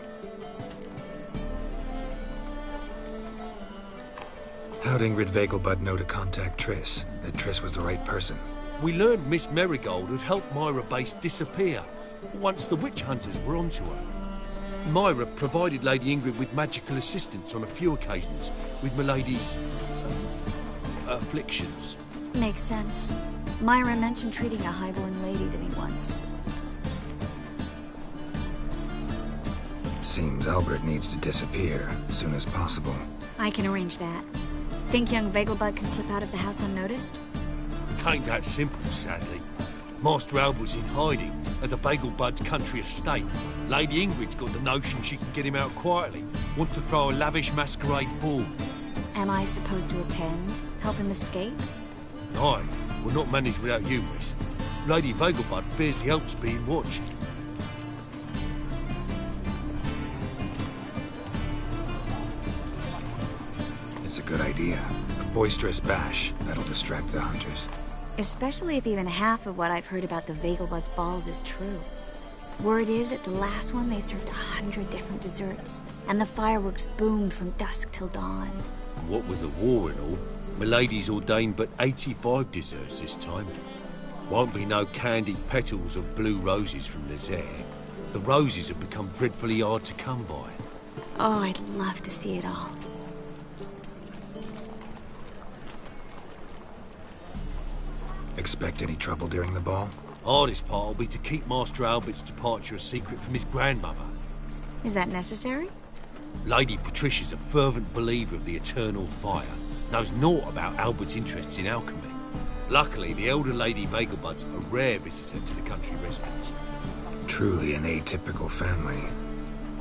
How'd Ingrid Vegelbud know to contact Triss? That Triss was the right person? We learned Miss Marigold had helped Myra Base disappear, once the witch hunters were onto her. Myra provided Lady Ingrid with magical assistance on a few occasions with Milady's... afflictions. Makes sense. Myra mentioned treating a highborn lady to me once. Seems Albert needs to disappear as soon as possible. I can arrange that. Think young Vegelbud can slip out of the house unnoticed? Tain't that simple, sadly. Master Albert's in hiding at the Vegelbud's country estate. Lady Ingrid's got the notion she can get him out quietly. Wants to throw a lavish masquerade ball. Am I supposed to attend? Help him escape? Aye, we'll not manage without you, miss. Lady Vegelbud fears the help's being watched. It's a good idea. A boisterous bash. That'll distract the hunters. Especially if even half of what I've heard about the Vegelbud's balls is true. Word is, at the last one they served 100 different desserts, and the fireworks boomed from dusk till dawn. What with the war and all, Milady's ordained but 85 desserts this time. Won't be no candied petals of blue roses from Lazaire. The roses have become dreadfully hard to come by. Oh, I'd love to see it all. Expect any trouble during the ball? Hardest part will be to keep Master Albert's departure a secret from his grandmother. Is that necessary? Lady Patricia's a fervent believer of the eternal fire. Knows naught about Albert's interests in alchemy. Luckily, the elder Lady Vegelbud's a rare visitor to the country residence. Truly an atypical family.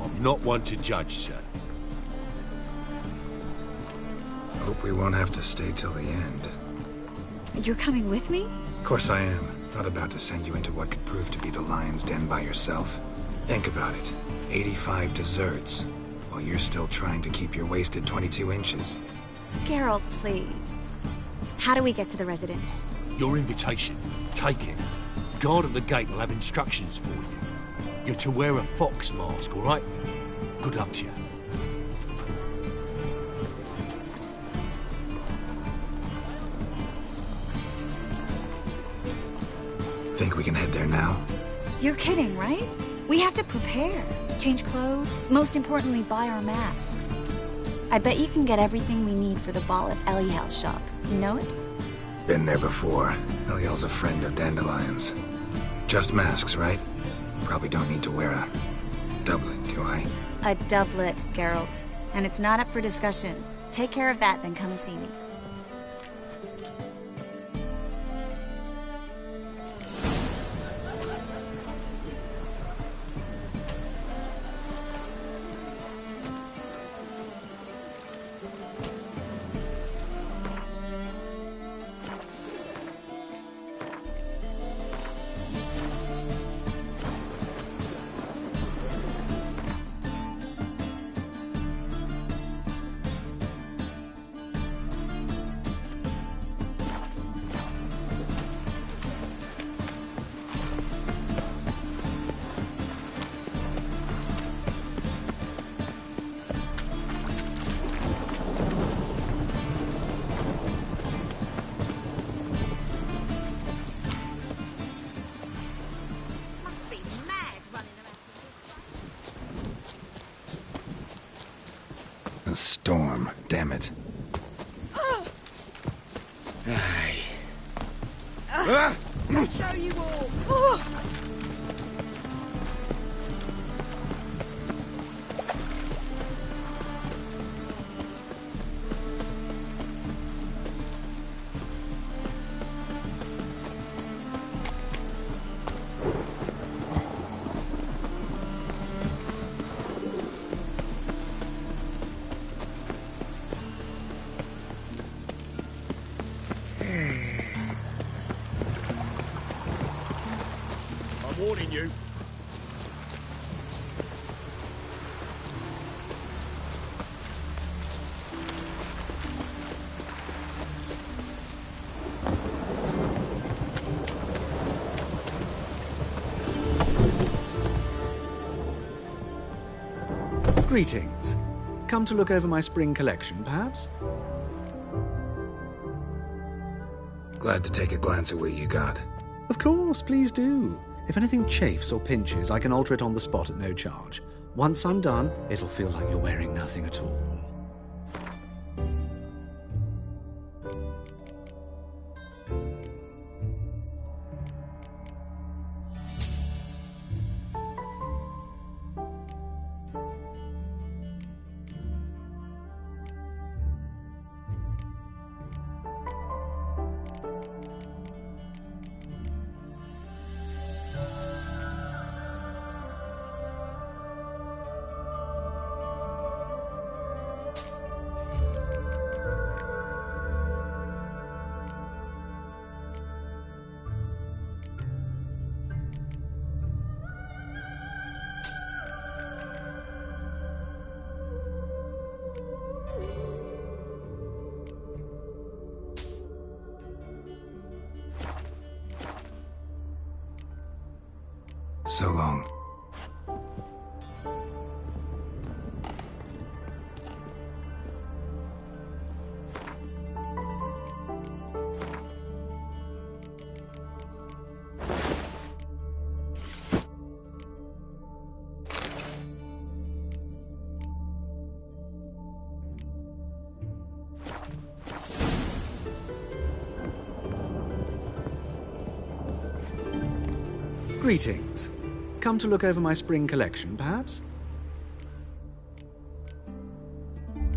I'm not one to judge, sir. Hope we won't have to stay till the end. You're coming with me? Of course I am. Not about to send you into what could prove to be the lion's den by yourself. Think about it. 85 desserts, while you're still trying to keep your waist at 22 inches. Geralt, please. How do we get to the residence? Your invitation. Take it. Guard at the gate will have instructions for you. You're to wear a fox mask, all right? Good luck to you. Think we can head there now? You're kidding, right? We have to prepare. Change clothes, most importantly, buy our masks. I bet you can get everything we need for the ball at Eliel's shop. You know it? Been there before. Eliel's a friend of Dandelion's. Just masks, right? Probably don't need to wear a doublet, do I? A doublet, Geralt. And it's not up for discussion. Take care of that, then come and see me. A storm, damn it. I'll show you all. I'm warning you. Greetings. Come to look over my spring collection, perhaps? Glad to take a glance at what you got. Of course, please do. If anything chafes or pinches, I can alter it on the spot at no charge. Once I'm done, it'll feel like you're wearing nothing at all. So long. Greetings. Come to look over my spring collection, perhaps?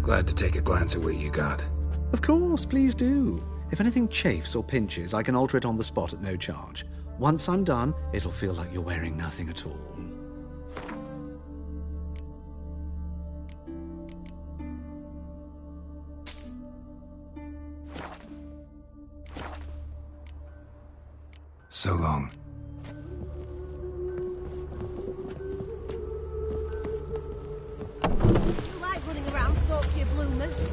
Glad to take a glance at what you got. Of course, please do. If anything chafes or pinches, I can alter it on the spot at no charge. Once I'm done, it'll feel like you're wearing nothing at all. So long. You like running around, talk to your bloomers.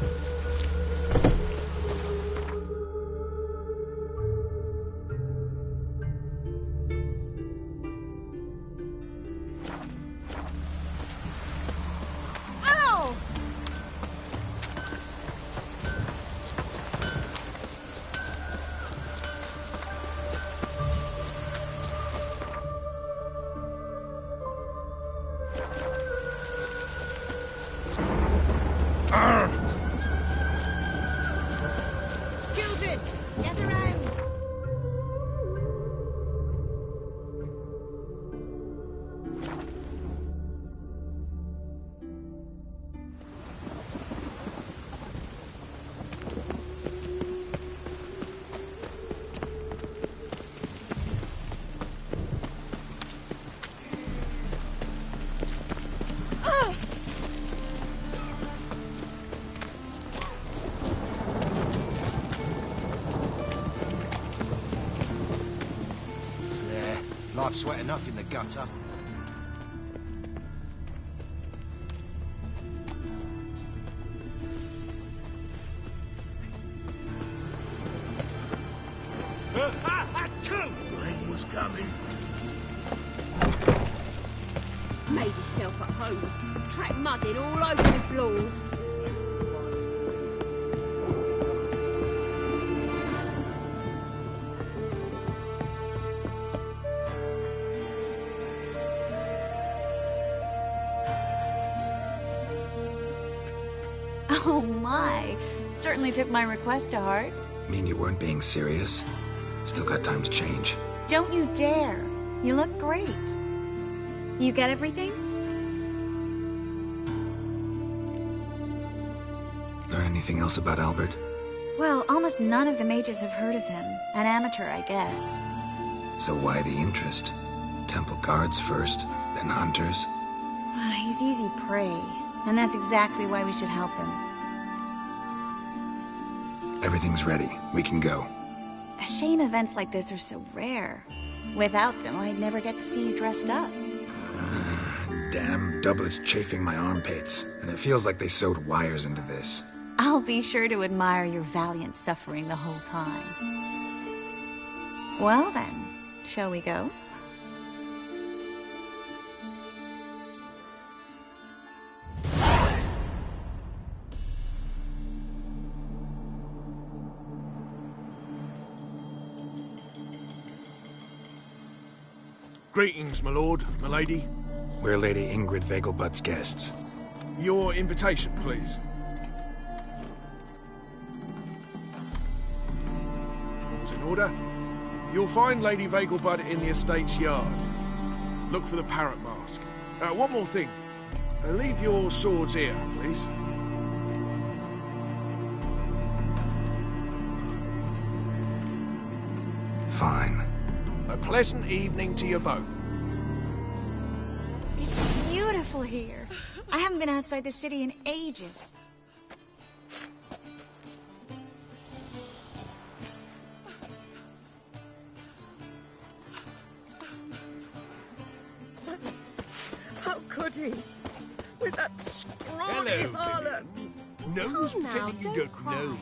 I've sweat enough in the gutter. Rain was coming. Made yourself at home. Track mud in all over the floors. Oh my. Certainly took my request to heart. Mean you weren't being serious? Still got time to change. Don't you dare. You look great. You get everything? Learn anything else about Albert? Well, almost none of the mages have heard of him. An amateur, I guess. So why the interest? Temple guards first, then hunters? He's easy prey, and that's exactly why we should help him. Everything's ready. We can go. A shame events like this are so rare. Without them, I'd never get to see you dressed up. Damn doublets chafing my armpits, and it feels like they sewed wires into this. I'll be sure to admire your valiant suffering the whole time. Well then, shall we go? Greetings, my lord, my lady. We're Lady Ingrid Vegelbud's guests. Your invitation, please. All's in order. You'll find Lady Vegelbud in the estate's yard. Look for the parrot mask. One more thing. Leave your swords here, please. Fine. A pleasant evening to you both. It's beautiful here. I haven't been outside the city in ages. How could he? With that scrawny harlot! No use Come now, pretending you don't cry. know me.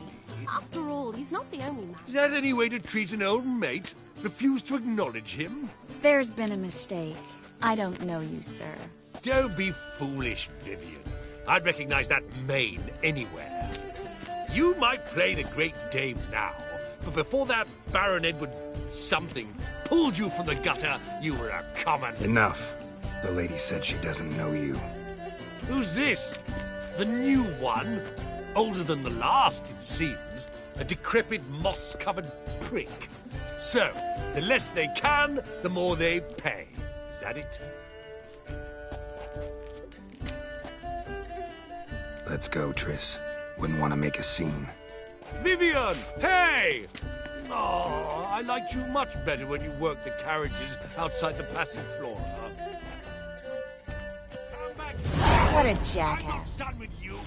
After all, he's not the only man. Is that any way to treat an old mate? Refuse to acknowledge him? There's been a mistake. I don't know you, sir. Don't be foolish, Vivian. I'd recognize that mane anywhere. You might play the great dame now, but before that Baron Edward something pulled you from the gutter, you were a common... Enough. The lady said she doesn't know you. Who's this? The new one? Older than the last, it seems. A decrepit, moss-covered prick. So, the less they can, the more they pay. Is that it? Let's go, Triss. Wouldn't want to make a scene. Vivian! Hey! Oh, I liked you much better when you worked the carriages outside the Passiflora. What a jackass. I'm not done with you.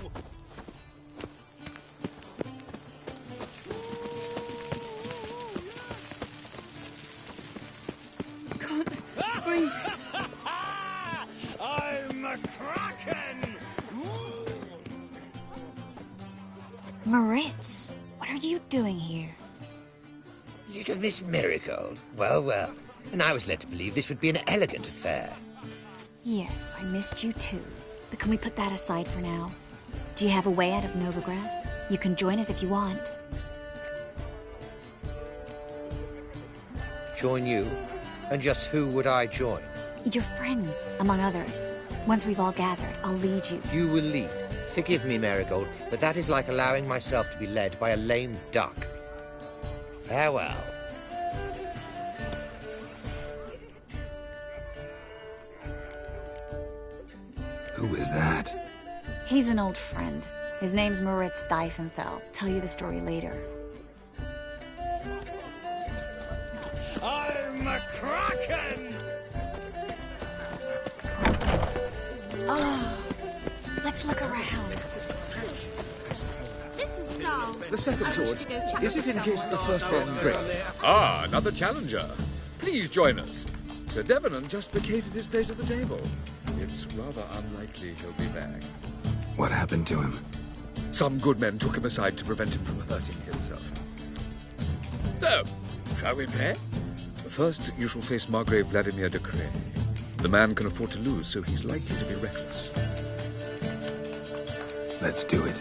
Can't breathe. I'm a kraken! Moritz, what are you doing here? Little Miss Marigold. Well, well. And I was led to believe this would be an elegant affair. Yes, I missed you too. But can we put that aside for now? Do you have a way out of Novigrad? You can join us if you want. Join you? And just who would I join? Your friends, among others. Once we've all gathered, I'll lead you. You will lead. Forgive me, Marigold, but that is like allowing myself to be led by a lame duck. Farewell. Who is that? He's an old friend. His name's Moritz Diefenthal. Tell you the story later. I'm a kraken! Oh, let's look around. This is dull. The second I wish sword. to go chuck Is it in it case the somewhere. first one breaks? Ah, another challenger. Please join us. Sir Devenant just vacated his place at the table. It's rather unlikely he'll be back. What happened to him? Some good men took him aside to prevent him from hurting himself. So, shall we play? First, you shall face Margrave Vladimir de Cray. The man can afford to lose, so he's likely to be reckless. Let's do it.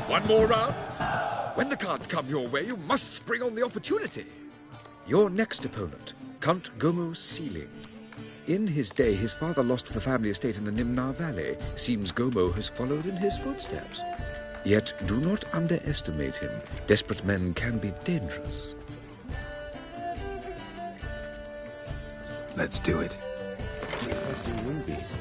One more round? When the cards come your way, you must spring on the opportunity. Your next opponent, Count Gomu Sealing. In his day, his father lost the family estate in the Nimnar Valley. Seems Gomo has followed in his footsteps. Yet do not underestimate him. Desperate men can be dangerous. Let's do it. Requesting rubies.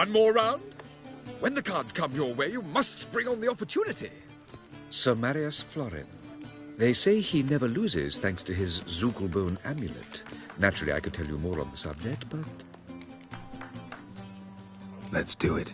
One more round? When the cards come your way, you must spring on the opportunity. Sir Marius Florin, They say he never loses thanks to his Zugelbone amulet. Naturally, I could tell you more on the subject, but... Let's do it.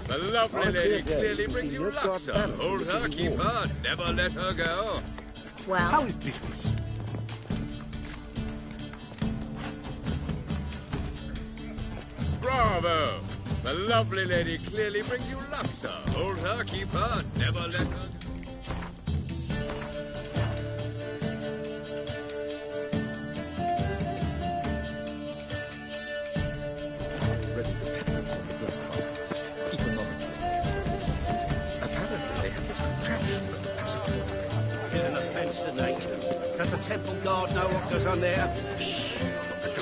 The lovely lady clearly brings you luck, sir. Hold her, keep her, never let her go. Well... How is business? Bravo! The lovely lady clearly brings you luck, sir. Hold her, keep her, never let her... Does the temple guard know what goes on there? Shh! You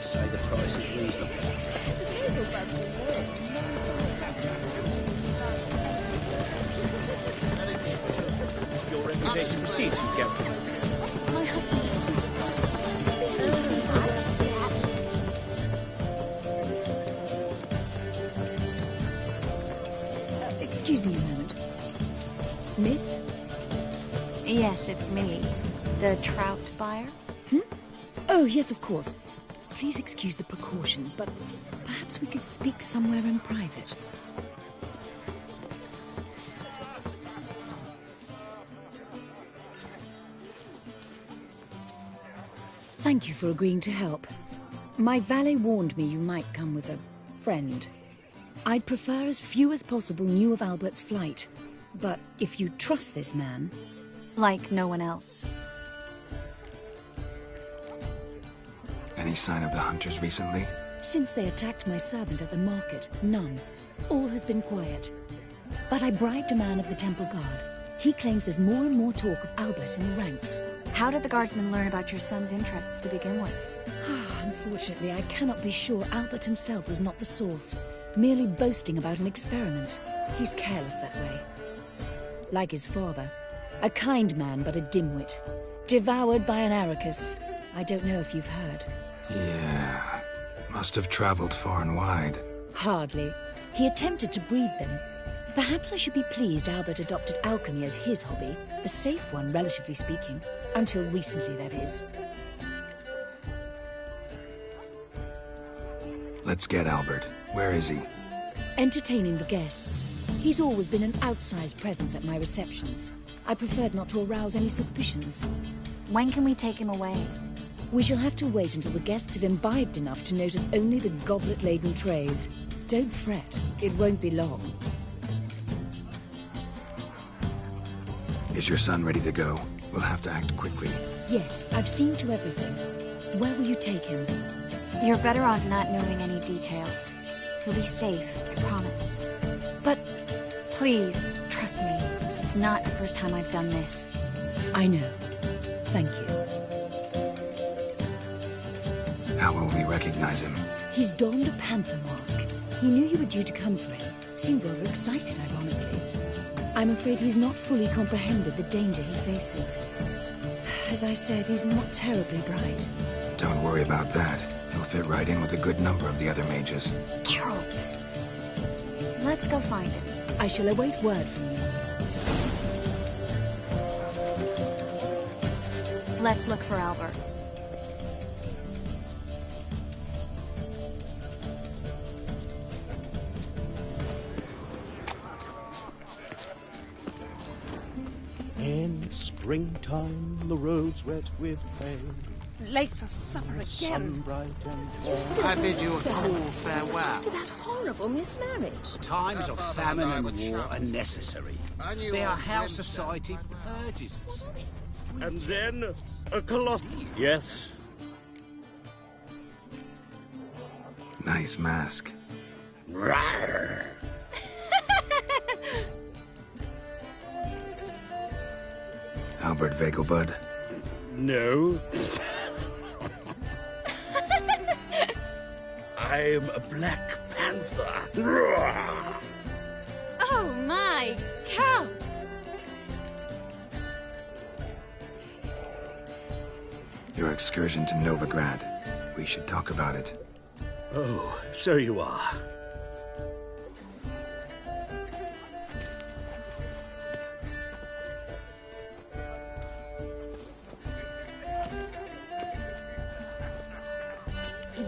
say the price is reasonable. Your reputation precedes you, Gary. My husband is super... Excuse me a moment. Miss? Yes, it's me. The trout buyer? Oh, yes, of course. Please excuse the precautions, but perhaps we could speak somewhere in private. Thank you for agreeing to help. My valet warned me you might come with a friend. I'd prefer as few as possible knew of Albert's flight. But if you trust this man... Like no one else. Any sign of the hunters recently? Since they attacked my servant at the market, none. All has been quiet. But I bribed a man of the Temple Guard. He claims there's more and more talk of Albert in the ranks. How did the guardsmen learn about your son's interests to begin with? Unfortunately, I cannot be sure Albert himself was not the source, merely boasting about an experiment. He's careless that way. Like his father. A kind man, but a dimwit. Devoured by an Arrakis. I don't know if you've heard. Yeah. Must have traveled far and wide. Hardly. He attempted to breed them. Perhaps I should be pleased Albert adopted alchemy as his hobby. A safe one, relatively speaking. Until recently, that is. Let's get Albert. Where is he? Entertaining the guests. He's always been an outsized presence at my receptions. I preferred not to arouse any suspicions. When can we take him away? We shall have to wait until the guests have imbibed enough to notice only the goblet-laden trays. Don't fret. It won't be long. Is your son ready to go? We'll have to act quickly. Yes, I've seen to everything. Where will you take him? You're better off not knowing any details. He'll be safe, I promise. But... Please, trust me. It's not the first time I've done this. I know. Thank you. How will we recognize him? He's donned a panther mask. He knew you were due to come for him. Seemed rather excited, ironically. I'm afraid he's not fully comprehended the danger he faces. As I said, he's not terribly bright. Don't worry about that. He'll fit right in with a good number of the other mages. Geralt! Let's go find him. I shall await word from you. Let's look for Albert. In springtime, the roads wet with rain. Late for supper again. Sun bright and You still I bid you a sit cool down farewell. After that horrible mismarriage. Times of famine and war are necessary. They are how society purges itself. And then a colossal... Yes? Nice mask. Rawr. Albert Vegelbud? No. I'm a Black Panther. Oh my, Count! Your excursion to Novigrad. We should talk about it. Oh, so you are.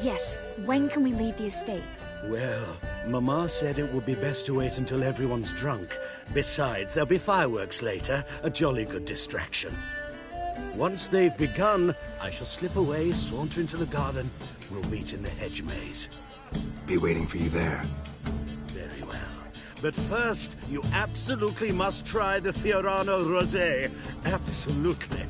Yes, when can we leave the estate? Well, Mama said it would be best to wait until everyone's drunk. Besides, there'll be fireworks later, a jolly good distraction. Once they've begun, I shall slip away, saunter into the garden. We'll meet in the hedge maze. Be waiting for you there. Very well. But first, you absolutely must try the Fiorano Rosé. Absolutely.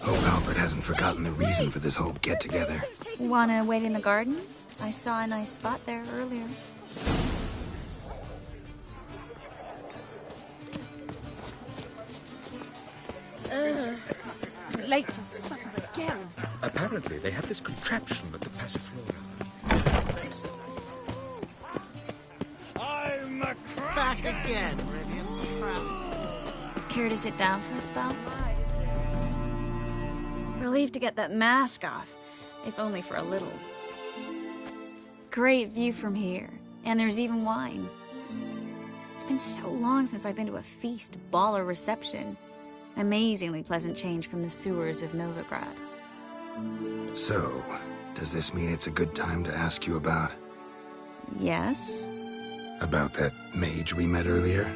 Hope Albert hasn't forgotten the reason for this whole get-together. Wanna wait in the garden? I saw a nice spot there earlier. Late for supper again. Apparently, they have this contraption at the Passiflora. I'm a cracker! Back again, Rivian. Care to sit down for a spell? Relieved to get that mask off, if only for a little. Great view from here. And there's even wine. It's been so long since I've been to a feast, ball, or reception. Amazingly pleasant change from the sewers of Novigrad. So, does this mean it's a good time to ask you about? Yes? About that mage we met earlier?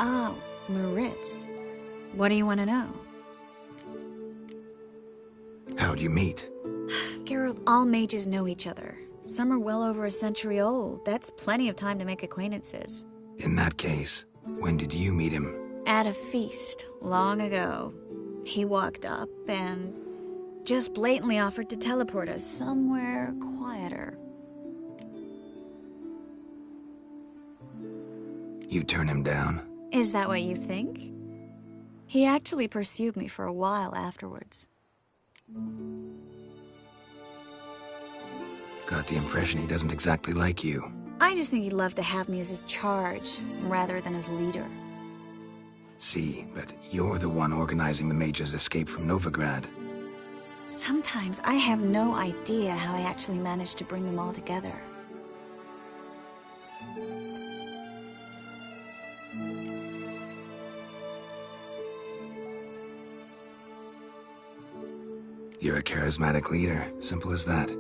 Oh, Maritz. What do you want to know? How'd you meet? Geralt, all mages know each other. Some are well over a century old. That's plenty of time to make acquaintances. In that case, when did you meet him? At a feast, long ago. He walked up and just blatantly offered to teleport us somewhere quieter. You turn him down? Is that what you think? He actually pursued me for a while afterwards. Got the impression he doesn't exactly like you. I just think he'd love to have me as his charge, rather than as leader. See, but you're the one organizing the mage's escape from Novigrad. Sometimes I have no idea how I actually managed to bring them all together. You're a charismatic leader, simple as that.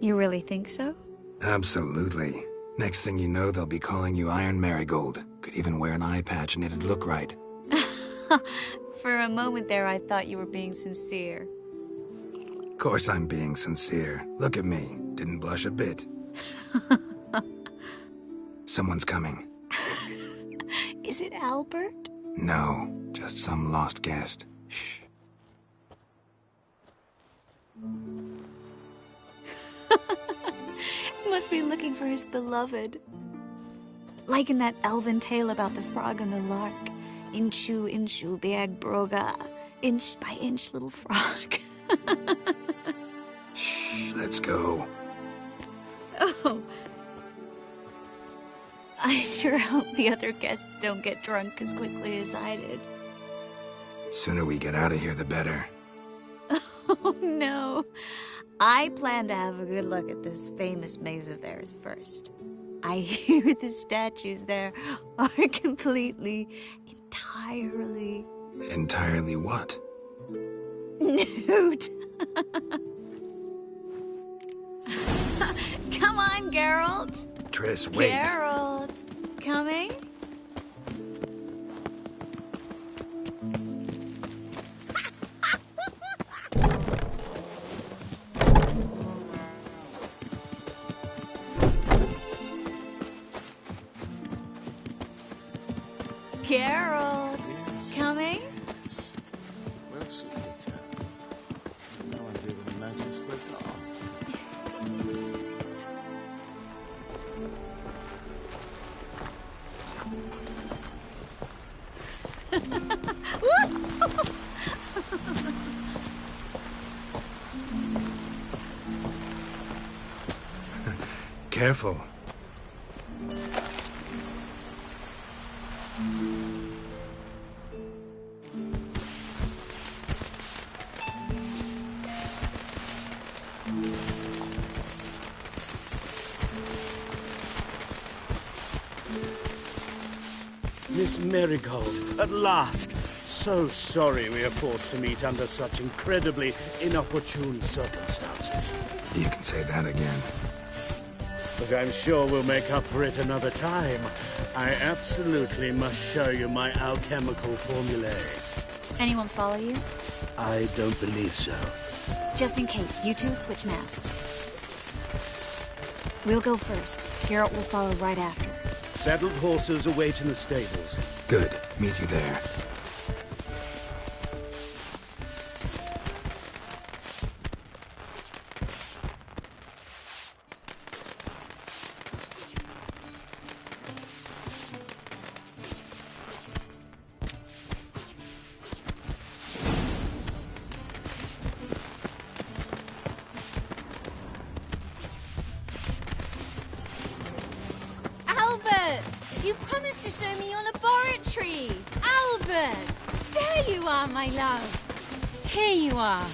You really think so? Absolutely. Next thing you know, they'll be calling you Iron Marigold. Could even wear an eye patch and it'd look right. For a moment there, I thought you were being sincere. Of course I'm being sincere. Look at me. Didn't blush a bit. Someone's coming. Is it Albert? No, just some lost guest. Shh. Must be looking for his beloved. Like in that elven tale about the frog and the lark. Inchu, inchu, beag broga. Inch by inch, little frog. Shh, let's go. Oh. I sure hope the other guests don't get drunk as quickly as I did. Sooner we get out of here, the better. Oh, no. I plan to have a good look at this famous maze of theirs first. I hear the statues there are completely, entirely... Entirely what? Nude. Come on, Geralt. Triss, wait. Geralt, coming? Geralt, coming? We'll see later. No idea what the notice we've Careful. Miss Marigold, at last. So sorry we are forced to meet under such incredibly inopportune circumstances. You can say that again. But I'm sure we'll make up for it another time. I absolutely must show you my alchemical formulae. Anyone follow you? I don't believe so. Just in case, you two switch masks. We'll go first. Geralt will follow right after. Saddled horses await in the stables. Good. Meet you there. You promised to show me your laboratory! Albert! There you are, my love! Here you are.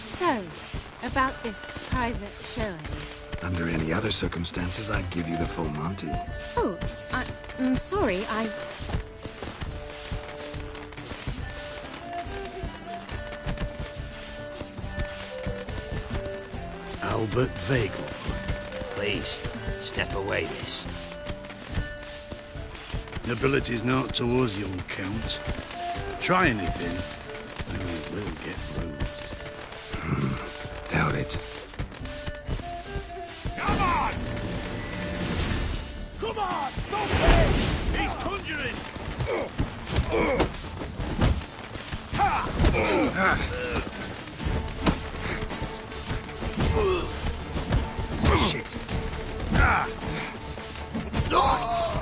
So, about this private showing. Under any other circumstances, I'd give you the full Monty. Oh, I'm sorry, Albert Vagel. Please, step away, miss. Nobility's not towards young Count. Try anything, and you will get bruised. Doubt it. Come on! Come on! Don't play! He's conjuring! Shit. Lights!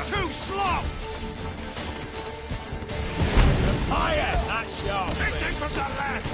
Too slow! Higher! That's sharp! Hitting from the left!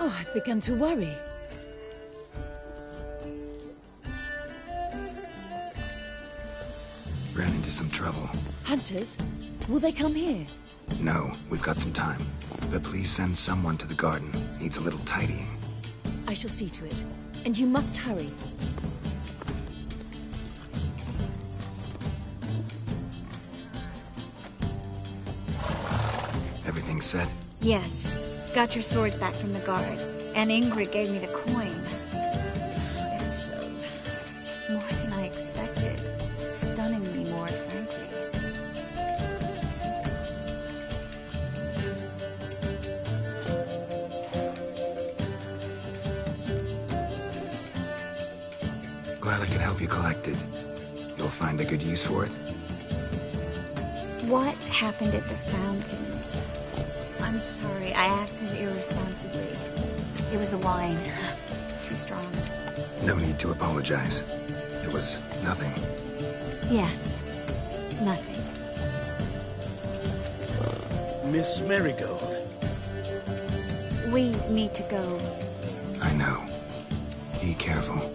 Oh, I've begun to worry. Ran into some trouble. Hunters? Will they come here? No, we've got some time. But please send someone to the garden. Needs a little tidying. I shall see to it. And you must hurry. everything set? Yes. Got your swords back from the guard. And Ingrid gave me the coin. It's more than I expected. Stunningly more, frankly. Glad I could help you collect it. You'll find a good use for it? What happened at the fountain? I'm sorry, I acted irresponsibly. It was the wine. Too strong. No need to apologize. It was nothing. Yes. Nothing. Miss Marigold. We need to go. I know. Be careful.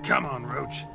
Come on, Roach.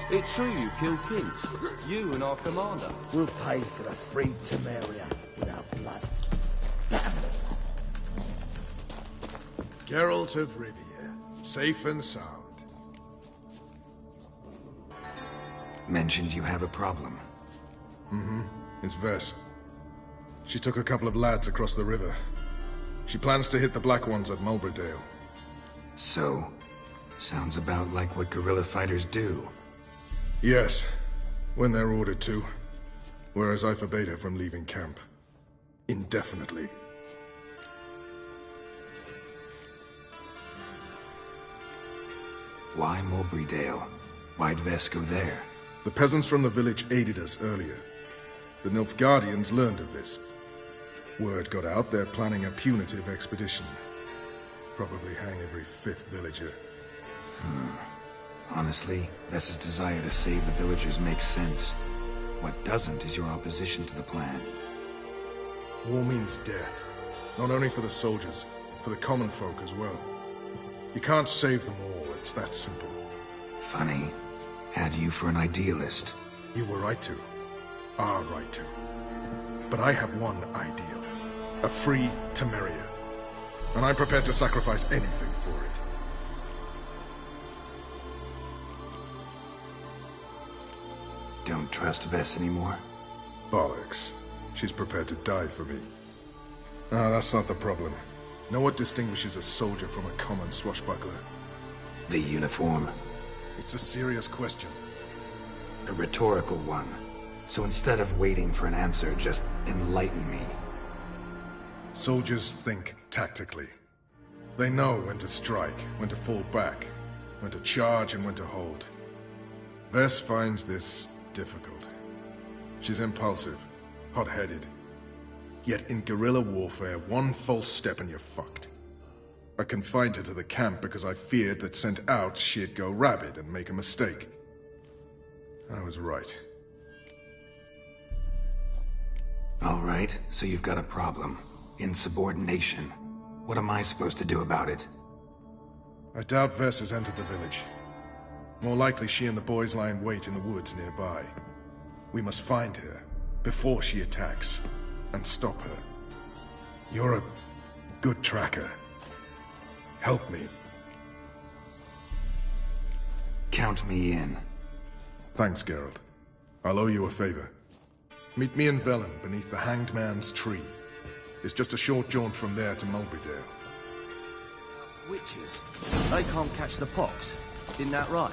It's true you killed kings. You and our commander. We'll pay for the freed Temeria with our blood. Damn it! Geralt of Rivia, safe and sound. Mentioned you have a problem. Mm-hmm. It's Vess. She took a couple of lads across the river. She plans to hit the Black Ones at Mulberydale. So, sounds about like what guerrilla fighters do. Yes, when they're ordered to. Whereas I forbade her from leaving camp. Indefinitely. Why Mulberydale? Why'd Vess go there? The peasants from the village aided us earlier. The Nilfgaardians learned of this. Word got out they're planning a punitive expedition. Probably hang every 5th villager. Honestly, Vess's desire to save the villagers makes sense. What doesn't is your opposition to the plan. War means death. Not only for the soldiers, for the common folk as well. You can't save them all, it's that simple. Funny. Had you for an idealist. You were right to. Are right to. But I have one ideal. A free Temeria. And I'm prepared to sacrifice anything for it. Don't trust Vess anymore? Bollocks. She's prepared to die for me. Ah, that's not the problem. Know what distinguishes a soldier from a common swashbuckler? The uniform. It's a serious question. A rhetorical one. So instead of waiting for an answer, just enlighten me. Soldiers think tactically. They know when to strike, when to fall back, when to charge and when to hold. Vess finds this difficult. She's impulsive, hot-headed. Yet in guerrilla warfare, one false step and you're fucked. I confined her to the camp because I feared that sent out she'd go rabid and make a mistake. I was right. All right, so you've got a problem. Insubordination. What am I supposed to do about it? I doubt Vess has entered the village. More likely she and the boys lie in wait in the woods nearby. We must find her before she attacks and stop her. You're a good tracker. Help me. Count me in. Thanks, Geralt. I'll owe you a favor. Meet me in Velen beneath the Hanged Man's tree. It's just a short jaunt from there to Mulberydale. Witches? They can't catch the pox. Isn't that right?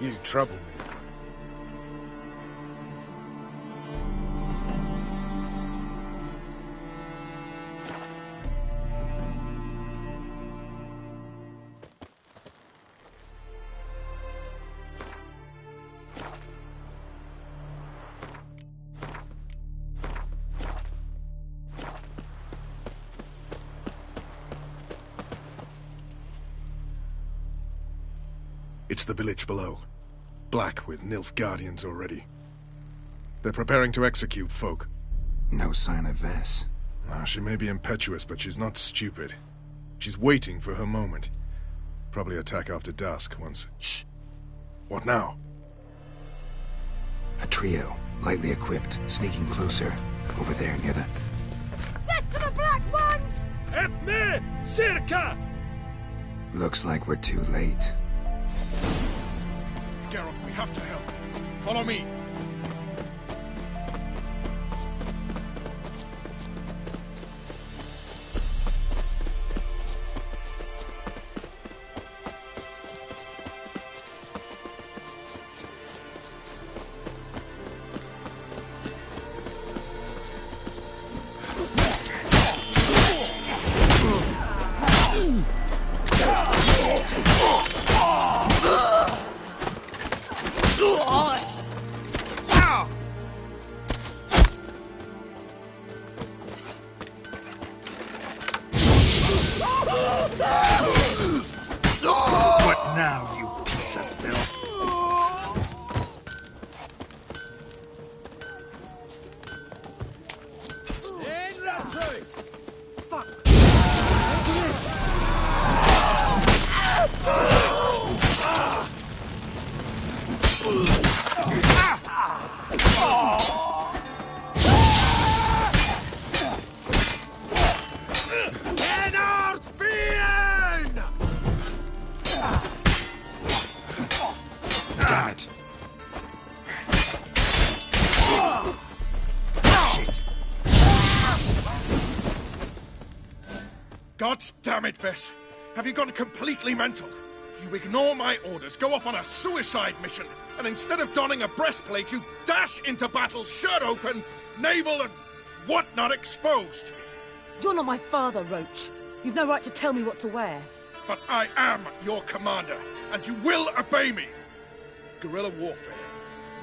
You trouble me. It's the village below. Black with Nilfgaardians already. They're preparing to execute folk. No sign of Vess. She may be impetuous, but she's not stupid. She's waiting for her moment. Probably attack after dusk once... Shh! What now? A trio, lightly equipped, sneaking closer. Over there, near the... Death to the Black Ones! Help me! Circa! Looks like we're too late. Geralt, we have to help. Follow me. What now, you piece of filth? Damn it. God damn it, Vess! Have you gone completely mental? You ignore my orders, go off on a suicide mission, and instead of donning a breastplate, you dash into battle, shirt open, navel and whatnot exposed. You're not my father, Roach. You've no right to tell me what to wear. But I am your commander, and you will obey me. Guerrilla warfare.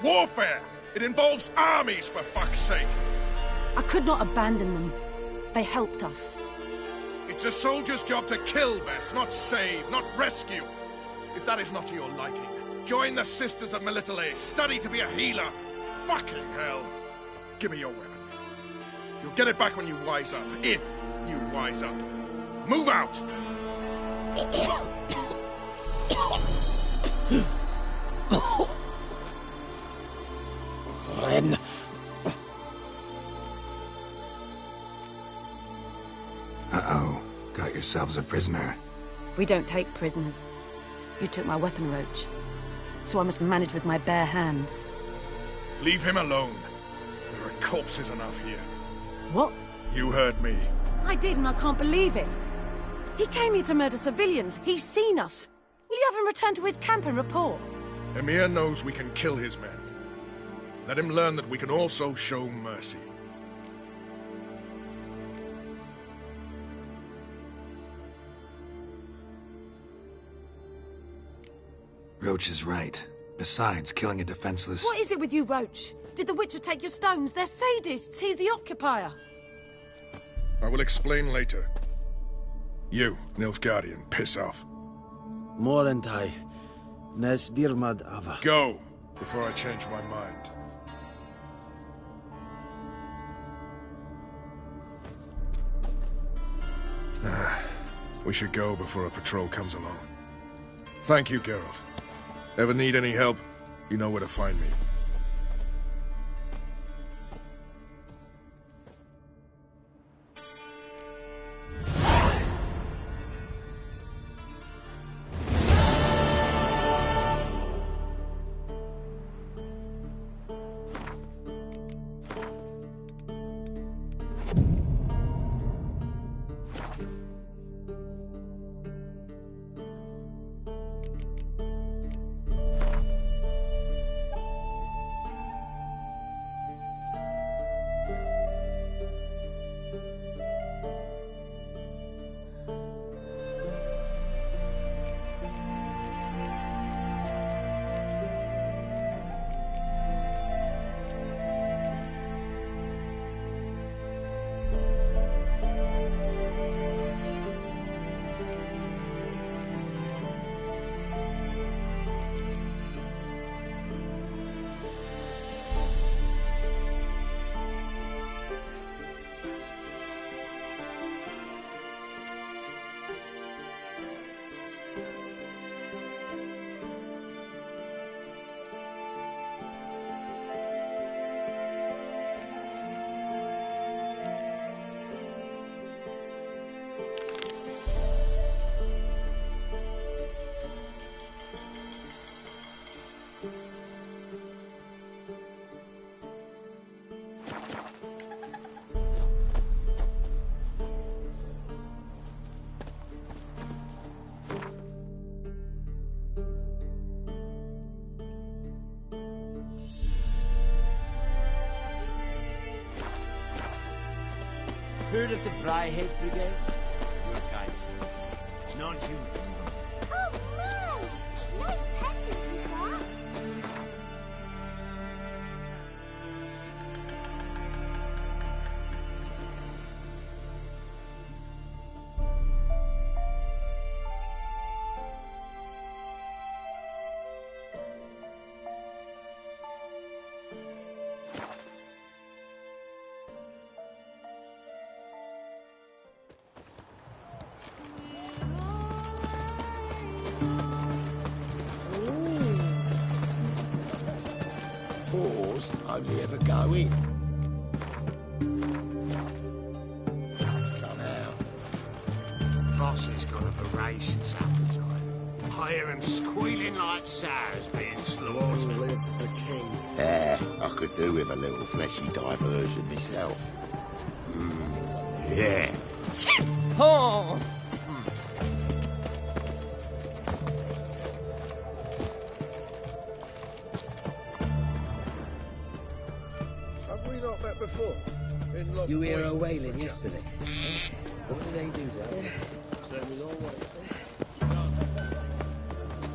Warfare It involves armies, for fuck's sake! I could not abandon them. They helped us. It's a soldier's job to kill, Bess, not save, not rescue. If that is not to your liking, join the Sisters of Melitele. Study to be a healer. Fucking hell. Give me your weapon. You'll get it back when you wise up. If you wise up. Move out! Ren. Uh-oh. Got yourselves a prisoner. We don't take prisoners. You took my weapon, Roach. So I must manage with my bare hands. Leave him alone. There are corpses enough here. What? You heard me. I did, and I can't believe it. He came here to murder civilians. He's seen us. Will you have him return to his camp and report? Emir knows we can kill his men. Let him learn that we can also show mercy. Roach is right. Besides, killing a defenseless... What is it with you, Roach? Did the Witcher take your stones? They're sadists. He's the occupier. I will explain later. You, Nilfgaardian, piss off. Morentai. Nes dirmad ava. Go, before I change my mind. We should go before a patrol comes along. Thank you, Geralt. Ever need any help, you know where to find me. Heard of the Vryheid Brigade? Your kind, sir. Non-humans. Oh, no! Nice pattern, Papa. Pause, only ever go in. Let's come out. Boss has got a voracious appetite. I hear him squealing like sows being slaughtered. Long live the king. I could do with a little fleshy diversion myself. Yeah. Oh! Have we not met before? You hear her wailing yesterday? What did they do there? Send me all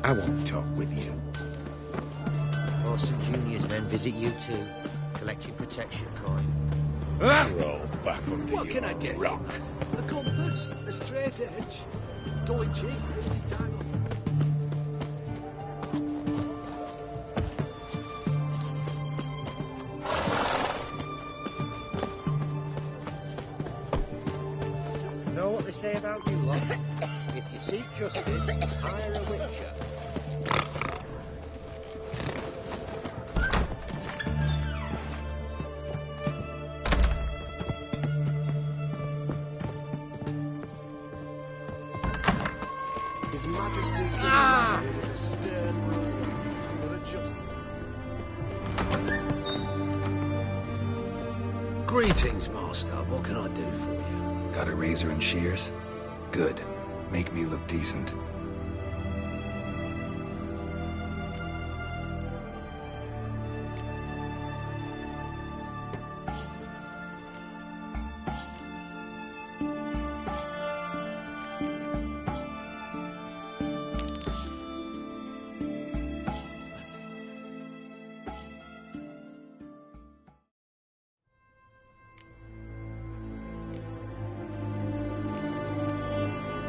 I won't talk with you. Horson Jr.'s men visit you too, collecting protection coin. Roll back under What can I get? rock. A compass, a straight edge. Going cheap, 50 times. Know what they say about you lot? If you seek justice, hire a witcher. His Majesty is a stern ruler, but a just one. Greetings, Master. What can I do for you? Got a razor and shears? Good. Make me look decent.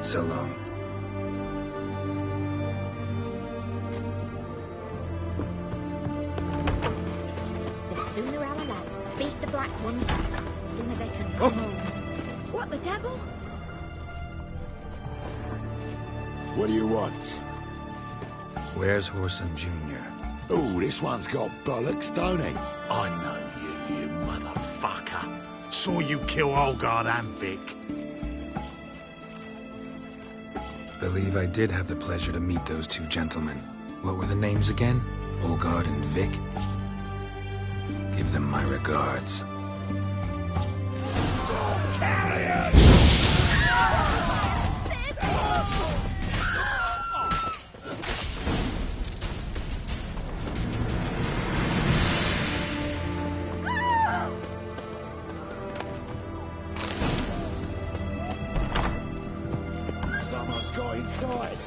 So long. The sooner our lads beat the black ones, the sooner they can come home. What the devil? What do you want? Where's Horson Jr.? Oh, this one's got bollocks, don't he? I know you motherfucker. Saw you kill Olgard and Vic. Believe I did have the pleasure to meet those two gentlemen. What were the names again? Olgard and Vic? Give them my regards. Someone's got inside.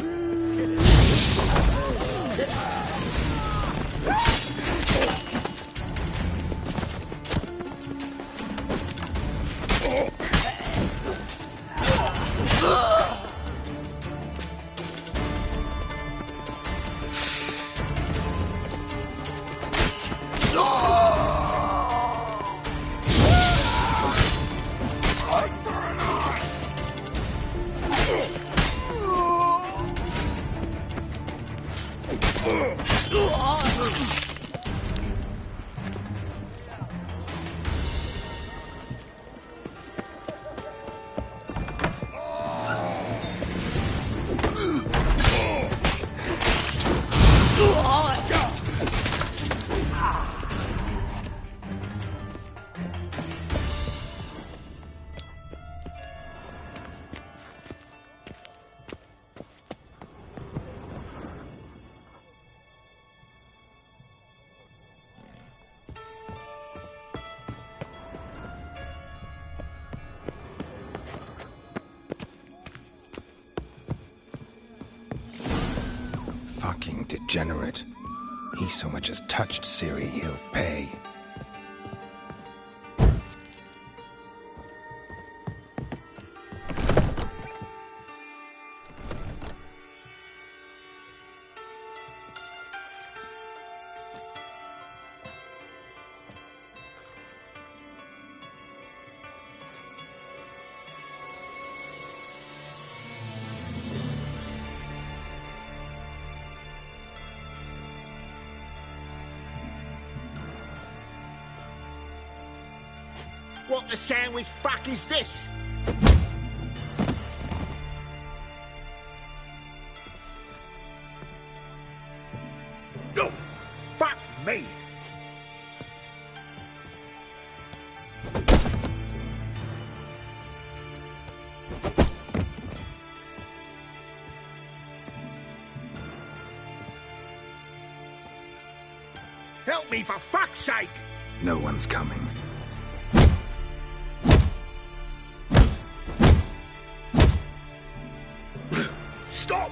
Fucking degenerate. He so much as touched Ciri, he'll pay. What the sandwich fuck is this? No! Fuck me! Help me for fuck's sake! No one's coming. Stop!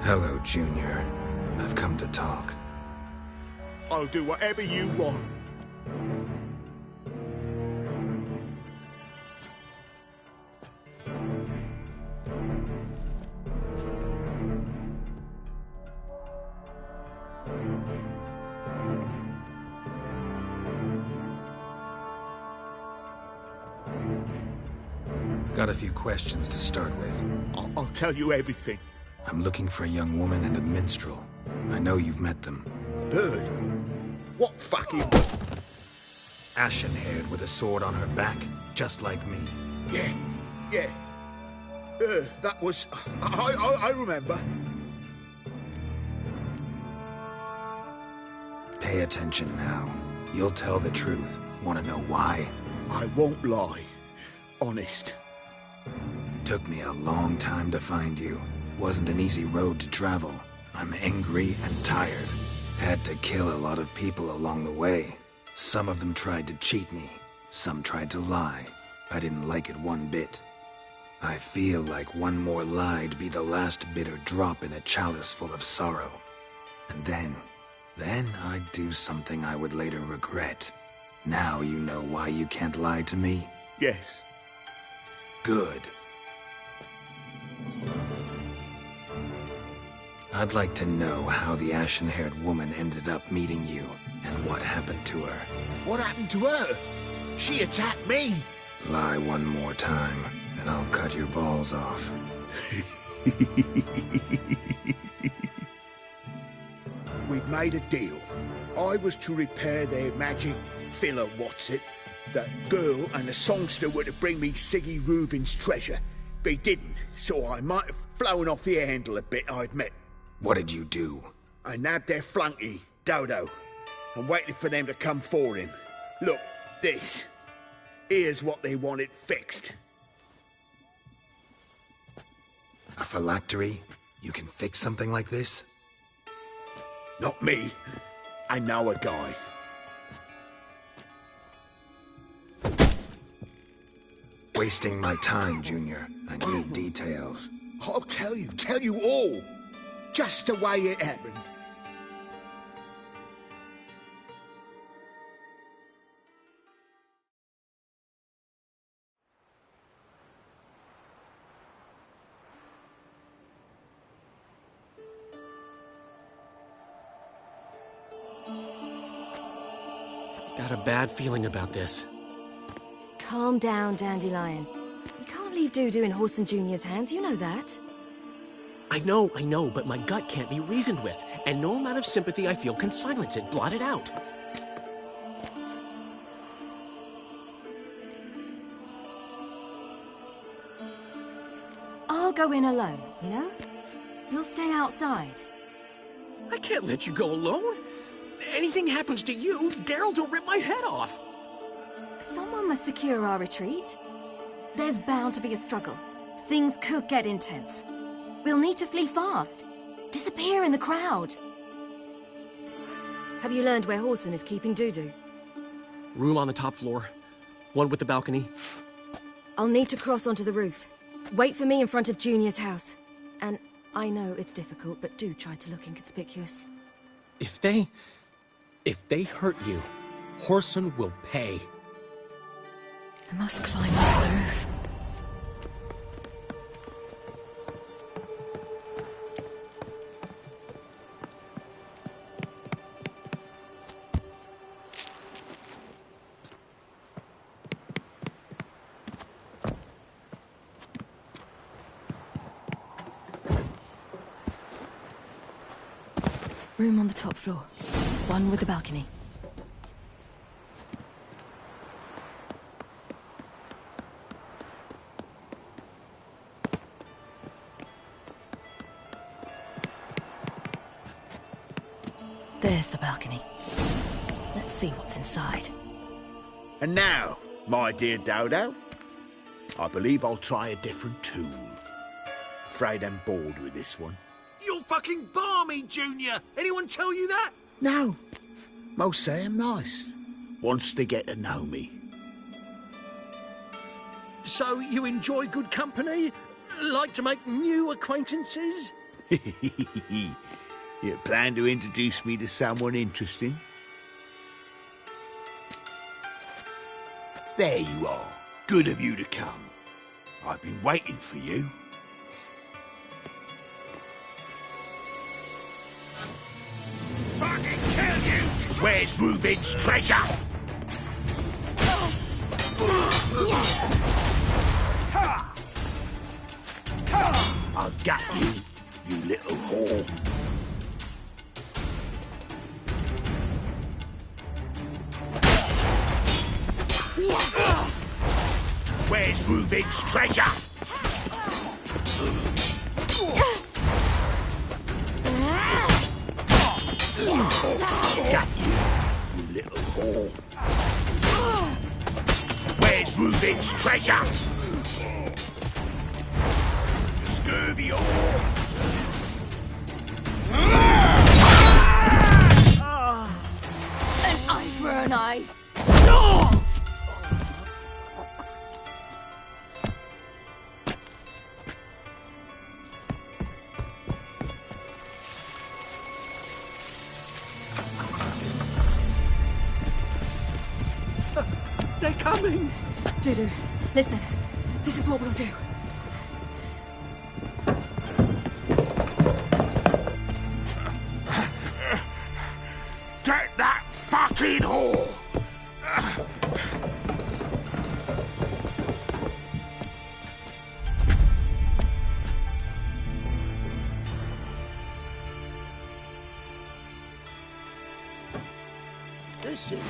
Hello, Junior. I've come to talk. I'll do whatever you want. Got a few questions to start with. I'll tell you everything. I'm looking for a young woman and a minstrel. I know you've met them. Bird? What fucking... Ashen-haired with a sword on her back, just like me. Yeah. That was... I remember. Pay attention now. You'll tell the truth. Want to know why? I won't lie. Honest. Took me a long time to find you. Wasn't an easy road to travel. I'm angry and tired. Had to kill a lot of people along the way. Some of them tried to cheat me. Some tried to lie. I didn't like it one bit. I feel like one more lie'd be the last bitter drop in a chalice full of sorrow. And then I'd do something I would later regret. Now you know why you can't lie to me? Yes. Good. I'd like to know how the ashen-haired woman ended up meeting you, and what happened to her. What happened to her? She attacked me. Lie one more time, and I'll cut your balls off. We'd made a deal. I was to repair their magic filler, That girl and the songster were to bring me Siggy Reuven's treasure. They didn't, so I might have flown off the handle a bit, I admit. What did you do? I nabbed their flunky, Dodo, and waited for them to come for him. Look, this. Here's what they wanted fixed. A phylactery? You can fix something like this? Not me. I know a guy. Wasting my time, Junior. I need details. I'll tell you all. Just the way it happened. Got a bad feeling about this. Calm down, Dandelion. You can't leave Dudu in Horson Jr.'s hands, you know that. I know, but my gut can't be reasoned with, and no amount of sympathy I feel can silence it, blot it out. I'll go in alone, you know? You'll stay outside. I can't let you go alone. Anything happens to you, Daryl's will rip my head off. Someone must secure our retreat. There's bound to be a struggle. Things could get intense. We'll need to flee fast. Disappear in the crowd. Have you learned where Horson is keeping Dudu? Room on the top floor. One with the balcony. I'll need to cross onto the roof. Wait for me in front of Junior's house. And I know it's difficult, but do try to look inconspicuous. If they hurt you, Horson will pay. I must climb onto the roof. Room on the top floor. One with the balcony. There's the balcony. Let's see what's inside. And now, my dear Dodo, I believe I'll try a different tool. Afraid I'm bored with this one. You're fucking balmy, Junior! Anyone tell you that? No. Most say I'm nice. Once they get to know me. So you enjoy good company? Like to make new acquaintances? You plan to introduce me to someone interesting? There you are. Good of you to come. I've been waiting for you. Fucking kill you! Where's Reuven's treasure? I'll gut you, you little whore. Where's Reuven's treasure? Got you, you little whore. Where's Reuven's treasure? Scurvy whore. An eye for an eye. They're coming! Dudu, listen. This is what we'll do. Get that fucking whore! Listen.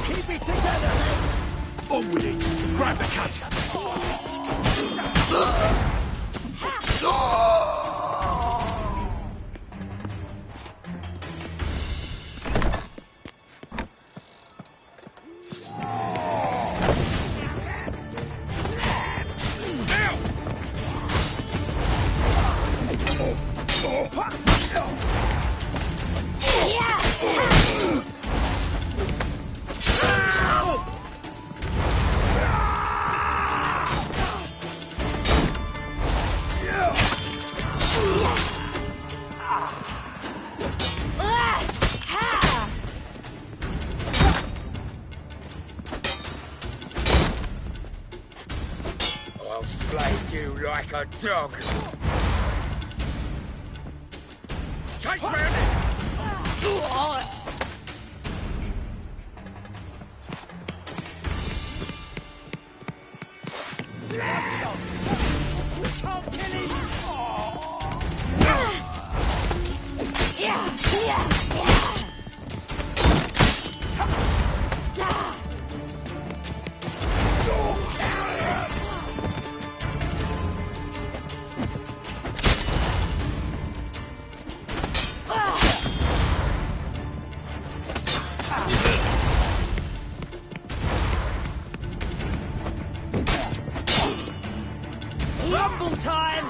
Keep it together, mates! On with it! Grab the cut! I'll slay you like a dog. Chase man! We can't kill him! Rumble time!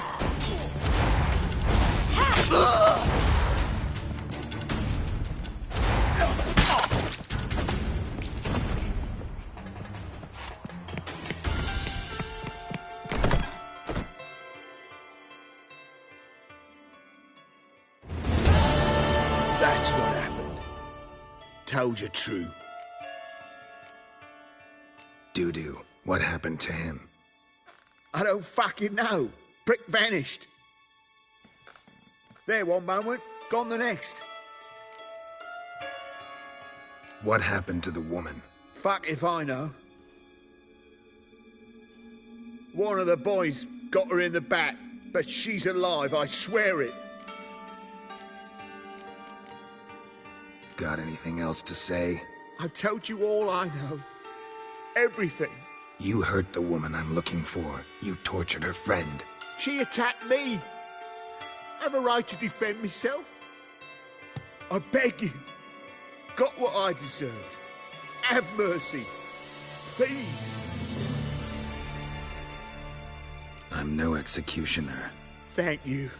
That's what happened. Told you true. Dudu, what happened to him? I don't fucking know. Prick vanished. There one moment, gone the next. What happened to the woman? Fuck if I know. One of the boys got her in the back, but she's alive, I swear it. Got anything else to say? I've told you all I know. Everything. You hurt the woman I'm looking for. You tortured her friend. She attacked me. Have a right to defend myself. I beg you. Got what I deserved. Have mercy. Please. I'm no executioner. Thank you.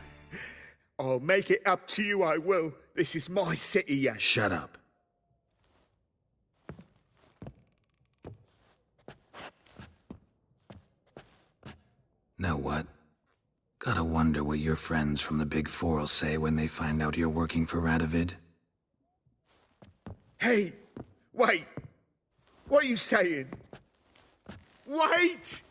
I'll make it up to you, I will. This is my city, yeah. Shut up. Know what? Gotta wonder what your friends from the Big Four will say when they find out you're working for Radovid. Hey, wait. What are you saying? Wait!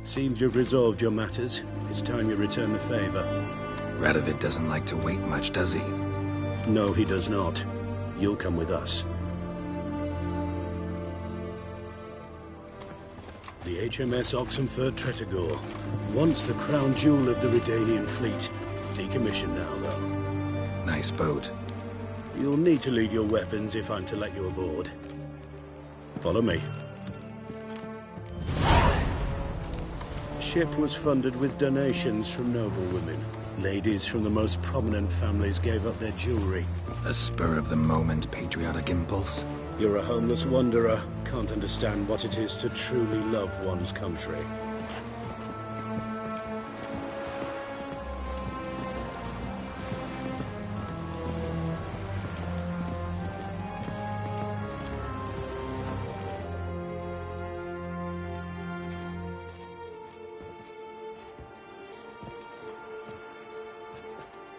Seems you've resolved your matters. It's time you return the favor. Radovid doesn't like to wait much, does he? No, he does not. You'll come with us. The HMS Oxenford Tretogor, once the crown jewel of the Redanian fleet. Decommissioned now, though. Nice boat. You'll need to leave your weapons if I'm to let you aboard. Follow me. Ship was funded with donations from noblewomen. Ladies from the most prominent families gave up their jewelry. A spur-of-the-moment patriotic impulse? You're a homeless wanderer. Can't understand what it is to truly love one's country.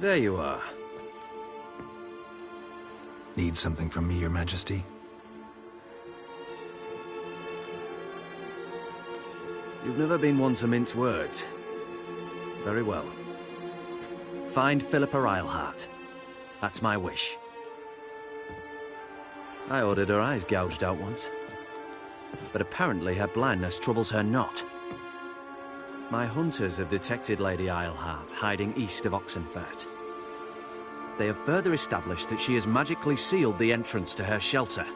There you are. Need something from me, Your Majesty? You've never been one to mince words. Very well. Find Philippa Eilhart. That's my wish. I ordered her eyes gouged out once. But apparently her blindness troubles her not. My hunters have detected Lady Eilhart hiding east of Oxenfurt. They have further established that she has magically sealed the entrance to her shelter.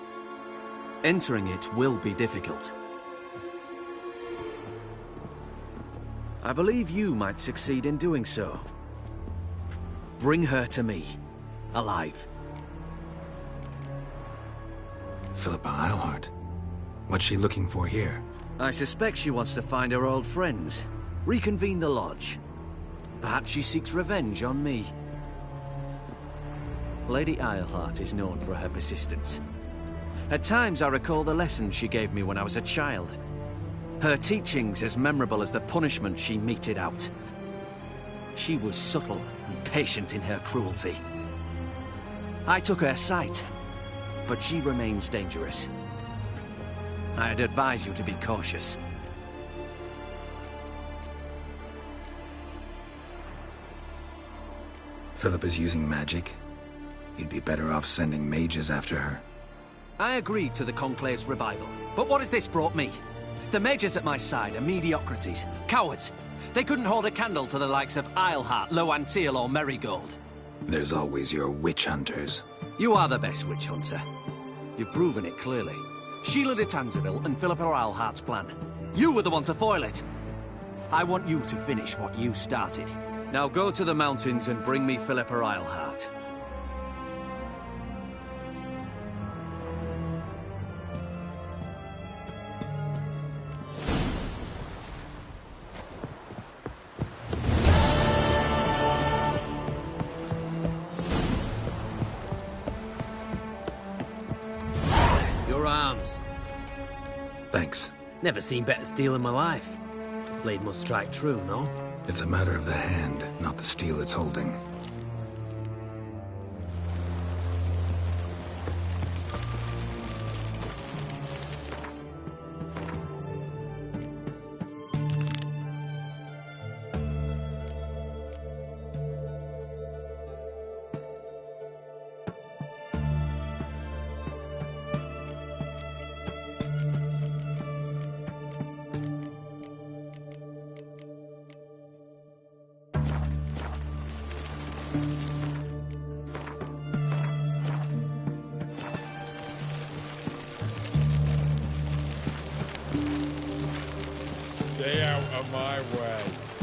Entering it will be difficult. I believe you might succeed in doing so. Bring her to me, alive. Philippa Eilhart? What's she looking for here? I suspect she wants to find her old friends. Reconvene the lodge. Perhaps she seeks revenge on me. Lady Eilhart is known for her persistence. At times I recall the lessons she gave me when I was a child. Her teachings as memorable as the punishment she meted out. She was subtle and patient in her cruelty. I took her sight, but she remains dangerous. I'd advise you to be cautious. Philippa's using magic. You'd be better off sending mages after her. I agreed to the Conclave's revival, but what has this brought me? The mages at my side are mediocrities, cowards. They couldn't hold a candle to the likes of Eilhart, Loantil, or Merigold. There's always your witch hunters. You are the best witch hunter. You've proven it clearly. Sheila de Tanzeville and Philippa Eilhart's plan. You were the one to foil it. I want you to finish what you started. Now go to the mountains and bring me Philippa Eilhart. Your arms. Thanks. Never seen better steel in my life. Blade must strike true, no? It's a matter of the hand, not the steel it's holding. Stay out of my way.